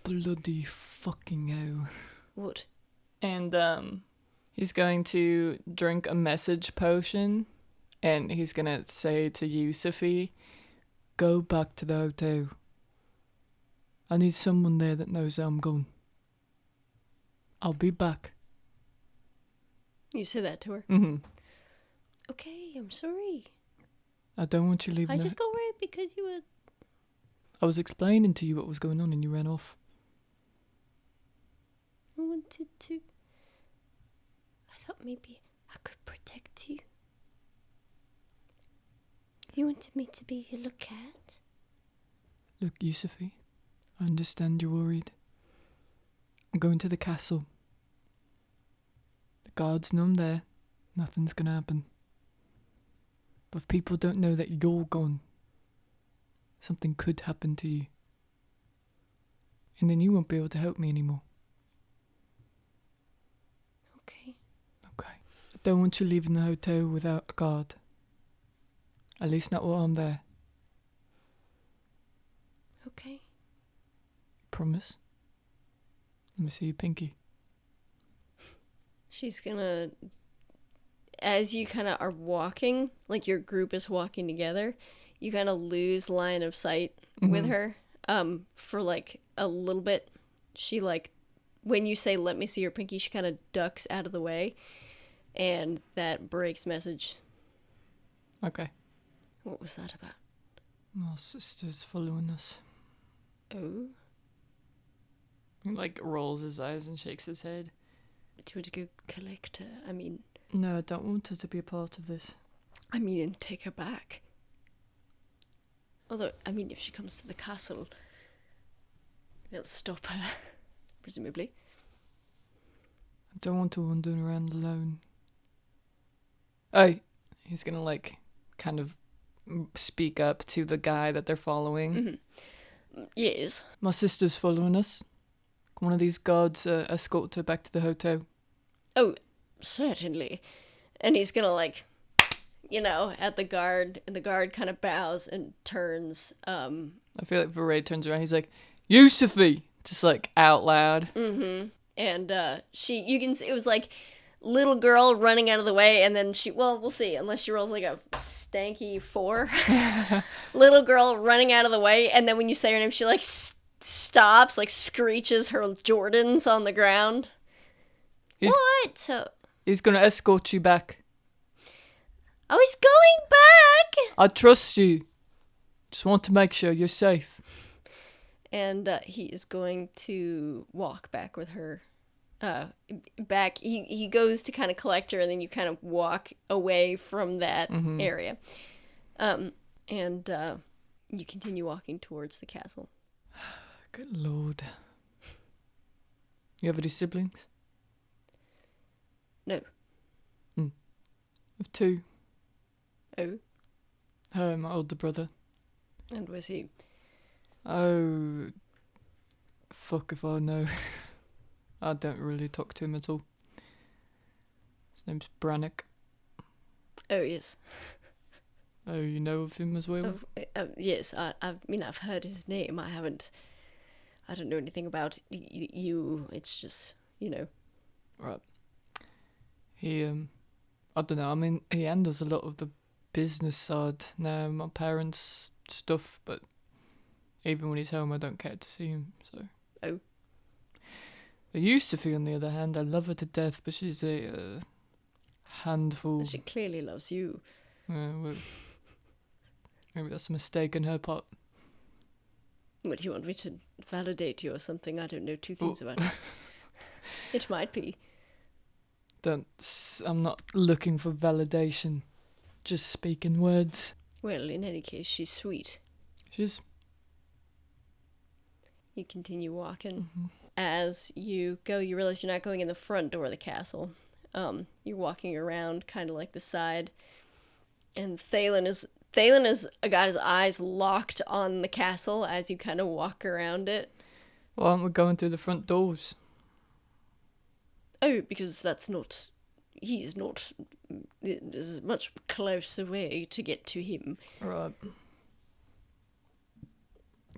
bloody fucking hell. What? And he's going to drink a message potion, and he's gonna say to Yusufi, go back to the hotel. I need someone there that knows how I'm going. I'll be back. You say that to her? Okay, I'm sorry. I don't want you leaving. I just got worried because you were... I was explaining to you what was going on and you ran off. I wanted to... I thought maybe I could protect you. You wanted me to be your lookout? Look, Yusufi, I understand you're worried. I'm going to the castle. The guards know I'm there. Nothing's gonna happen. But if people don't know that you're gone, something could happen to you. And then you won't be able to help me anymore. Okay. Okay. I don't want you leaving the hotel without a guard. At least not while I'm there. Okay. Promise? Let me see your pinky. She's gonna, as you kind of are walking, like your group is walking together, you kind of lose line of sight with her for like a little bit. She like, when you say let me see your pinky, she kind of ducks out of the way, and that breaks message. Okay. What was that about? My sister's following us. Oh? He like rolls his eyes and shakes his head. Do you want to go collect her? I mean, No, I don't want her to be a part of this. and take her back. Although, if she comes to the castle, they'll stop her, presumably. I don't want her wandering around alone. Oh, he's gonna like kind of speak up to the guy that they're following. Mm-hmm. Yes. My sister's following us. One of these guards escort her back to the hotel. Oh, certainly. And he's gonna like, at the guard, and the guard kind of bows and turns. I feel like Vahrae turns around. He's like, Yusufi! Just like out loud. Mm-hmm. And you can see it was like little girl running out of the way, and then we'll see, unless she rolls like a stanky 4. Little girl running out of the way, and then when you say her name, she like stops, like screeches her Jordans on the ground. What? He's gonna escort you back. Oh, he's going back! I trust you. Just want to make sure you're safe. And he is going to walk back with her. Back. He goes to kind of collect her, and then you kind of walk away from that area. And you continue walking towards the castle. Good lord. You have any siblings? No. I have 2. Oh? Her and my older brother. And was he? Oh, fuck if I know. I don't really talk to him at all. His name's Brannock. Oh, yes. Oh, you know of him as well? Yes, I've heard his name. I don't know anything about you. It's just, Right. He, I don't know, he handles a lot of the business side now, my parents' stuff, but even when he's home, I don't care to see him, so. Oh. Yusufi, on the other hand, I love her to death, but she's a handful. She clearly loves you. Well, maybe that's a mistake on her part. What, do you want me to validate you or something? I don't know 2 things about it. It might be. I'm not looking for validation. Just speaking words. Well, in any case, she's sweet. She's... You continue walking. As you go, you realize you're not going in the front door of the castle. You're walking around kind of like the side. And Thalen has got his eyes locked on the castle as you kind of walk around it. Why aren't we going through the front doors? Oh, because there's a much closer way to get to him. Right.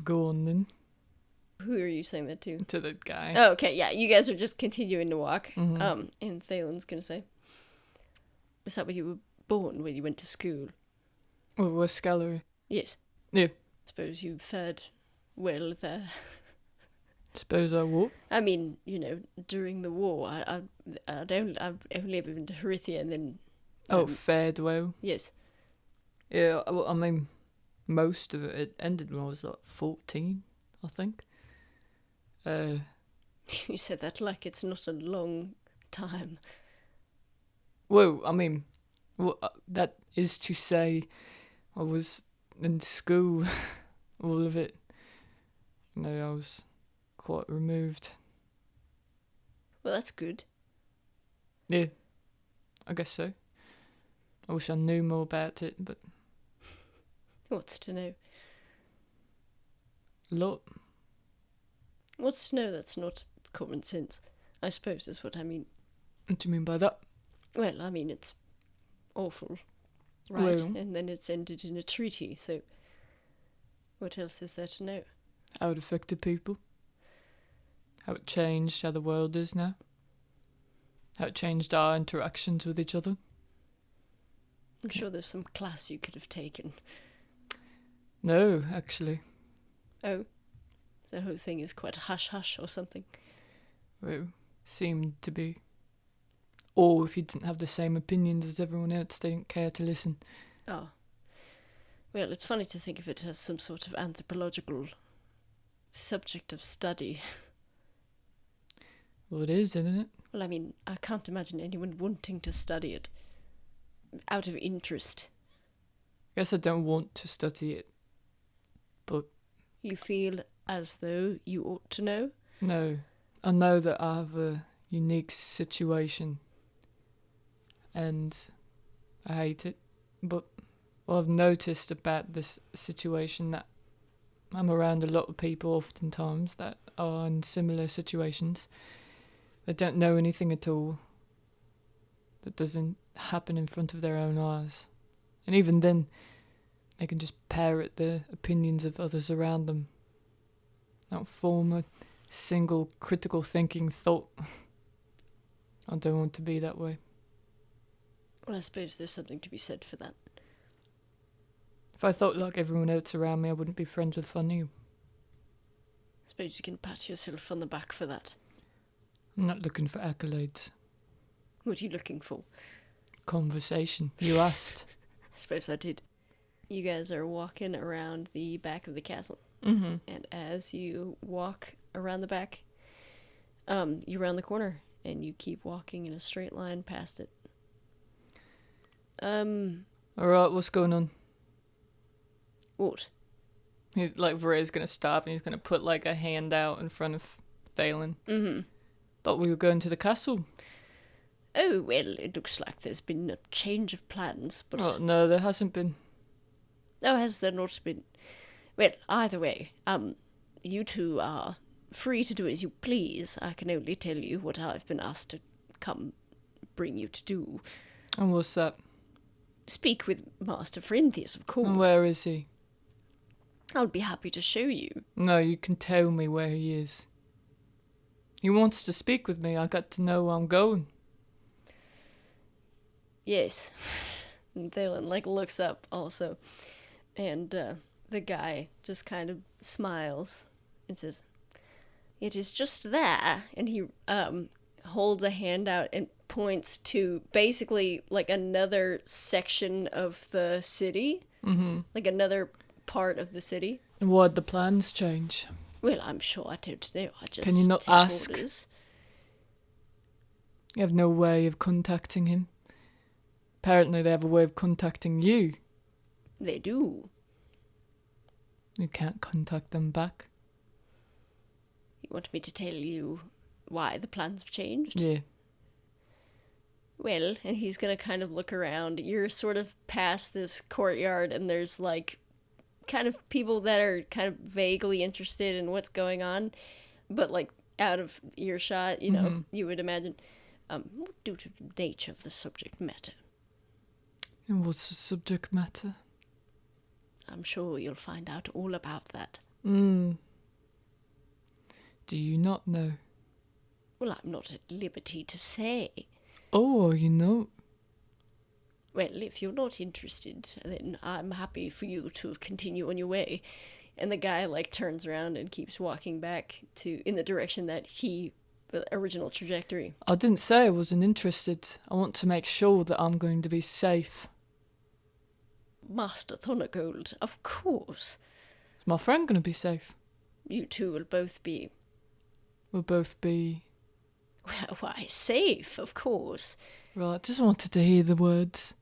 Go on then. Who are you saying that to? To the guy. Oh, okay, yeah, you guys are just continuing to walk. Mm-hmm. And Thalen's gonna say, was that where you were born, when you went to school? Well, we're Scalery. Yes. Yeah. Suppose you fared well there. Suppose I what? During the war, I've only ever been to Harithia and then... fared well. Yes. Yeah, well, most of it ended when I was, 14, I think. You said that like it's not a long time. Well, that is to say, I was in school, all of it. I was quite removed. Well, that's good. Yeah, I guess so. I wish I knew more about it, but... What's to know? A lot. What's to know that's not common sense? I suppose is what I mean. What do you mean by that? Well, I mean, it's awful, right? Well. And then it's ended in a treaty, so what else is there to know? How it affected people. How it changed how the world is now. How it changed our interactions with each other. I'm sure there's some class you could have taken. No, actually. Oh, the whole thing is quite hush-hush or something. Well, seemed to be. Or if you didn't have the same opinions as everyone else, they didn't care to listen. Oh. Well, it's funny to think of it as some sort of anthropological subject of study. Well, it is, isn't it? Well, I mean, I can't imagine anyone wanting to study it out of interest. I guess I don't want to study it, but... You feel as though you ought to know? No. I know that I have a unique situation, and I hate it, but what I've noticed about this situation, that I'm around a lot of people oftentimes that are in similar situations. They don't know anything at all. That doesn't happen in front of their own eyes. And even then, they can just parrot the opinions of others around them. Not form a single critical thinking thought. I don't want to be that way. Well, I suppose there's something to be said for that. If I thought like everyone else around me, I wouldn't be friends with Fanu. I suppose you can pat yourself on the back for that. I'm not looking for accolades. What are you looking for? Conversation. You asked. I suppose I did. You guys are walking around the back of the castle. Mm-hmm. And as you walk around the back, you round the corner and you keep walking in a straight line past it. Alright, what's going on? What? He's like, Vahrae's gonna stop and he's gonna put like a hand out in front of Thalen. Mm-hmm. Thought we were going to the castle. Oh, well, it looks like there's been a change of plans, but... Oh, no, there hasn't been. Oh, has there not been? Well, either way, you two are free to do as you please. I can only tell you what I've been asked to come bring you to do. And what's that? Speak with Master Frinthius, of course. And where is he? I'll be happy to show you. No, you can tell me where he is. He wants to speak with me. I got to know where I'm going. Yes. And Thalen, looks up also. And the guy just kind of smiles and says, "It is just there." And he holds a hand out and points to basically another section of the city. Mm-hmm. Another part of the city. And why'd the plans change? Well, I'm sure I don't know. I just Can you not take ask? orders. You have no way of contacting him. Apparently they have a way of contacting you. They do. You can't contact them back. You want me to tell you why the plans have changed? Yeah. Well, and he's gonna kind of look around. You're sort of past this courtyard, and there's kind of people that are kind of vaguely interested in what's going on, but out of earshot, you would imagine, due to the nature of the subject matter. And what's the subject matter? I'm sure you'll find out all about that. Do you not know? Well, I'm not at liberty to say. Oh, you know. Well, if you're not interested, then I'm happy for you to continue on your way. And the guy, turns around and keeps walking back in the direction that the original trajectory. I didn't say I wasn't interested. I want to make sure that I'm going to be safe. Master Thornagold, of course. Is my friend going to be safe? You two will both be... We'll both be... Well, why, safe, of course. Right, just wanted to hear the words.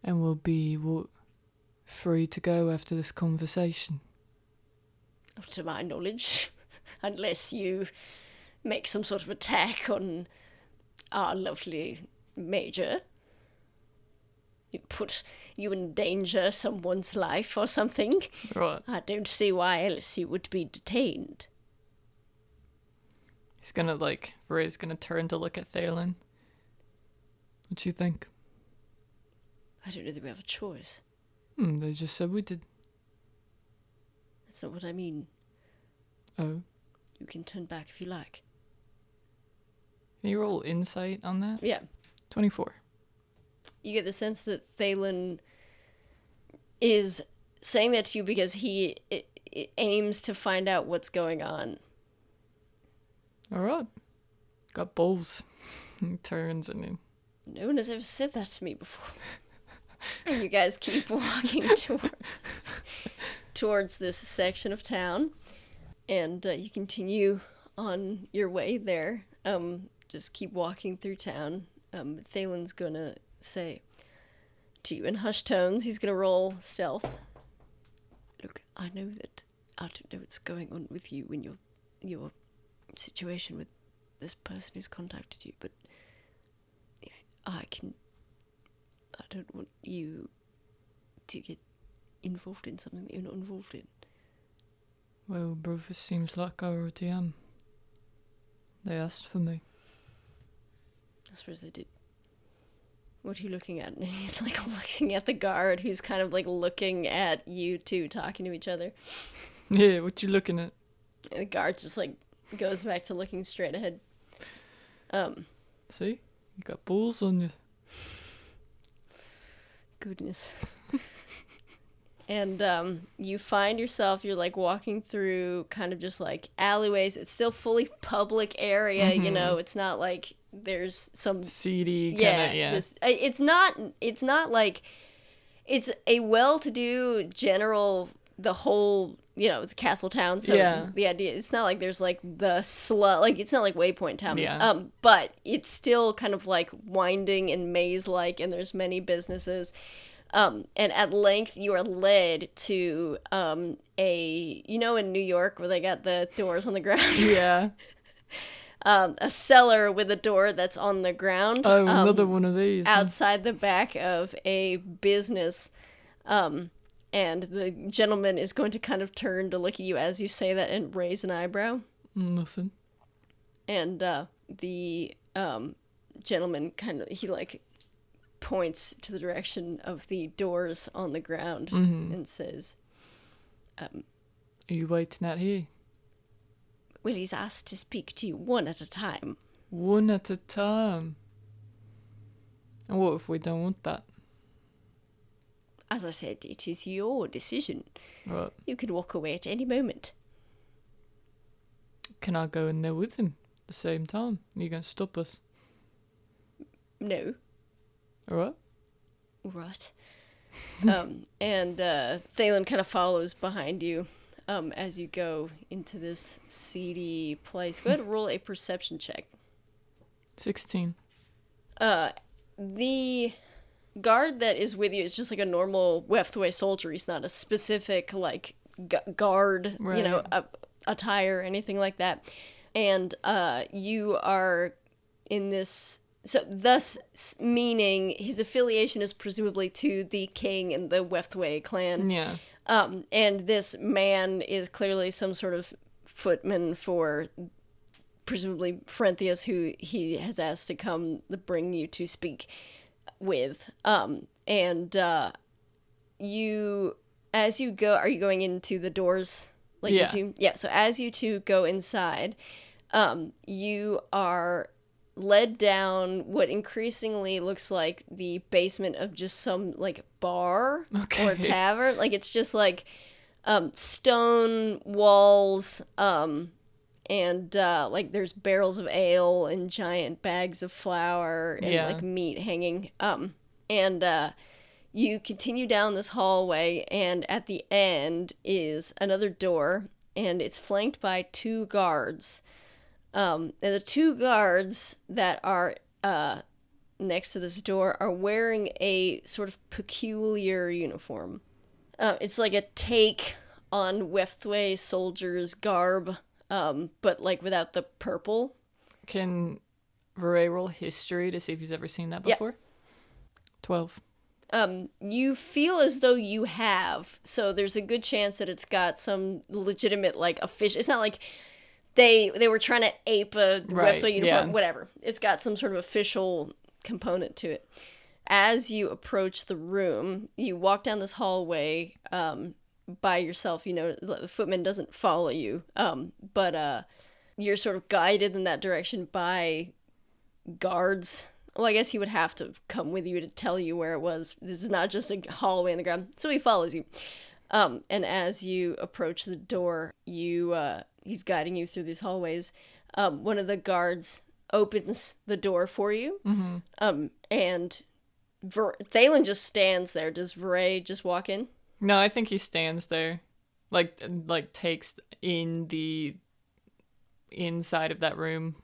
And we'll be, free to go after this conversation. To my knowledge, unless you make some sort of attack on our lovely Major. You put you in danger someone's life or something. Right. I don't see why else you would be detained. He's gonna, Vahrae's gonna turn to look at Thalen. What you think? I don't know that we have a choice. They just said we did. That's not what I mean. Oh? You can turn back if you like. Can you roll insight on that? Yeah. 24. You get the sense that Thalen is saying that to you because he aims to find out what's going on. Alright. Got balls. He turns and he... No one has ever said that to me before. And you guys keep walking towards this section of town. And you continue on your way there. Just keep walking through town. Thalen's gonna say to you in hushed tones, he's gonna roll stealth. Look, I know that I don't know what's going on with you in your situation with this person who's contacted you, but if I don't want you to get involved in something that you're not involved in. Well, brother, seems like I already am. They asked for me. I suppose they did. What are you looking at? And he's like looking at the guard who's kind of like looking at you two talking to each other. Yeah, what you looking at? And the guard just like goes back to looking straight ahead. See? You got balls on you. Goodness. And you find yourself, you're like walking through kind of just like alleyways. It's still fully public area, you know. It's not like there's some seedy kind of, yeah. It's not like it's a well-to-do general, the whole, you know, it's a castle town, so the idea, it's not like there's like the like it's not like Waypoint Town, but it's still kind of like winding and maze-like, and there's many businesses, and at length you are led to you know, in New York where they got the doors on the ground, a cellar with a door that's on the ground. Oh, another one of these. Outside the back of a business. And the gentleman is going to kind of turn to look at you as you say that and raise an eyebrow. Nothing. And the gentleman kind of, he like points to the direction of the doors on the ground and says, Are you waiting out here? Well, he's asked to speak to you one at a time. One at a time? And what if we don't want that? As I said, it is your decision. Right. You can walk away at any moment. Can I go in there with him at the same time? Are you going to stop us? No. Alright. Right. And Thalen kind of follows behind you as you go into this seedy place. Go ahead and roll a perception check. 16. The guard that is with you is just like a normal Weftway soldier. He's not a specific like guard, right, you know, attire or anything like that. And you are in this, so thus meaning his affiliation is presumably to the king and the Weftway clan. Yeah. And this man is clearly some sort of footman for presumably Frenthius, who he has asked to come to bring you to speak with. And you, as you go, are you going into the doors? Like yeah. You two? Yeah, so as you two go inside, you are led down what increasingly looks like the basement of just some like bar or tavern. Like it's just stone walls, and like there's barrels of ale and giant bags of flour and like meat hanging. And you continue down this hallway, and at the end is another door, and it's flanked by two guards. And the two guards that are next to this door are wearing a sort of peculiar uniform. It's like a take on Weftway soldiers' garb, but like without the purple. Can Vahrae roll history to see if he's ever seen that before? Yeah. 12. You feel as though you have, so there's a good chance that it's got some legitimate like official. It's not like They were trying to ape a Right, Riftway uniform, yeah. whatever. It's got some sort of official component to it. As you approach the room, you walk down this hallway by yourself. You know, the footman doesn't follow you, but you're sort of guided in that direction by guards. Well, I guess he would have to come with you to tell you where it was. This is not just a hallway in the ground, so he follows you. And as you approach the door, he's guiding you through these hallways. One of the guards opens the door for you, and Thalen just stands there. Does Vahrae just walk in? No, I think he stands there, like takes in the inside of that room,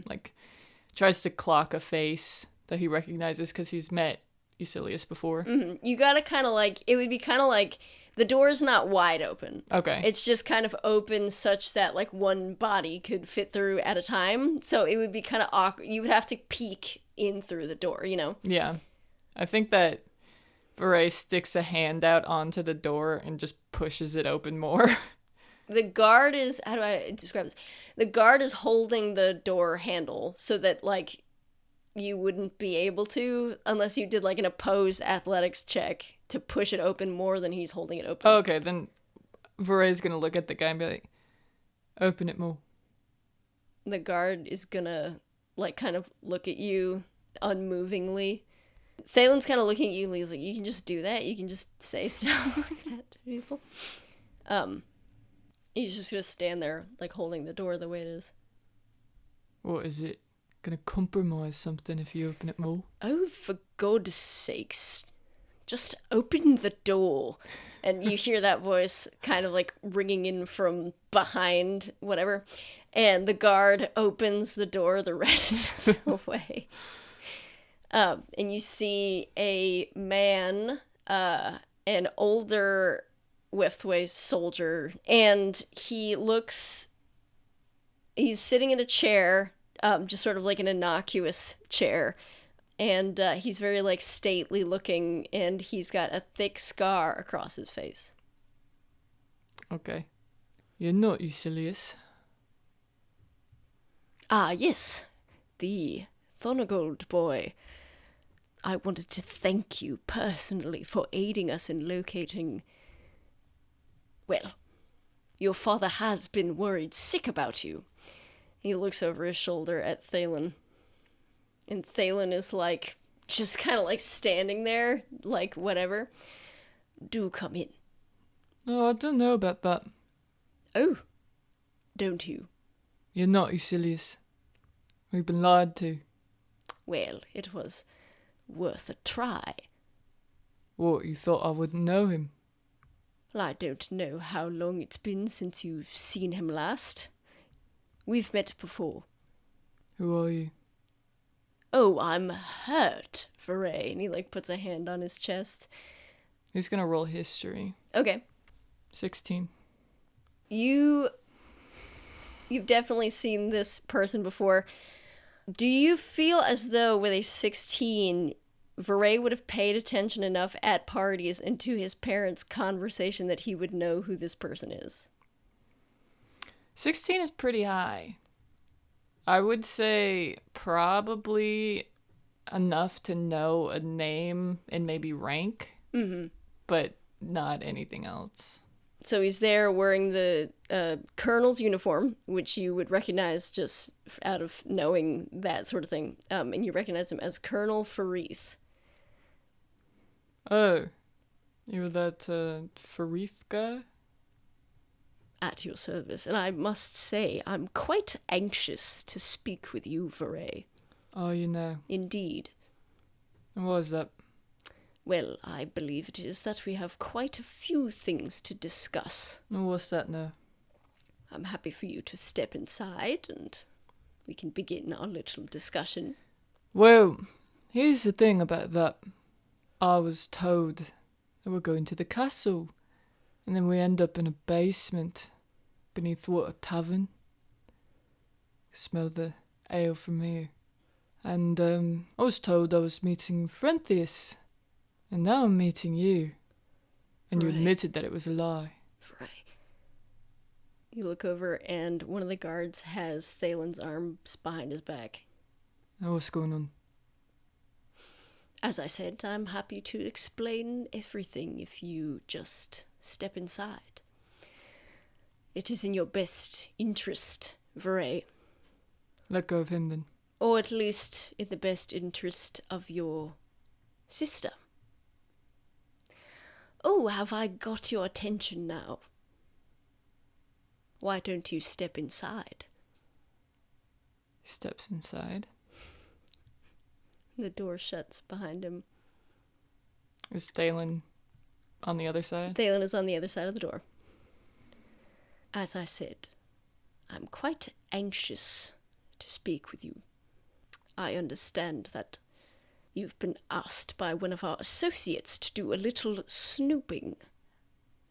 like tries to clock a face that he recognizes because he's met Eucilius before. You gotta kind of like, it would be kind of like, the door's not wide open. Okay. It's just kind of open such that like one body could fit through at a time. So it would be kind of awkward. You would have to peek in through the door, you know? Yeah. I think that Vahrae sticks a hand out onto the door and just pushes it open more. The guard is, how do I describe this? The guard is holding the door handle so that like you wouldn't be able to unless you did like an opposed athletics check to push it open more than he's holding it open. Oh, okay, then Vahrae's gonna look at the guy and be like, open it more. The guard is gonna like kind of look at you unmovingly. Thalen's kind of looking at you and he's like, you can just do that? You can just say stuff like that to people? He's just gonna stand there like holding the door the way it is. What is it? Gonna compromise something if you open it more? Oh, for God's sakes. Just open the door. And you hear that voice kind of like ringing in from behind whatever. And the guard opens the door the rest of the way. And you see a man, an older Riftway soldier, and he's sitting in a chair, just sort of like an innocuous chair. And he's very, like, stately looking, and he's got a thick scar across his face. Okay. You're not Eucilius. Ah, yes. The Thornagold boy. I wanted to thank you personally for aiding us in locating... Well, your father has been worried sick about you. He looks over his shoulder at Thalen. And Thalen is like, just kind of like standing there, like whatever. Do come in. Oh, I don't know about that. Oh, don't you? You're not Eucilius. We've been lied to. Well, it was worth a try. What, you thought I wouldn't know him? Well, I don't know how long it's been since you've seen him last. We've met before. Who are you? Oh, I'm hurt, Vahrae. And he, like, puts a hand on his chest. He's gonna roll history. Okay. 16. You've definitely seen this person before. Do you feel as though with a 16, Vahrae would have paid attention enough at parties and to his parents' conversation that he would know who this person is? 16 is pretty high. I would say probably enough to know a name and maybe rank, but not anything else. So he's there wearing the colonel's uniform, which you would recognize just out of knowing that sort of thing. And you recognize him as Colonel Farith. Oh, you were that Farith guy? At your service. And I must say, I'm quite anxious to speak with you, Vahrae. Oh, you know. Indeed. And what is that? Well, I believe it is that we have quite a few things to discuss. And what's that now? I'm happy for you to step inside and we can begin our little discussion. Well, here's the thing about that. I was told that we're going to the castle, and then we end up in a basement beneath Water Tavern. Smell the ale from here. And I was told I was meeting Frenthius, and now I'm meeting you. And you Right. admitted that it was a lie. Vahrae. You look over, and one of the guards has Thalen's arms behind his back. Oh, what's going on? As I said, I'm happy to explain everything if you just step inside. It is in your best interest, Vahrae. Let go of him, then. Or at least in the best interest of your sister. Oh, have I got your attention now? Why don't you step inside? He steps inside. The door shuts behind him. Is Thalen on the other side? Thalen is on the other side of the door. As I said, I'm quite anxious to speak with you. I understand that you've been asked by one of our associates to do a little snooping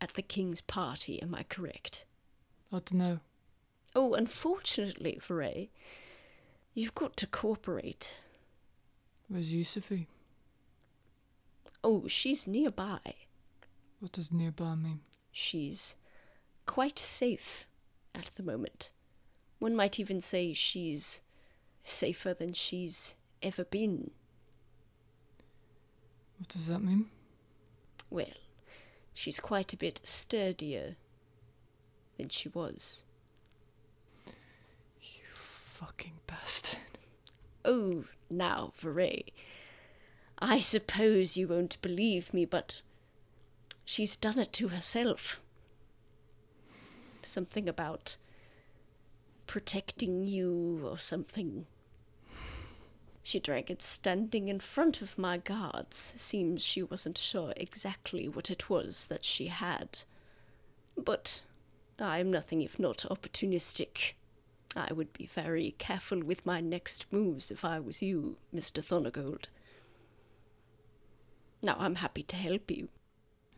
at the king's party, am I correct? I don't know. Oh, unfortunately, Vahrae, you've got to cooperate. Where's Yusufi? Oh, she's nearby. What does nearby mean? She's quite safe at the moment. One might even say she's safer than she's ever been. What does that mean? Well, she's quite a bit sturdier than she was. You fucking bastard. Oh, now, Vahrae, I suppose you won't believe me, but she's done it to herself. Something about protecting you or something. She drank it standing in front of my guards. Seems she wasn't sure exactly what it was that she had. But I'm nothing if not opportunistic. I would be very careful with my next moves if I was you, Mr. Thornagold. Now, I'm happy to help you.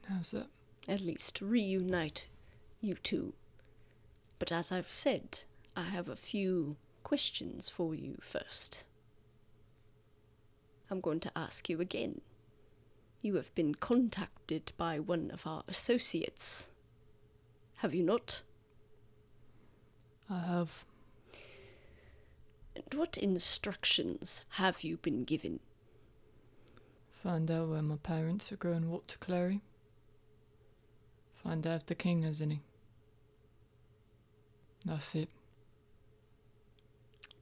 How's that? At least reunite you two. But as I've said, I have a few questions for you first. I'm going to ask you again. You have been contacted by one of our associates. Have you not? I have. And what instructions have you been given? Find out where my parents are growing water clary. Find out if the king has any. That's it.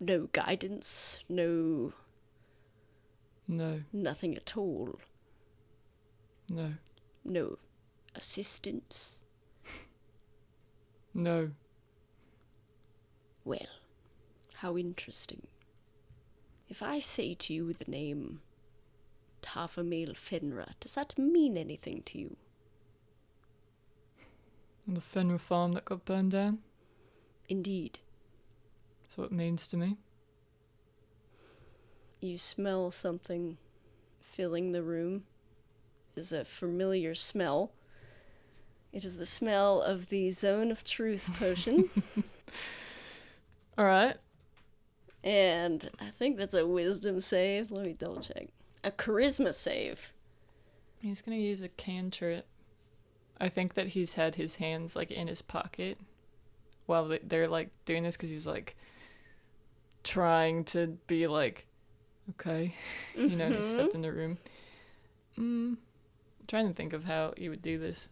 No guidance, no... No. Nothing at all. No. No assistance. No. Well, how interesting. If I say to you the name Fable of Fenra, does that mean anything to you? On the Fenra farm that got burned down? Indeed. That's what it means to me. You smell something filling the room. It is a familiar smell. It is the smell of the Zone of Truth potion. Alright. And I think that's a wisdom save. Let me double check. A charisma save. He's gonna use a cantrip. I think that he's had his hands like in his pocket while they're like doing this because he's like trying to be like, okay, you know, just stepped in the room. Trying to think of how he would do this.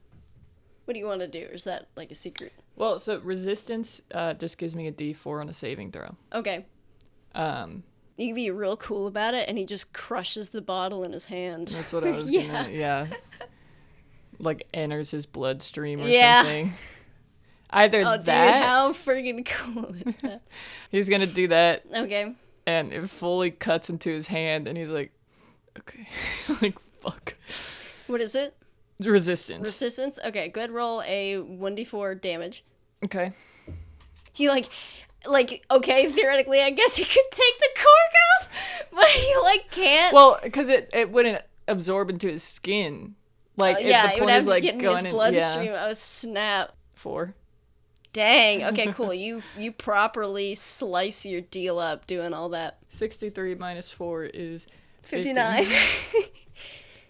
What do you want to do? Or is that like a secret? Well, so resistance just gives me a D4 on a saving throw. Okay. You can be real cool about it, and he just crushes the bottle in his hand. That's what I was gonna, yeah. Like enters his bloodstream or something. Either that. Dude, how friggin' cool is that? He's gonna do that. Okay. And it fully cuts into his hand, and he's like, okay. Like, fuck. What is it? Resistance. Resistance? Okay, go ahead, roll a 1d4 damage. Okay. He, okay, theoretically, I guess he could take the cork off, but he, can't. Well, because it wouldn't absorb into his skin. Like, it would have to get in his bloodstream. Oh, snap. 4. Dang. Okay, cool. You50 slice your deal up doing all that. 63 minus 4 is 59.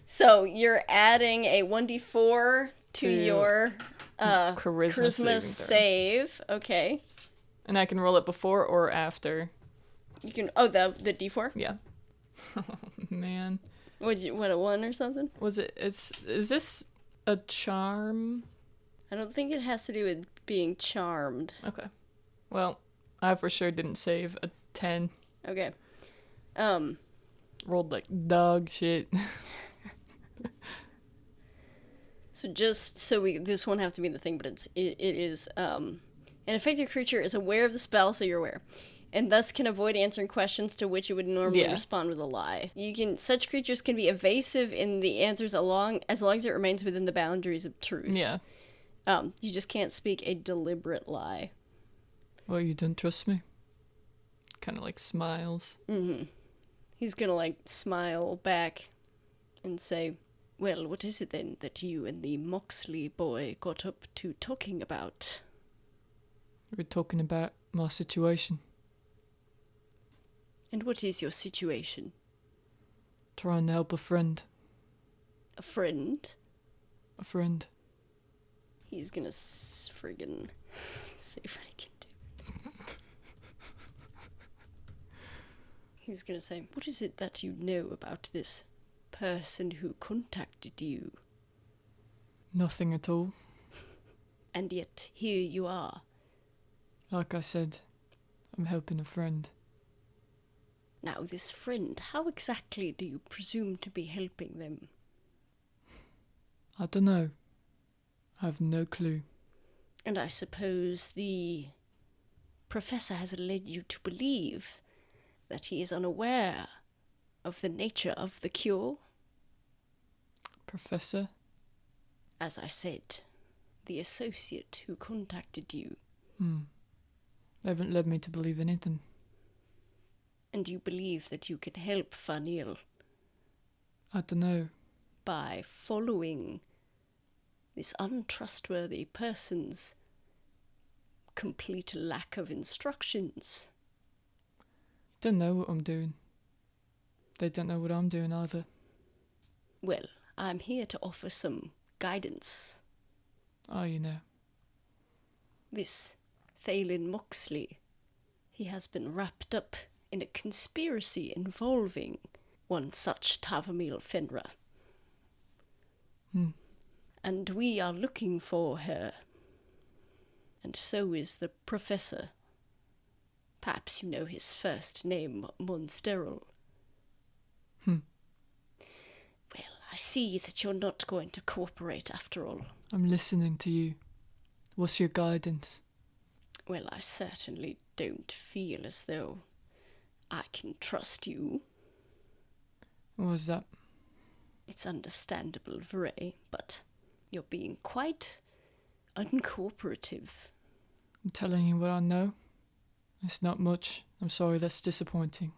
So you're adding a 1d4 to your Charisma save. Okay. And I can roll it before or after. You can. Oh, the D4. Yeah. Oh, man. What, a 1 or something? Was it? Is this a charm? I don't think it has to do with being charmed. Okay. Well, I for sure didn't save a 10. Okay. Rolled like dog shit. So this won't have to be the thing, but it is an affected creature is aware of the spell, so you're aware, and thus can avoid answering questions to which it would normally respond with a lie. Such creatures can be evasive in the answers as long as it remains within the boundaries of truth. Yeah. You just can't speak a deliberate lie. Well, you don't trust me? Kind of like smiles. Mm-hmm. He's gonna like smile back and say, well, what is it then that you and the Moxley boy got up to talking about? We're talking about my situation. And what is your situation? Trying to help a friend. A friend? A friend. He's gonna friggin' see what he can do. He's gonna say, what is it that you know about this person who contacted you? Nothing at all. And yet, here you are. Like I said, I'm helping a friend. Now, this friend, how exactly do you presume to be helping them? I don't know. I have no clue. And I suppose the professor has led you to believe that he is unaware of the nature of the cure? Professor? As I said, the associate who contacted you. They haven't led me to believe anything. And you believe that you can help Vahrae I don't know. by following this untrustworthy person's complete lack of instructions. Don't know what I'm doing. They don't know what I'm doing either. Well, I'm here to offer some guidance. Oh, you know. This Thalen Moxley, he has been wrapped up in a conspiracy involving one such Tavumile Fenra. And we are looking for her. And so is the professor. Perhaps you know his first name, Monsterol. Well, I see that you're not going to cooperate after all. I'm listening to you. What's your guidance? Well, I certainly don't feel as though I can trust you. What was that? It's understandable, Vahrae, but you're being quite uncooperative. I'm telling you what I know. It's not much. I'm sorry, that's disappointing.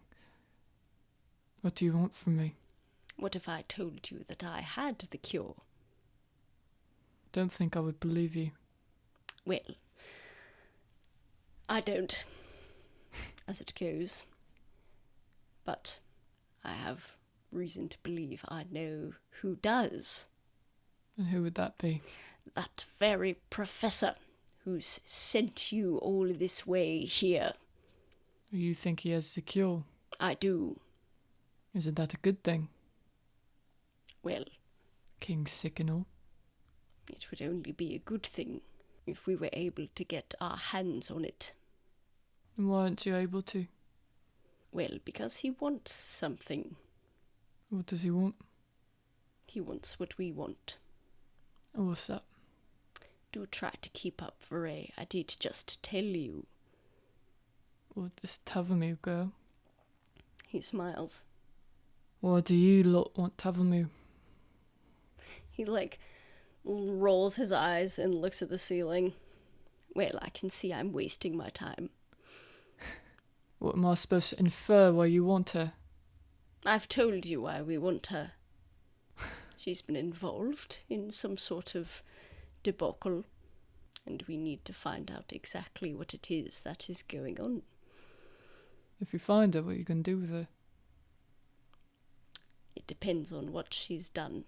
What do you want from me? What if I told you that I had the cure? Don't think I would believe you. Well, I don't, as it goes. But I have reason to believe I know who does. And who would that be? That very professor who's sent you all this way here. You think he has the cure? I do. Isn't that a good thing? Well, King's sick and all. it would only be a good thing if we were able to get our hands on it. And why aren't you able to? Well, because he wants something. What does he want? He wants what we want. Oh, what's that? Do try to keep up, Vahrae. I did just tell you. What, this Tavumile girl? He smiles. Why do you lot want Tavumile? He, rolls his eyes and looks at the ceiling. Well, I can see I'm wasting my time. What am I supposed to infer why you want her? I've told you why we want her. She's been involved in some sort of debacle, and we need to find out exactly what it is that is going on. If you find her, what are you going to do with her? It depends on what she's done.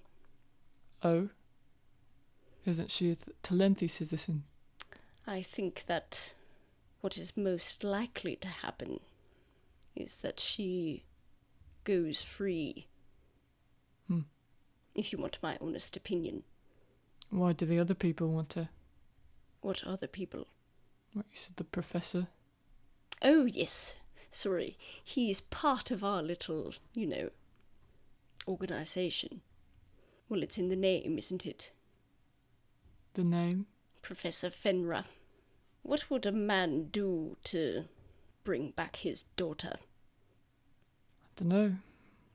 Oh? Isn't she a Talenti citizen? I think that what is most likely to happen is that she goes free. If you want my honest opinion. Why do the other people want her? What other people? What, you said the professor? Oh, yes. Sorry. He's part of our little, organization. Well, it's in the name, isn't it? The name? Professor Fenra. What would a man do to bring back his daughter? I don't know.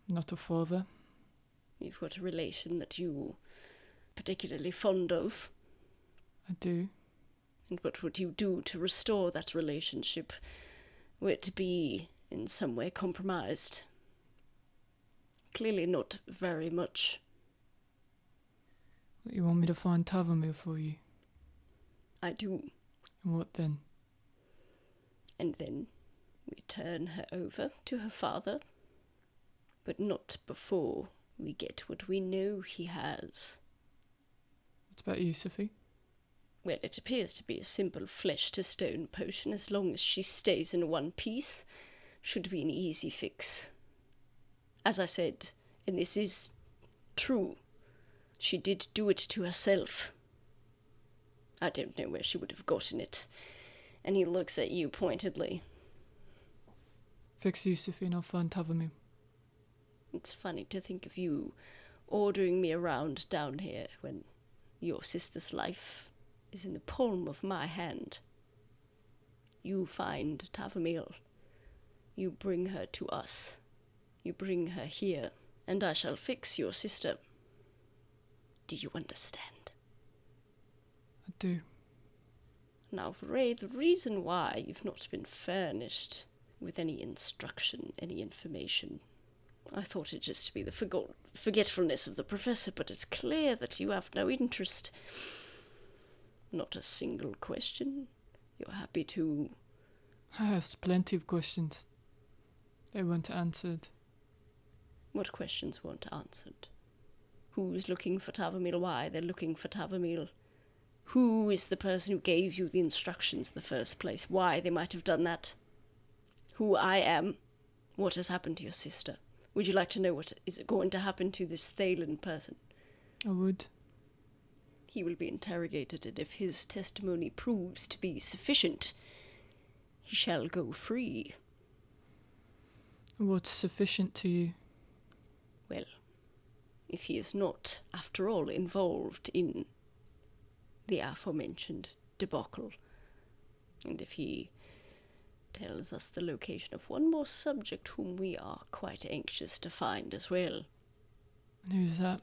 Not a father. You've got a relation that you particularly fond of. I do. And what would you do to restore that relationship were it to be in some way compromised? Clearly not very much. You want me to find Tavumile for you? I do. And what then? And then we turn her over to her father, but not before we get what we know he has. What about you, Sophie? Well, it appears to be a simple flesh-to-stone potion. As long as she stays in one piece, should be an easy fix. As I said, and this is true, she did do it to herself. I don't know where she would have gotten it. And he looks at you pointedly. Fix you, Sophie, and I'll find Tavumile. It's funny to think of you ordering me around down here when your sister's life is in the palm of my hand. You find Tavumile. You bring her to us. You bring her here, and I shall fix your sister. Do you understand? I do. Now, Vahrae, the reason why you've not been furnished with any instruction, any information, I thought it just to be the forgetfulness of the professor, but it's clear that you have no interest. Not a single question. You're happy to... I asked plenty of questions. They weren't answered. What questions weren't answered? Who's looking for Tavumile? Why they're looking for Tavumile? Who is the person who gave you the instructions in the first place? Why they might have done that? Who I am? What has happened to your sister? Would you like to know what is going to happen to this Thalen person? I would. He will be interrogated, and if his testimony proves to be sufficient, he shall go free. What's sufficient to you? Well, if he is not, after all, involved in the aforementioned debacle, and if he tells us the location of one more subject whom we are quite anxious to find as well. And who's that?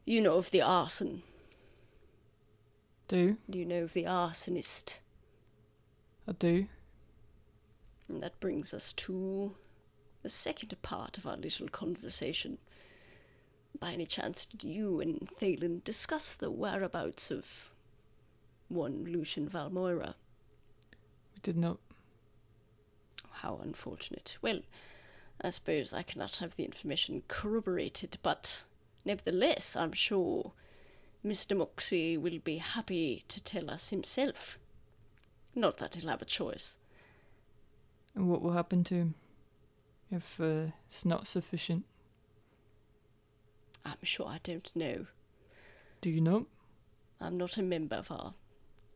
You know of the arson. Do? Do you know of the arsonist? I do. And that brings us to the second part of our little conversation. By any chance did you and Thalen discuss the whereabouts of one Lucien Valmoira? We did not. How unfortunate. Well, I suppose I cannot have the information corroborated, but nevertheless, I'm sure Mr. Mioxea will be happy to tell us himself. Not that he'll have a choice. And what will happen to him if it's not sufficient? I'm sure I don't know. Do you know? I'm not a member of our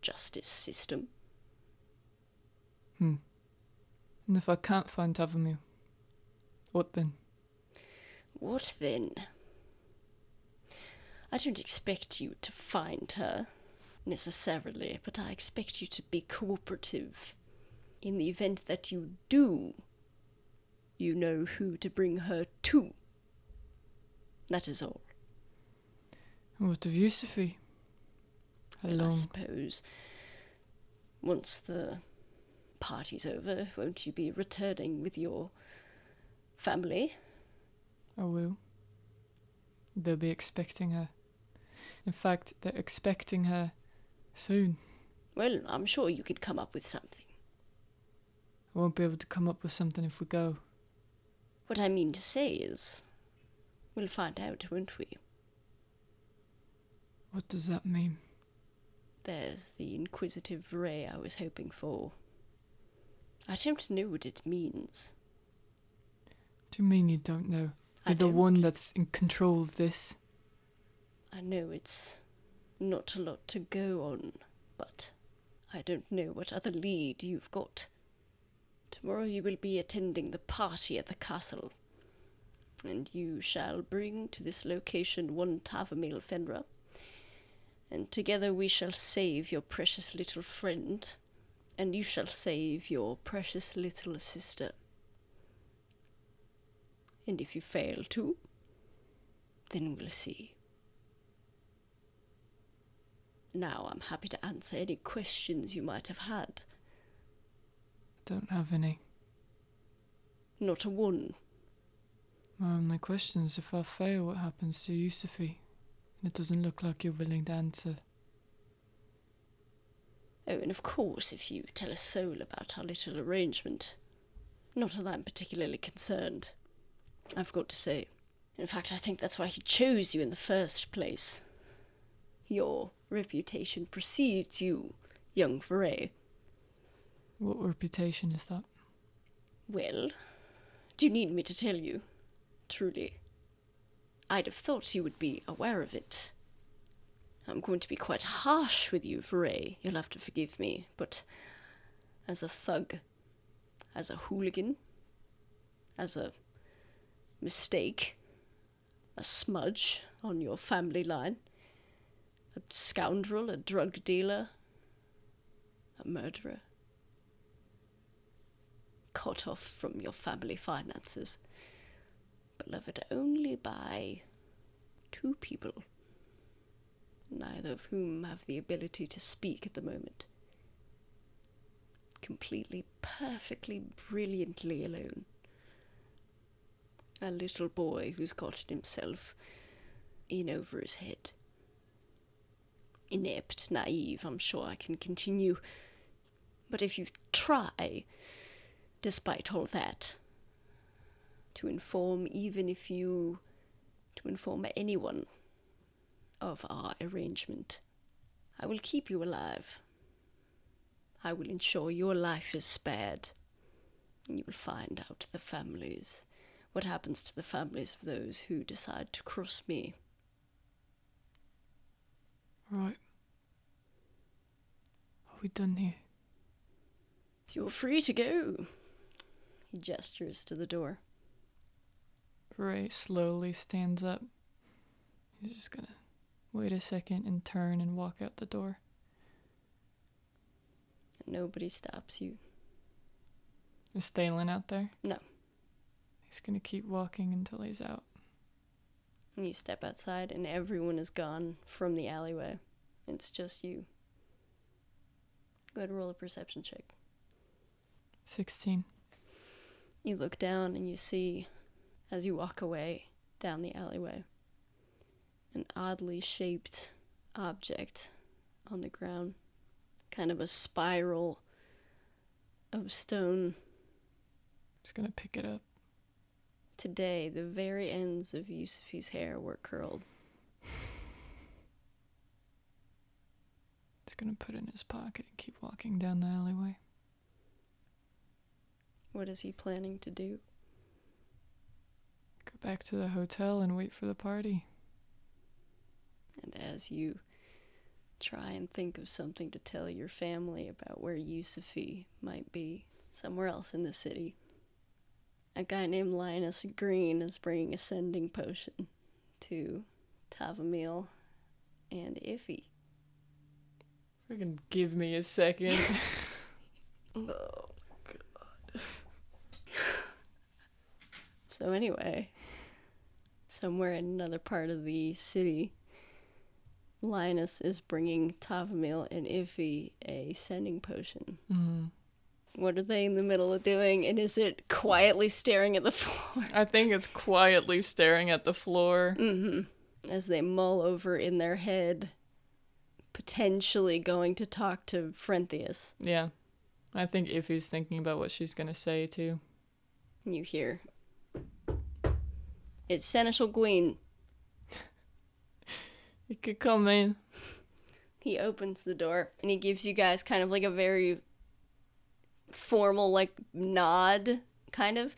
justice system. And if I can't find Tavumile, what then? What then? I don't expect you to find her, necessarily, but I expect you to be cooperative. In the event that you do, you know who to bring her to. That is all. And what of you, Sophie? How Well, long? I suppose once the party's over, won't you be returning with your family? I will. They'll be expecting her. In fact, they're expecting her soon. Well, I'm sure you could come up with something. I won't be able to come up with something if we go. What I mean to say is, we'll find out, won't we? What does that mean? There's the inquisitive Vahrae I was hoping for. I don't know what it means. Do you mean you don't know? You're the don't. one that's in control of this. I know it's not a lot to go on, but I don't know what other lead you've got. Tomorrow you will be attending the party at the castle, and you shall bring to this location 1 Tavumile Fenra, and together we shall save your precious little friend, and you shall save your precious little sister. And if you fail to, then we'll see. Now I'm happy to answer any questions you might have had. Don't have any. Not a one. My only question is if I fail, what happens to you, Sophie? And it doesn't look like you're willing to answer. Oh, and of course, if you tell a soul about our little arrangement. Not that I'm particularly concerned, I've got to say. In fact, I think that's why he chose you in the first place. Your reputation precedes you, young Vahrae. What reputation is that? Well, do you need me to tell you? Truly, I'd have thought you would be aware of it. I'm going to be quite harsh with you, Vahrae. You'll have to forgive me, but as a thug, as a hooligan, as a mistake, a smudge on your family line, a scoundrel, a drug dealer, a murderer, cut off from your family finances, beloved only by 2 people, neither of whom have the ability to speak at the moment. Completely, perfectly, brilliantly alone. A little boy who's gotten himself in over his head. Inept, naive, I'm sure I can continue. But if you try, despite all that, to inform anyone of our arrangement, I will keep you alive. I will ensure your life is spared. And you will find out what happens to the families of those who decide to cross me. Right. Are we done here? You're free to go. He gestures to the door. Vahrae slowly stands up. He's just gonna wait a second and turn and walk out the door. Nobody stops you. Is Thalen out there? No. He's gonna keep walking until he's out. You step outside and everyone is gone from the alleyway. It's just you. Go ahead and roll a perception check. 16. You look down and you see, as you walk away down the alleyway, an oddly shaped object on the ground. Kind of a spiral of stone. Just gonna pick it up. Today, the very ends of Yusufi's hair were curled. He's gonna put it in his pocket and keep walking down the alleyway. What is he planning to do? Go back to the hotel and wait for the party. And as you try and think of something to tell your family about where Yusufi might be, somewhere else in the city, a guy named Linus Green is bringing a sending potion to Tavumile and Iffy. Freaking give me a second. Oh, God. So anyway, somewhere in another part of the city, Linus is bringing Tavumile and Iffy a sending potion. Mm. What are they in the middle of doing? And is it quietly staring at the floor? I think it's quietly staring at the floor. Mm-hmm. As they mull over in their head, potentially going to talk to Frenthius. Yeah. I think Iffy's thinking about what she's gonna say, too. You hear, "It's Seneschal Gwyn." You could come in. He opens the door and he gives you guys kind of like a very formal like nod, kind of,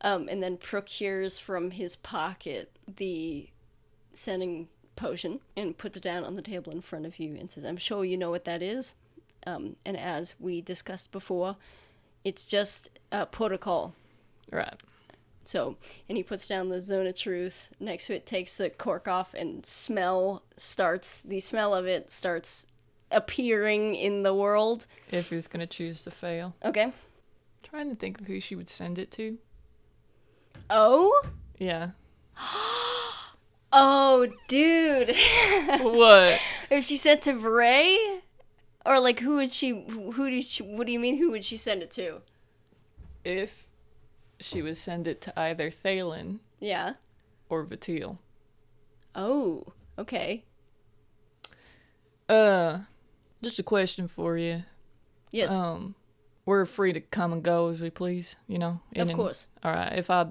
and then procures from his pocket the sending potion and puts it down on the table in front of you and says, I'm sure you know what that is. And as we discussed before, it's just a protocol. Right. So, and he puts down the Zone of Truth. Next to it, takes the cork off, and the smell of it starts appearing in the world. If he's going to choose to fail. Okay. Trying to think of who she would send it to. Oh? Yeah. Oh, dude. What? If she sent to Vahrae? Or, like, what do you mean, who would she send it to? If she would send it to either Hallen Yeah. or Viteal. Oh, okay. Just a question for you. Yes. We're free to come and go as we please, you know? Of course. All right, if I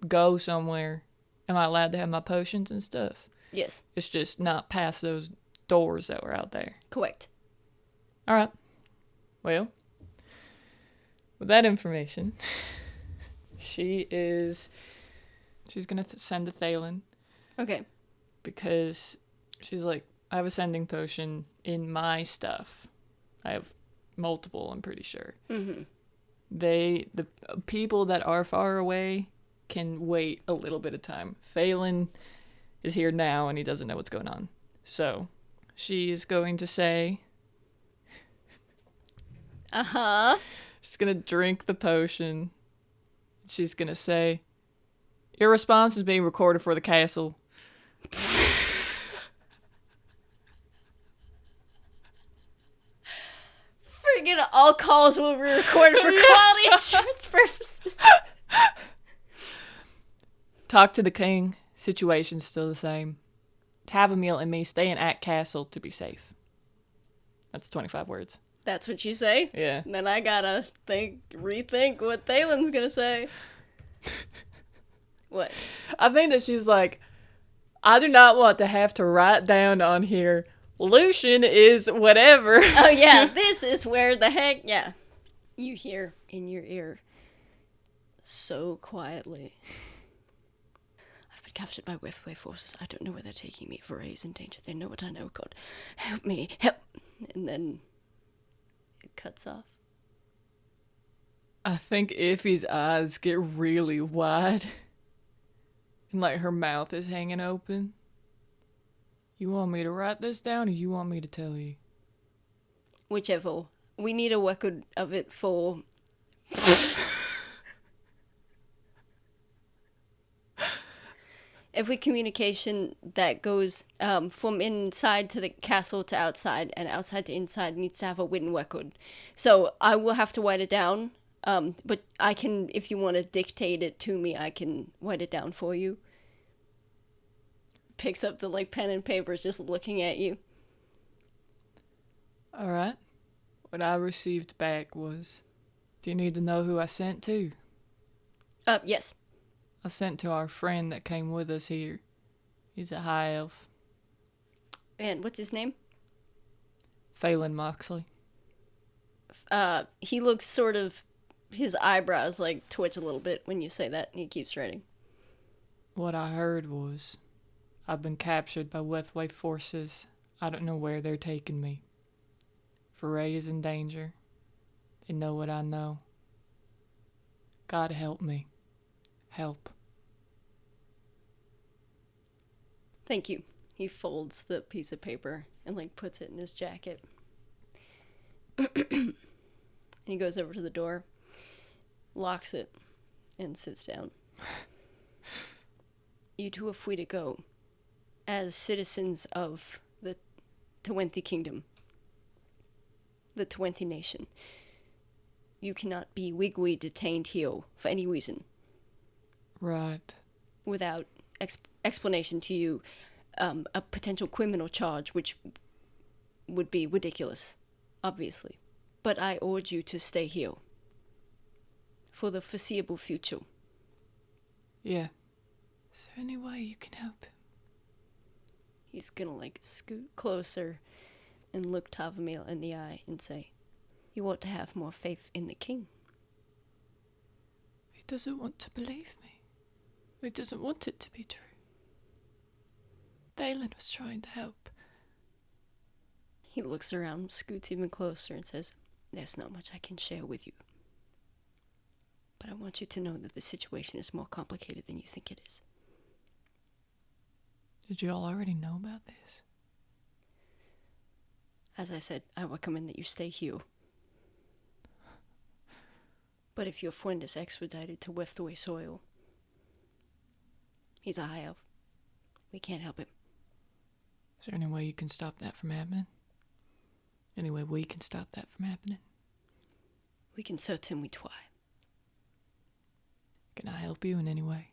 go somewhere, am I allowed to have my potions and stuff? Yes. It's just not past those doors that were out there. Correct. All right. Well, with that information, she's going to send to Hallen. Okay. Because she's like, I have a sending potion in my stuff. I have multiple, I'm pretty sure. Mm-hmm. The people that are far away can wait a little bit of time. Hallen is here now and he doesn't know what's going on. So she's going to say... Uh-huh. She's going to drink the potion. She's going to say, your response is being recorded for the castle. Friggin' all calls will be recorded for quality assurance purposes. Talk to the king. Situation's still the same. Tavumile and me stay in At Castle to be safe. That's 25 words. That's what you say? Yeah. Then I gotta rethink what Thalen's gonna say. What? I think that she's like, I do not want to have to write down on here, Lucien is whatever. Oh yeah, this is where the heck, yeah. You hear in your ear, so quietly. I've been captured by Waterway forces. I don't know where they're taking me. Vahrae is in danger. They know what I know. God, help me, help. And then it cuts off. I think Iffy's eyes get really wide. And like her mouth is hanging open. You want me to write this down or you want me to tell you? Whichever. We need a record of it for... Every communication that goes from inside to the castle to outside and outside to inside needs to have a written record. So I will have to write it down. But I can, if you want to dictate it to me, I can write it down for you. Picks up the pen and paper, is just looking at you. All right. What I received back was, do you need to know who I sent to? Yes. I sent to our friend that came with us here. He's a high elf. And what's his name? Phelan Moxley. He looks sort of, his eyebrows twitch a little bit when you say that, and he keeps writing. What I heard was, I've been captured by Waterway forces. I don't know where they're taking me. Vahrae is in danger. They know what I know. God help me. Help. Thank you. He folds the piece of paper and puts it in his jacket. He goes over to the door, locks it, and sits down. You two are free to go as citizens of the Twente Kingdom, the Twente Nation. You cannot be wigway detained here for any reason. Right. Without explanation to you, a potential criminal charge, which would be ridiculous, obviously. But I urge you to stay here for the foreseeable future. Yeah. Is there any way you can help him? He's gonna scoot closer and look Tavumile in the eye and say, "You ought to have more faith in the king." He doesn't want to believe me. He doesn't want it to be true. Thalen was trying to help. He looks around, scoots even closer, and says, "There's not much I can share with you. But I want you to know that the situation is more complicated than you think it is." Did you all already know about this? As I said, I recommend that you stay here. But if your friend is extradited to Weftaway soil, he's a high elf. We can't help him. Is there any way you can stop that from happening? Any way we can stop that from happening? We can certainly try. Can I help you in any way?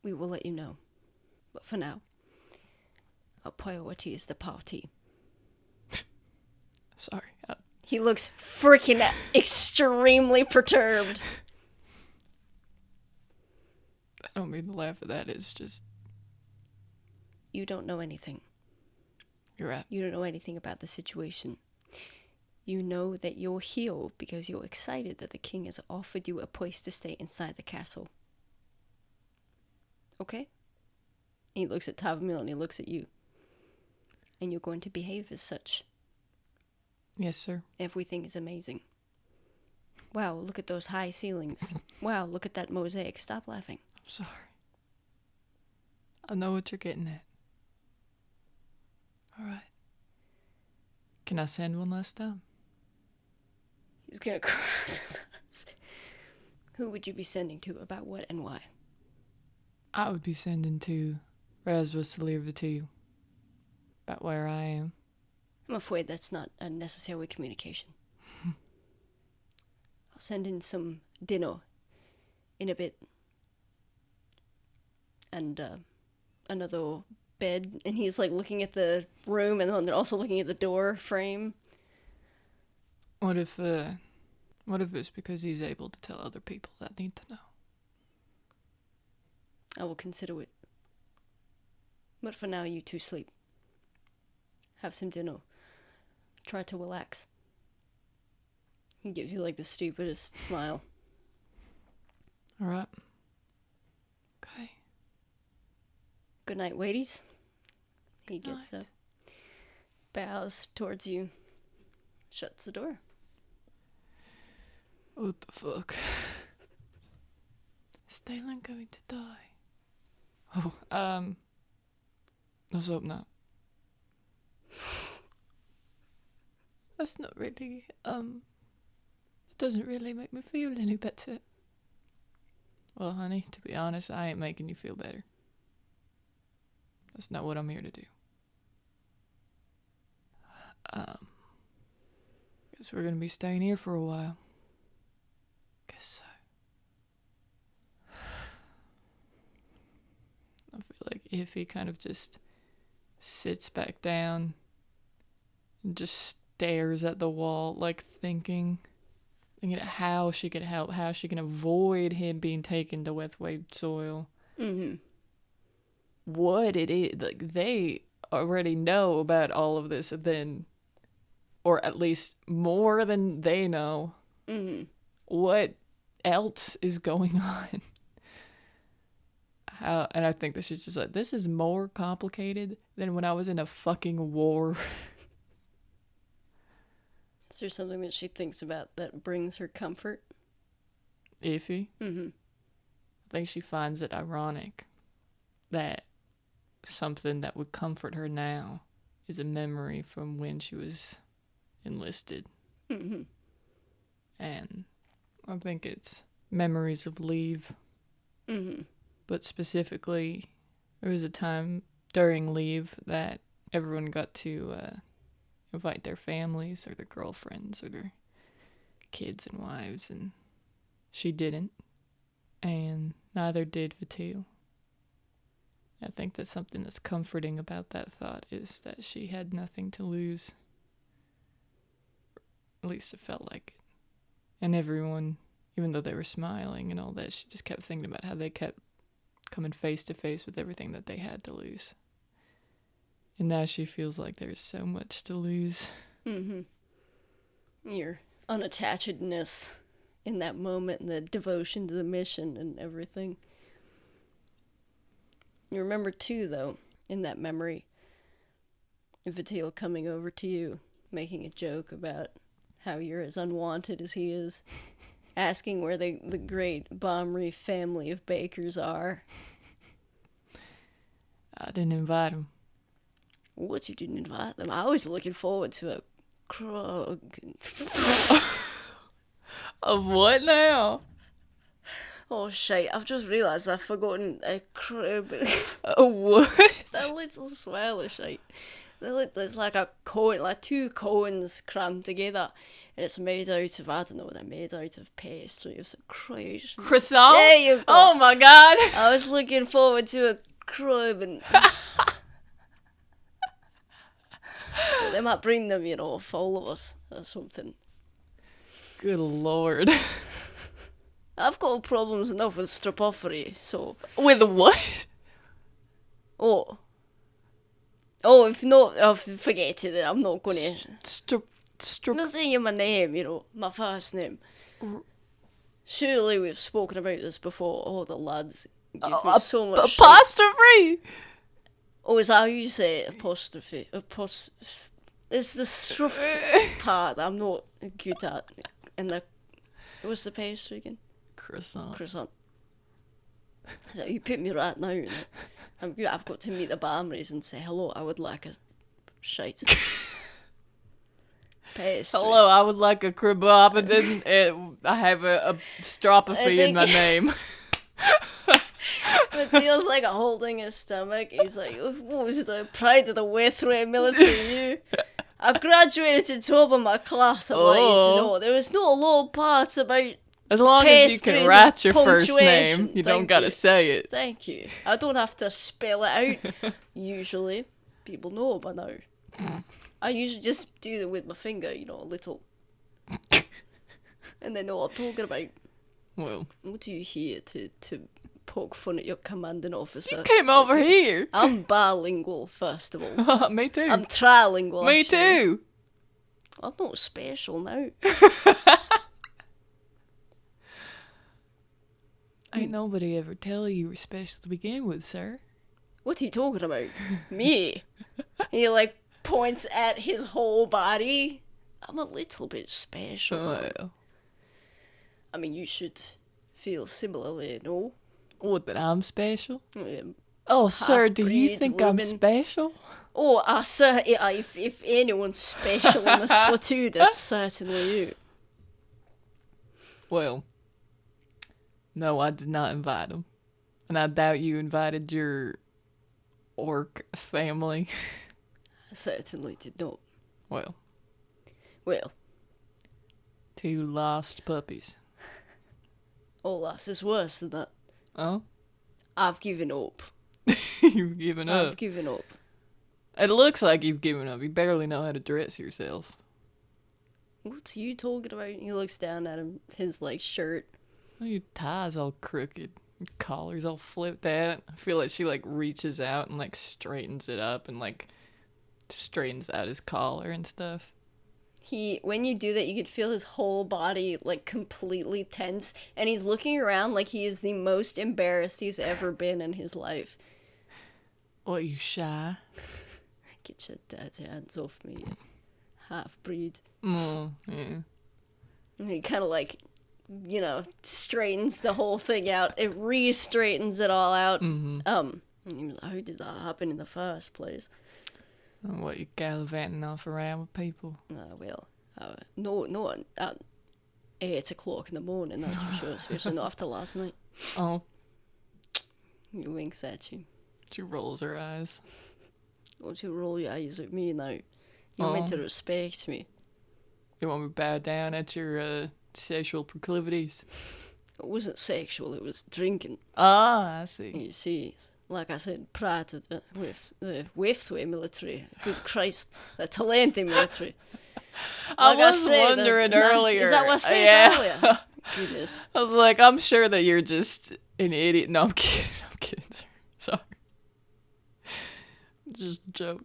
We will let you know. But for now, our priority is the party. Sorry. He looks freaking extremely perturbed. I don't mean to laugh at that. It's just... You don't know anything. You're right. You don't know anything about the situation. You know that you're here because you're excited that the king has offered you a place to stay inside the castle. Okay? He looks at Tavumile and he looks at you. And you're going to behave as such. Yes, sir. Everything is amazing. Wow, look at those high ceilings. Wow, look at that mosaic. Stop laughing. I'm sorry. I know what you're getting at. All right. Can I send one last time? He's gonna cross his arms. Who would you be sending to, about what, and why? I would be sending to Rasvasalir Viteal. About where I am. I'm afraid that's not a necessary communication. I'll send in some dinner in a bit. And another bed. And he's like looking at the room and then also looking at the door frame. What if it's because he's able to tell other people that need to know? I will consider it. But for now, you two sleep. Have some dinner. Try to relax. He gives you like the stupidest smile. All right. Okay. Good night, ladies. He Good gets night. up, bows towards you, shuts the door. What the fuck? Is Thalen going to die? Oh, let's hope not. That's not really, it doesn't really make me feel any better. Well, honey, to be honest, I ain't making you feel better. That's not what I'm here to do. Guess we're gonna be staying here for a while. Guess so. I feel like Iffy kind of just sits back down and just stares at the wall, like thinking how she could help, how she can avoid him being taken to Weftaway soil. Mm-hmm. What it is, like, they already know about all of this, then, or at least more than they know. Mm-hmm. What else is going on? And I think that she's just like, this is more complicated than when I was in a fucking war. Is there something that she thinks about that brings her comfort? Iffy. Mm-hmm. I think she finds it ironic that something that would comfort her now is a memory from when she was enlisted. Mm-hmm. And I think it's memories of leave. Mm-hmm. But specifically, there was a time during leave that everyone got to invite their families or their girlfriends or their kids and wives, and she didn't, and neither did Viteal. I think that something that's comforting about that thought is that she had nothing to lose. At least it felt like it. And everyone, even though they were smiling and all that, she just kept thinking about how they kept coming face to face with everything that they had to lose. And now she feels like there's so much to lose. Mm-hmm. Your unattachedness in that moment and the devotion to the mission and everything. You remember too, though, in that memory, Viteal coming over to you, making a joke about how you're as unwanted as he is, asking where the great Vahrae family of bakers are. I didn't invite him. What, you didn't invite them? I was looking forward to a krog. Of what now? Oh shit, I've just realised I've forgotten a crab. What? That little swirler shite. There's like a cone, like two cones crammed together, and it's made out of, I don't know, they're made out of pastry. It's a crazy. Croissant? There you go. Oh my god. I was looking forward to a crab, and they might bring them, for all of us or something. Good lord. I've got problems enough with stropophary, so. With what? If not, forget it. I'm not gonna. Nothing in my name, my first name. Surely we've spoken about this before. Oh, the lads give me so much. Apostrophe. Oh, is that how you say it? Apostrophe. It's the struff part that I'm not good at. And what's the pastry again? Croissant. So you put me right now. I've got to meet the Vahraes and say, hello, I would like a shite pastry. Hello, I would like a kebab, and then I have a stropophy in my name. It feels like holding his stomach. He's like, what was the pride of the Vahrae military? I graduated top of my class, I'd like you to know. There was no low parts about as long as you can write your first name, you don't gotta say it. Thank you. I don't have to spell it out. Usually, people know by now. I usually just do it with my finger, a little. And they know what I'm talking about. Well, what do you here to poke fun at your commanding officer? You came over here. I'm bilingual, first of all. Me too. I'm trilingual. Me actually. too. I'm not special now. Ain't nobody ever tell you were special to begin with, sir. What are you talking about? Me? He points at his whole body. I'm a little bit special. Well. I mean, you should feel similarly, no? What, that I'm special? Um, Oh, sir, do you half-breed think women. I'm special? Oh, if anyone's special in this platoon, it's certainly you. Well, no, I did not invite him. And I doubt you invited your orc family. I certainly did not. Well, two lost puppies. Oh, lass, it's worse than that. Oh? I've given up. You've given up. I've given up. It looks like you've given up. You barely know how to dress yourself. What are you talking about? He looks down at his shirt. Oh, your tie's all crooked. Your collar's all flipped out. I feel like she reaches out and straightens it up and straightens out his collar and stuff. When you do that, you could feel his whole body completely tense, and he's looking around like he is the most embarrassed he's ever been in his life. What, you shy? Get your dirty hands off me, you half-breed. Yeah. And he kind of straightens the whole thing out. It re-straightens it all out. Mm-hmm. And he was like, how did that happen in the first place? What, you gallivanting off around with people? No, at 8 o'clock in the morning, that's for sure, especially not after last night. Oh. He winks at you. She rolls her eyes. Don't you roll your eyes at me now. You're meant to respect me. You want me to bow down at your sexual proclivities? It wasn't sexual, it was drinking. Ah, I see. You see, like I said, prior to the Vahrae military, good Christ, the Talenti military. I was wondering earlier. Is that what I said earlier? Goodness. I was like, I'm sure that you're just an idiot. No, I'm kidding. Sorry. Just a joke.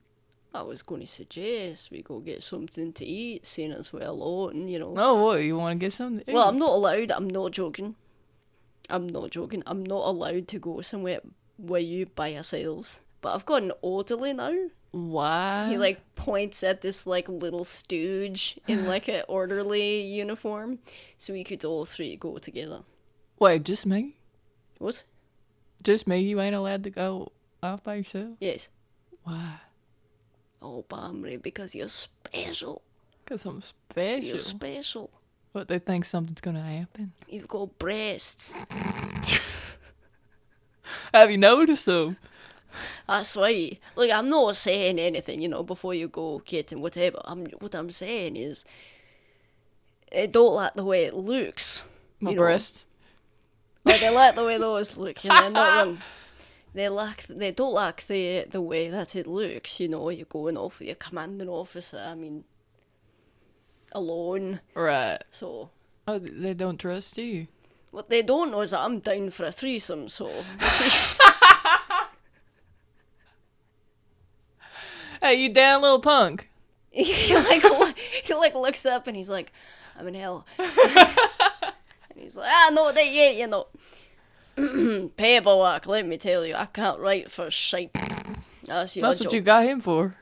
I was going to suggest we go get something to eat, seeing as we're alone, you know. Oh, what? You want to get something to eat? Well, I'm not allowed. I'm not joking. I'm not allowed to go somewhere with you by ourselves. But I've got an orderly now. Why? He, like, points at this, like, little stooge in, like, an orderly uniform. So we could all three go together. Wait, just me? What? Just me? You ain't allowed to go off by yourself? Yes. Why? Oh, Bamri, because you're special. Because I'm special. You're special. What, they think something's going to happen? You've got breasts. Have you noticed them? That's right. Look, I'm not saying anything, you know, before you go getting whatever. What I'm saying is, I don't like the way it looks. My breasts? Like, I like the way those look, and they're not wrong. They don't like the way that it looks, you know, you're going off with your commanding officer, I mean, alone. Right. So. Oh, they don't trust you? What they don't know is that I'm down for a threesome, so. Hey, you down, little punk? he looks up and he's like, I'm in hell. And he's like, not that yet, you know. Paperwork, let me tell you, I can't write for shite. That's what you got him for.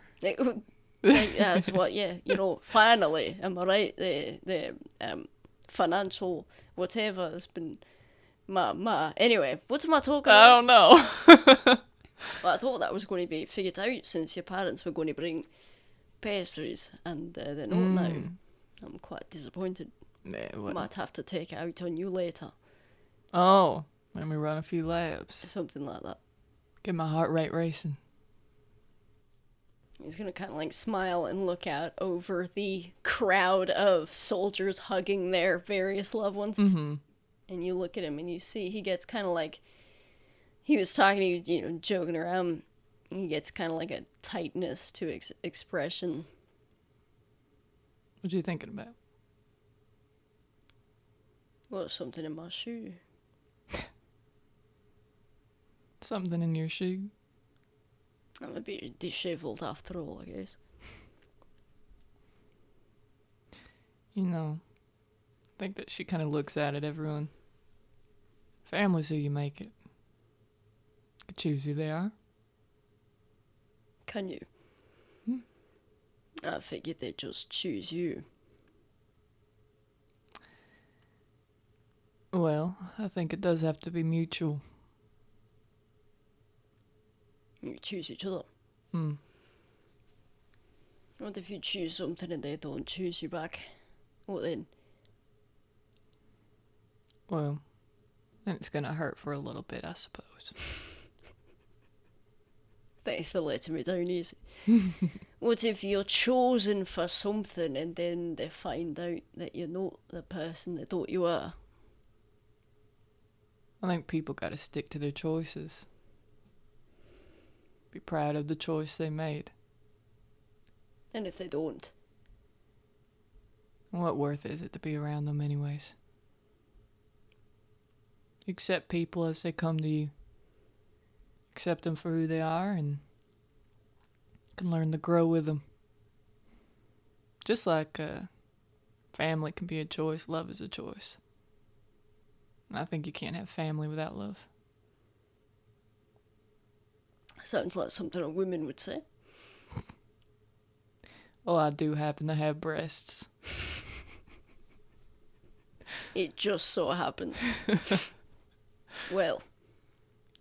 That's what, yeah, you know, finally, am I right? The financial whatever has been anyway, what's my talk about? I don't know. Well, I thought that was going to be figured out since your parents were going to bring pastries and they're not now. I'm quite disappointed. Yeah, Might have to take it out on you later. Oh, let me run a few laps. Something like that. Get my heart rate racing. He's going to kind of like smile and look out over the crowd of soldiers hugging their various loved ones. Mm-hmm. And you look at him and you see he gets kind of like, he was talking to you, you know, joking around. He gets kind of like a tightness to expression. What you thinking about? Well, something in my shoe. Something in your shoe? I'm a bit dishevelled after all, I guess. You know, I think that she kind of looks at it, everyone. Family's who you make it. You can choose who they are. Can you? I figured they'd just choose you. Well, I think it does have to be mutual. You choose each other. What if you choose something and they don't choose you back? What then? Well, then it's gonna hurt for a little bit, I suppose. Thanks for letting me down easy. What if you're chosen for something and then they find out that you're not the person they thought you were? I think people gotta stick to their choices. Be proud of the choice they made. And if they don't? What worth is it to be around them anyways? You accept people as they come to you. Accept them for who they are and can learn to grow with them. Just like family can be a choice, love is a choice. And I think you can't have family without love. Sounds like something a woman would say. Well, I do happen to have breasts. It just so happens. Well,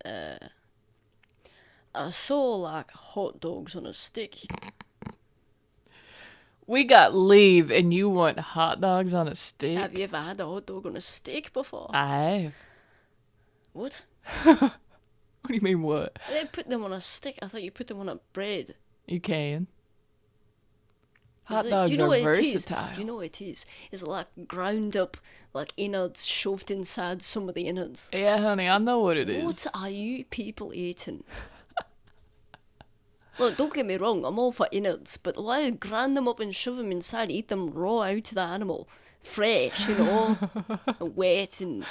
I saw like hot dogs on a stick. We got leave and you want hot dogs on a stick? Have you ever had a hot dog on a stick before? I have. What? What do you mean what? They put them on a stick. I thought you put them on a bread. You can. Hot dogs are versatile. Do you know what it is? It's like ground up, like innards shoved inside some of the innards. Yeah, honey, I know what it is. What are you people eating? Look, don't get me wrong, I'm all for innards, but why grind them up and shove them inside, eat them raw out of the animal? Fresh, you know, wet and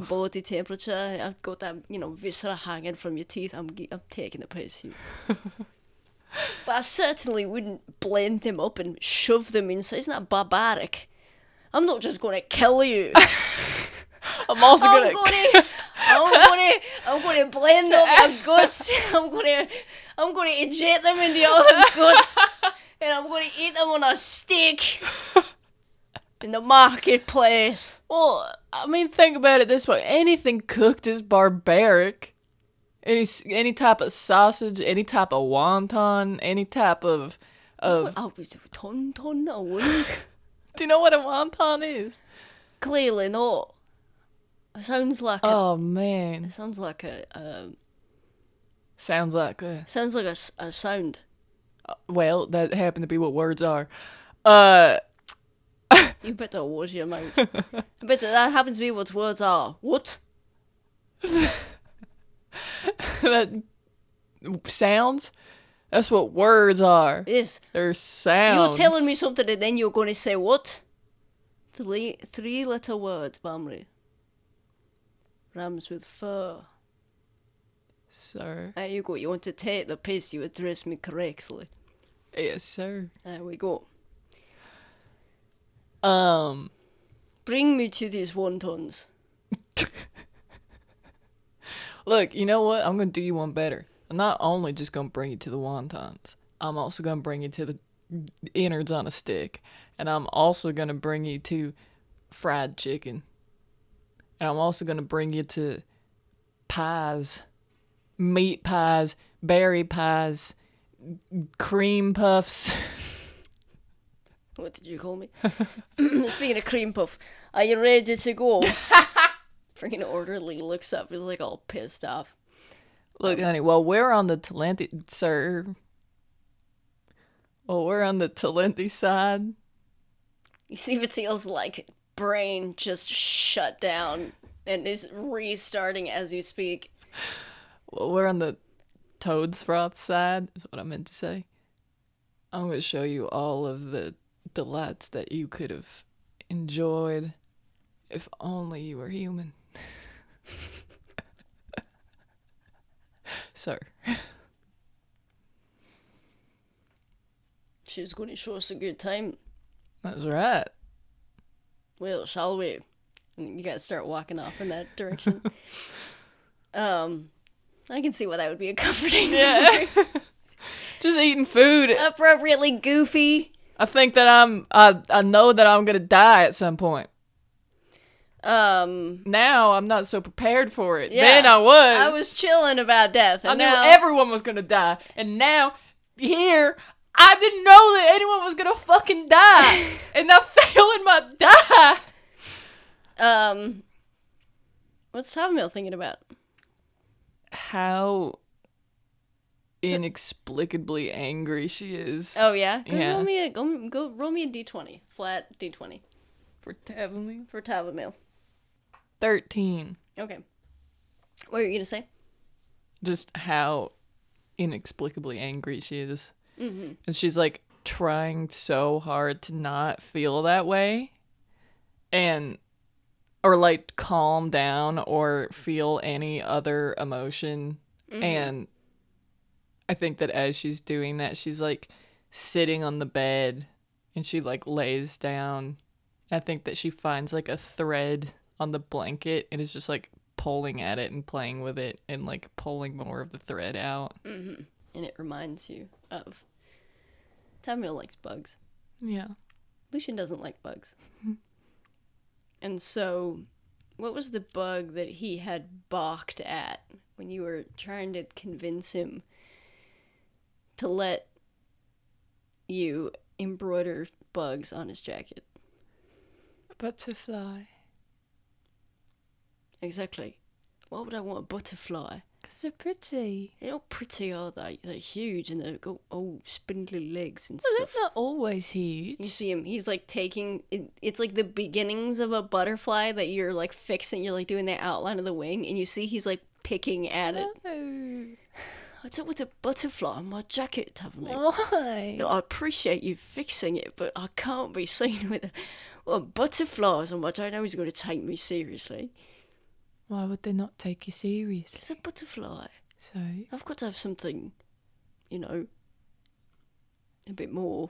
body temperature. I've got that, you know, viscera hanging from your teeth. I'm taking the piss here. But I certainly wouldn't blend them up and shove them inside. Isn't that barbaric? I'm not just going to kill you. I'm also I'm gonna blend up your guts. I'm gonna inject them into your other guts, and I'm gonna eat them on a stick in the marketplace. Well, I mean, think about it this way: anything cooked is barbaric. Any type of sausage, any type of wonton, any type of. Ton, I wouldn't. Do you know what a wonton is? Clearly not. It sounds like oh man! It sounds like a. Sounds like a. Sounds like a sound. Well, that happened to be what words are. You better watch your mouth. I bet that happens to be what words are. What? That sounds. That's what words are. Yes. They're sounds. You're telling me something and then you're going to say what? Three-letter words, Vahrae. Rhymes with fur. Sir. There you go. You want to take the piss, you address me correctly. Yes, sir. There we go. Bring me to these wontons. Look, you know what? I'm going to do you one better. I'm not only just going to bring you to the wontons. I'm also going to bring you to the innards on a stick. And I'm also going to bring you to fried chicken. And I'm also going to bring you to pies. Meat pies, berry pies, cream puffs. What did you call me? Speaking of cream puff, are you ready to go? Freaking orderly looks up, he's like all pissed off. Look, honey, while we're on the Talenti, sir. While we're on the Talenti side. You see Viteal's like brain just shut down and is restarting as you speak. Well, we're on the Toad's Froth side, is what I meant to say. I'm going to show you all of the delights that you could have enjoyed if only you were human. Sir. She's going to show us a good time. That's right. Well, shall we? And you guys start walking off in that direction. I can see why that would be a comforting. Yeah. Just eating food. Appropriately goofy. I think that I know that I'm gonna die at some point. Now I'm not so prepared for it. Yeah, then I was. I was chilling about death. And I knew everyone was gonna die, and now here I didn't know that anyone was gonna fucking die, and I fail in my die. What's Tavumile thinking about? How inexplicably angry she is. Oh yeah, go yeah. roll me a d20, flat d20 For Tavumile. For Tavumile. 13. Okay. What are you gonna say? Just how inexplicably angry she is, mm-hmm. And she's like trying so hard to not feel that way, or like calm down or feel any other emotion. Mm-hmm. And I think that as she's doing that, she's like sitting on the bed and she like lays down. I think that she finds like a thread on the blanket and is just like pulling at it and playing with it and like pulling more of the thread out. Mm-hmm. And it reminds you of Tavumile likes bugs. Yeah. Lucien doesn't like bugs. And so, what was the bug that he had balked at when you were trying to convince him to let you embroider bugs on his jacket? Butterfly. Exactly. Why would I want a butterfly? Because they're pretty. They're not pretty, are they? They're huge and they've got spindly legs and Well, stuff. they're not always huge. You see him, he's like taking, it's like the beginnings of a butterfly that you're like fixing, you're like doing the outline of the wing, and you see he's like picking at it. No. I don't want a butterfly on my jacket, Tavumile. Why? No, I appreciate you fixing it, but I can't be seen with butterflies on my jacket. I know he's going to take me seriously. Why would they not take you seriously? It's a butterfly. So? I've got to have something, A bit more.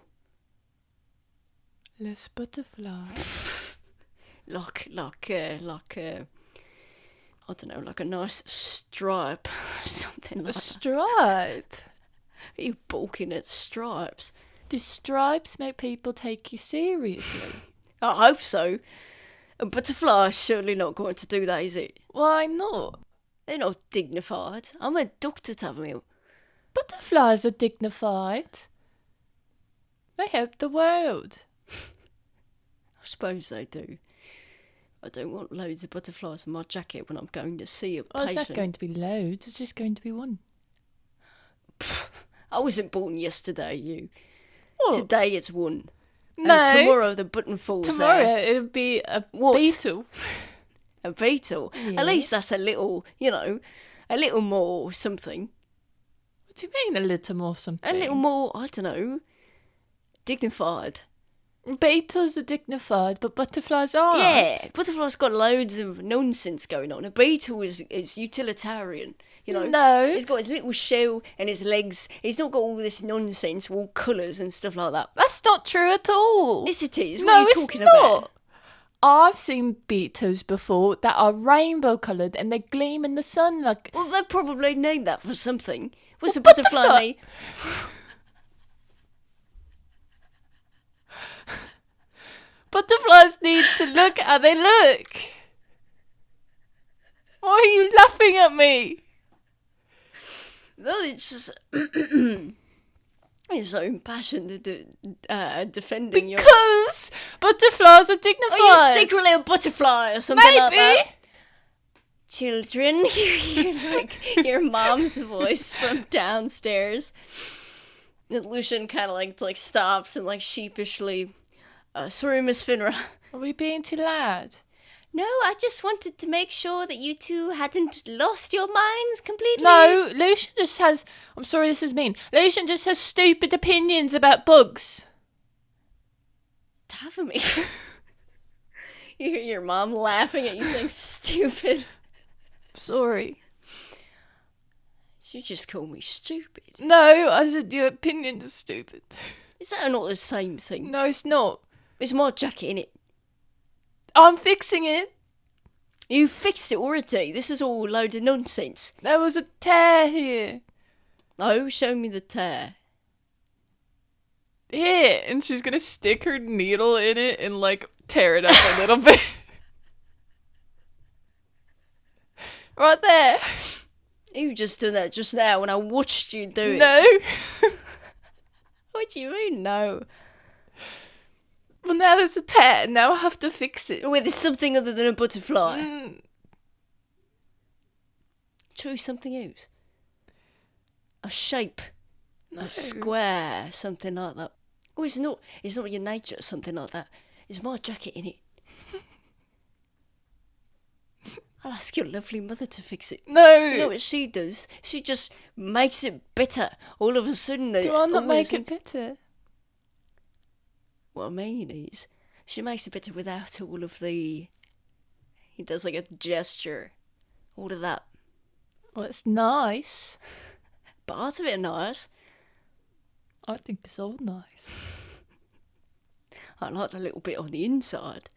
Less butterfly. like I don't know, like a nice stripe, something like A stripe? that. Are you balking at stripes? Do stripes make people take you seriously? I hope so. A butterfly is certainly not going to do that, is it? Why not? They're not dignified. I'm a doctor, Tavumile. Butterflies are dignified. They help the world. I suppose they do. I don't want loads of butterflies in my jacket when I'm going to see a Well, patient. it's not going to be loads, it's just going to be one. I wasn't born yesterday, you. What? Today it's one. No. And tomorrow the button falls Tomorrow out. it'll be a What? beetle. A beetle. Yeah. At least that's a little, a little more something. What do you mean a little more something? A little more, I don't know, dignified. Beetles are dignified, but butterflies aren't. Yeah, butterfly's got loads of nonsense going on. A beetle is utilitarian, No. He's got his little shell and his legs. He's not got all this nonsense, all colours and stuff like that. That's not true at all. Yes, it is. No, What are you it's talking not. about? I've seen beetles before that are rainbow coloured and they gleam in the sun like... Well, they probably need that for something. What's a butterfly need? Butterflies need to look how they look. Why are you laughing at me? No, it's just... You're so impassioned defending your... Because butterflies are dignified. Are you secretly a butterfly or something like Maybe. that? Children, you're like your mom's voice from downstairs. And Lucien kind of like stops and like sheepishly, sorry, Miss Fenra. Are we being too loud? No, I just wanted to make sure that you two hadn't lost your minds completely. No, Lucien just has... I'm sorry, this is mean. Lucien just has stupid opinions about bugs. Tavumile. You hear your mom laughing at you saying stupid. Sorry. You just call me stupid. No, I said your opinions are stupid. Is that not the same thing? No, it's not. It's my jacket, innit? I'm fixing it. You fixed it already. This is all a load of nonsense. There was a tear here. Oh, show me the tear. Here. And she's going to stick her needle in it and, like, tear it up a little bit. Right there. You just done that just now when I watched you do it. No. What do you mean, no? Well, now there's a tear. Now I have to fix it. With something other than a butterfly. Choose something else. A shape. A square. Something like that. Oh, it's not your nature, something like that. It's my jacket, innit? I'll ask your lovely mother to fix it. No. You know what she does? She just makes it better. All of a sudden... Do I not make it better? What I mean is, she makes it better without all of the... He does like a gesture. All of that. Well, it's nice. Parts of it are nice. I think it's all nice. I like the little bit on the inside.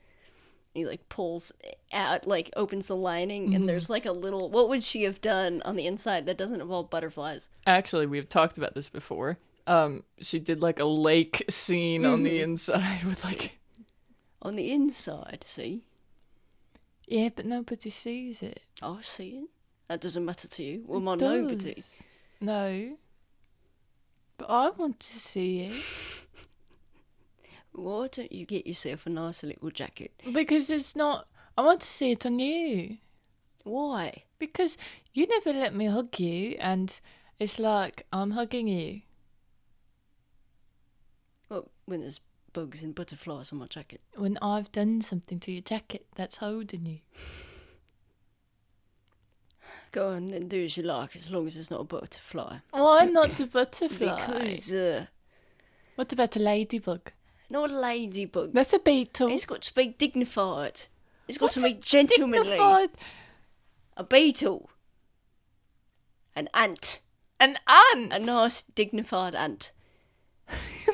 He like pulls out, like opens the lining, and there's like a little... What would she have done on the inside that doesn't involve butterflies? Actually, we've talked about this before. She did like a lake scene on the inside with like... On the inside, see? Yeah, but nobody sees it. I see it. That doesn't matter to you. Well, my It nobody. does. No. But I want to see it. Why don't you get yourself a nice little jacket? Because it's not... I want to see it on you. Why? Because you never let me hug you, and it's like I'm hugging you. Well, when there's bugs and butterflies on my jacket. When I've done something to your jacket that's holding you. Go on then, do as you like, as long as it's not a butterfly. Why not the butterfly? Because, What about a ladybug? not a ladybug. That's a beetle. It's got to be dignified. It's got What to is be gentlemanly. dignified? A beetle. An ant. An ant. A nice, dignified ant.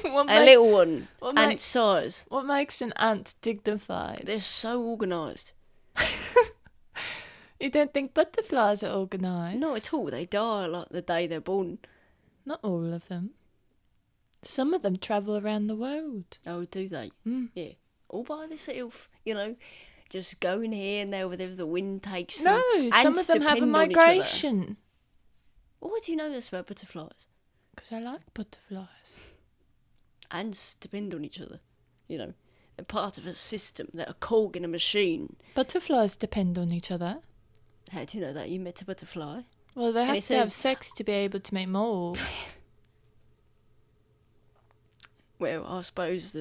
A little one. Ant size. What makes an ant dignified? They're so organised. You don't think butterflies are organised? Not at all. They die like the day they're born. Not all of them. Some of them travel around the world. Oh, do they? Mm. Yeah. All by themselves, just going here and there wherever the wind takes them. No, some of them have a migration. What do you know this about butterflies? Because I like butterflies. Ants depend on each other. They're part of a system. They're a cog in a machine. Butterflies depend on each other. How do you know that? You met a butterfly? Well, they have to have sex to be able to make more. Well, I suppose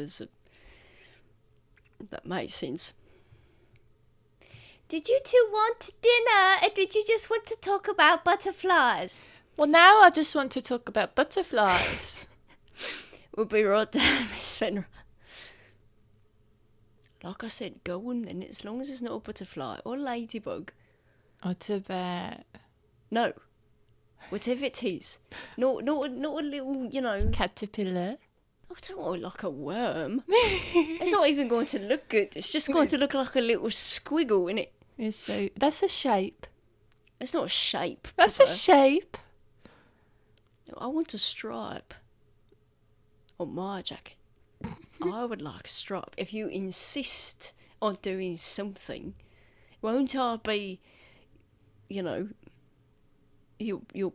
that makes sense. Did you two want dinner, or did you just want to talk about butterflies? Well, now I just want to talk about butterflies. We'll be right down, Miss Fenra. Like I said, go on then, as long as it's not a butterfly or a ladybug. What about... No. Whatever it is. Not a little, Caterpillar? I don't want like a worm. It's not even going to look good. It's just going to look like a little squiggle, innit? Yes, so that's a shape. It's not a shape. That's a shape. I want a stripe on my jacket. I would like a stripe. If you insist on doing something, won't I be, your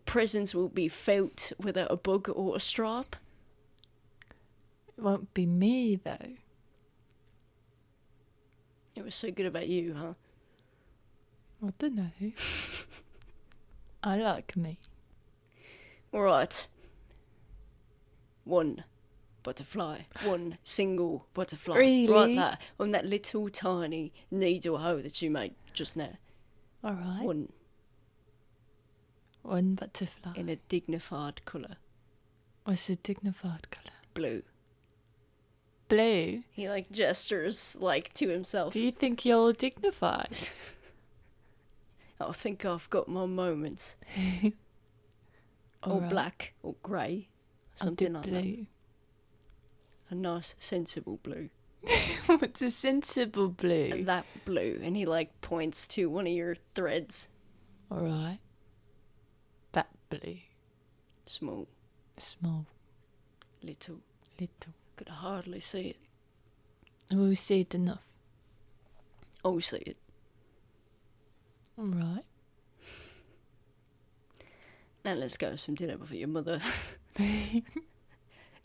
presence will be felt without a bug or a stripe? It won't be me, though. It was so good about you, huh? I don't know. I like me. All right. One butterfly. One single butterfly. Really? Right there. On that little tiny needle hoe that you made just now. All right. One butterfly. in a dignified colour. What's a dignified colour? Blue. Blue? He gestures to himself. Do you think you're dignified? I think I've got my moments. Or right. black or grey. Something like blue. that. A nice sensible blue. What's a sensible blue? And that blue. And he points to one of your threads. All right. That blue. Small. Small. Little. Little. Could hardly see it. We'll see it enough. Oh, see it. All right. Now let's go have some dinner before your mother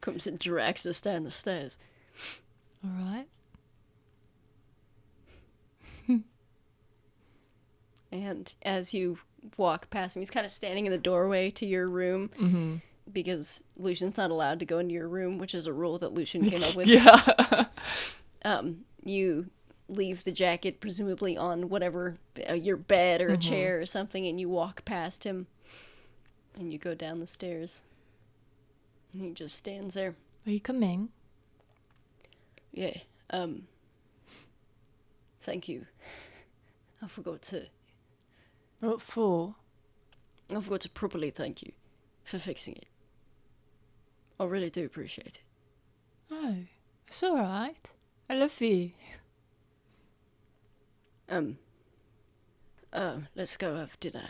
comes and drags us down the stairs. All right. And as you walk past him, he's kind of standing in the doorway to your room. Mm-hmm. Because Lucien's not allowed to go into your room, which is a rule that Lucien came up with. Yeah. You leave the jacket presumably on whatever, your bed or a chair or something, and you walk past him. And you go down the stairs. And he just stands there. Are you coming? Yeah. Thank you. I forgot to What for? properly thank you for fixing it. I really do appreciate it. Oh, it's all right. I love you. Let's go have dinner.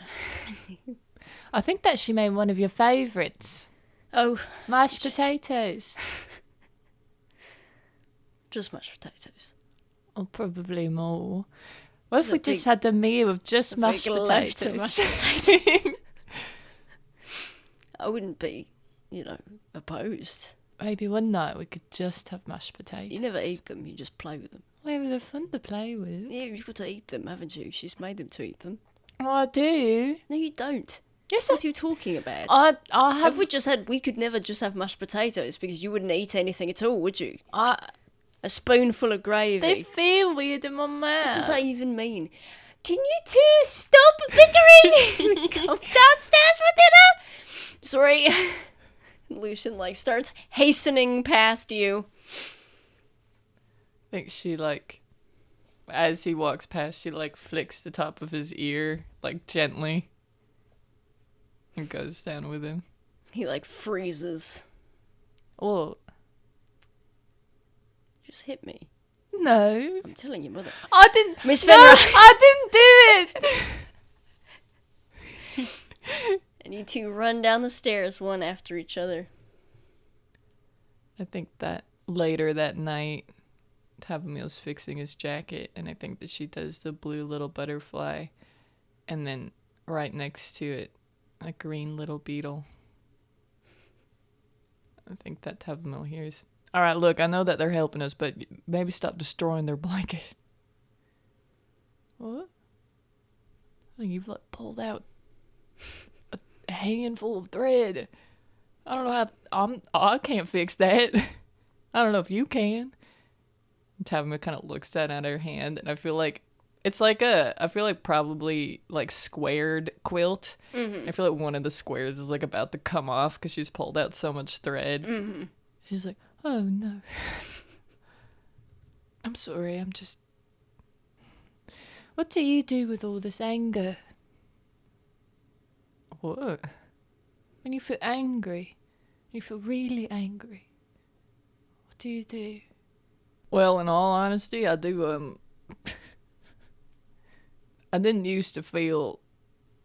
I think that she made one of your favourites. Oh. Mashed potatoes. Just mashed potatoes. Or probably more. What if we just had a meal of just mashed potatoes? I wouldn't be, opposed. Maybe one night we could just have mashed potatoes. You never eat them, you just play with them. Well, they're fun to play with. Yeah, you've got to eat them, haven't you? She's made them to eat them. Oh, I do. No, you don't. Yes, What are you talking about? I have... We could never just have mashed potatoes because you wouldn't eat anything at all, would you? A spoonful of gravy. They feel weird in my mouth. What does that even mean? Can you two stop bickering? Come downstairs for dinner? Sorry. Lucien starts hastening past you. I think she as he walks past, she flicks the top of his ear gently and goes down with him. He freezes. Oh, just hit me. No. I'm telling you, mother. I didn't. Miss Fenra. No, I didn't do it. And you two run down the stairs one after each other. I think that later that night, Tavumile's fixing his jacket, and I think that she does the blue little butterfly, and then right next to it, a green little beetle. I think that Tavumile hears. All right, look, I know that they're helping us, but maybe stop destroying their blanket. What? I think you've pulled out a handful of thread. I don't know how. I can't fix that. I don't know if you can. And Tavumile kind of looks down at her hand, and I feel like it's I feel like probably squared quilt. Mm-hmm. I feel like one of the squares is about to come off because she's pulled out so much thread. Mm-hmm. She's like, oh no. I'm sorry, I'm just... What do you do with all this anger? What? When you feel angry, you feel really angry, what do you do? Well, in all honesty, I do, I didn't used to feel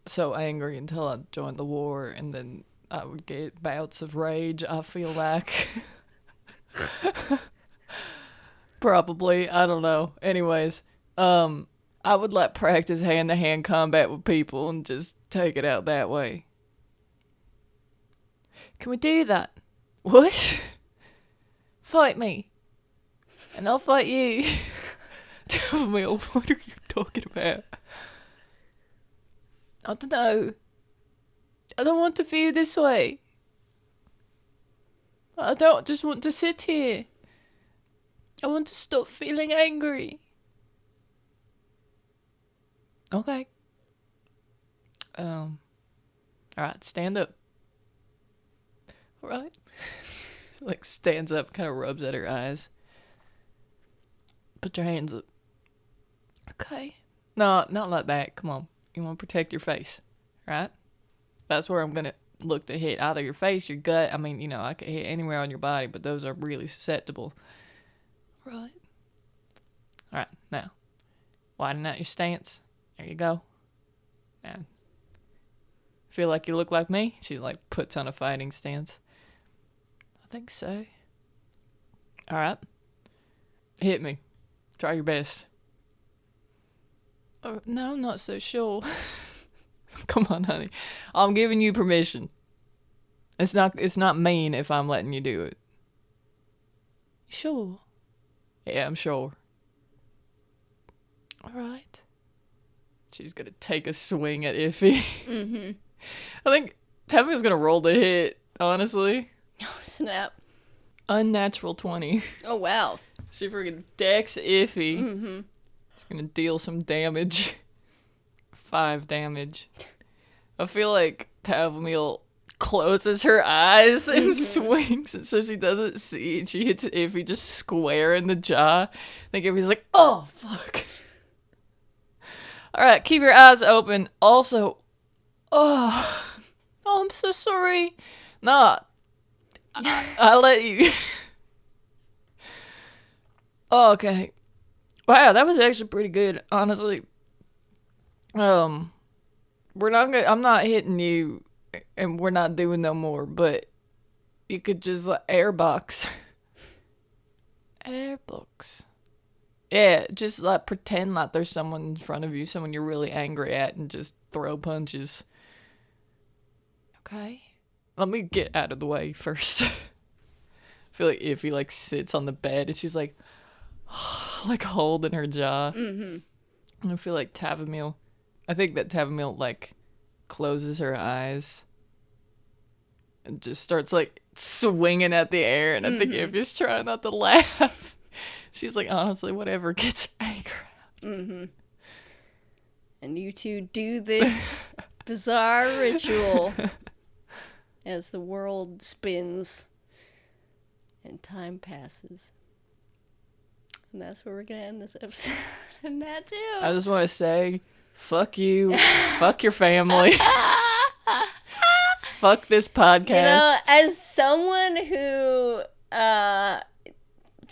so angry until I joined the war, and then I would get bouts of rage, I feel like. Probably, I don't know. Anyways, I would practice hand-to-hand combat with people and just take it out that way. Can we do that? What? Fight me. And I'll fight you. Tavumile, what are you talking about? I don't know. I don't want to feel this way. I don't just want to sit here. I want to stop feeling angry. Okay. Alright, stand up. Alright. Stands up, kind of rubs at her eyes. Put your hands up. Okay. No, not like that. Come on. You want to protect your face. Right? That's where I'm going to look to hit. Either your face, your gut. I mean, I could hit anywhere on your body, but those are really susceptible. Right. Alright, now. Widen out your stance. There you go. Now. Feel like you look like me? She puts on a fighting stance. I think so. Alright. Hit me. Try your best. Oh, no, I'm not so sure. Come on, honey. I'm giving you permission. It's not mean if I'm letting you do it. Sure. Yeah, I'm sure. Alright. She's gonna take a swing at Iffy. Mm-hmm. I think Tavumile's gonna roll the hit, honestly. Oh, snap. Unnatural 20. Oh, wow. She freaking decks Iffy. Mm-hmm. She's gonna deal some damage. 5 damage. I feel like Tavumile closes her eyes and swings, and so she doesn't see, and she hits Iffy just square in the jaw. I think Iffy's like, oh, fuck. Alright, keep your eyes open. Also, oh, I'm so sorry. Nah, I'll let you. Oh, okay. Wow, that was actually pretty good, honestly. I'm not hitting you, and we're not doing no more, but you could just airbox. Airbox. Yeah, just pretend like there's someone in front of you, someone you're really angry at, and just throw punches. Okay. Let me get out of the way first. I feel like Iffy sits on the bed and she's holding her jaw. Mm-hmm. And I feel like Tavumile, I think that Tavumile closes her eyes and just starts swinging at the air, and I think Iffy's trying not to laugh. She's honestly, whatever gets anger out. Mm-hmm. And you two do this bizarre ritual as the world spins and time passes. And that's where we're going to end this episode. And that too. I just want to say, fuck you. Fuck your family. Fuck this podcast. As someone who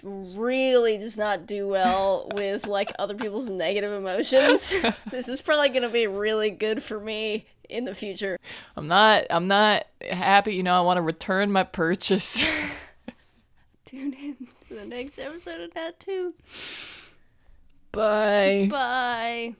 really does not do well with like other people's negative emotions. This is probably gonna be really good for me in the future. I'm not happy, I want to return my purchase. Tune in to the next episode of that too. Bye. Bye.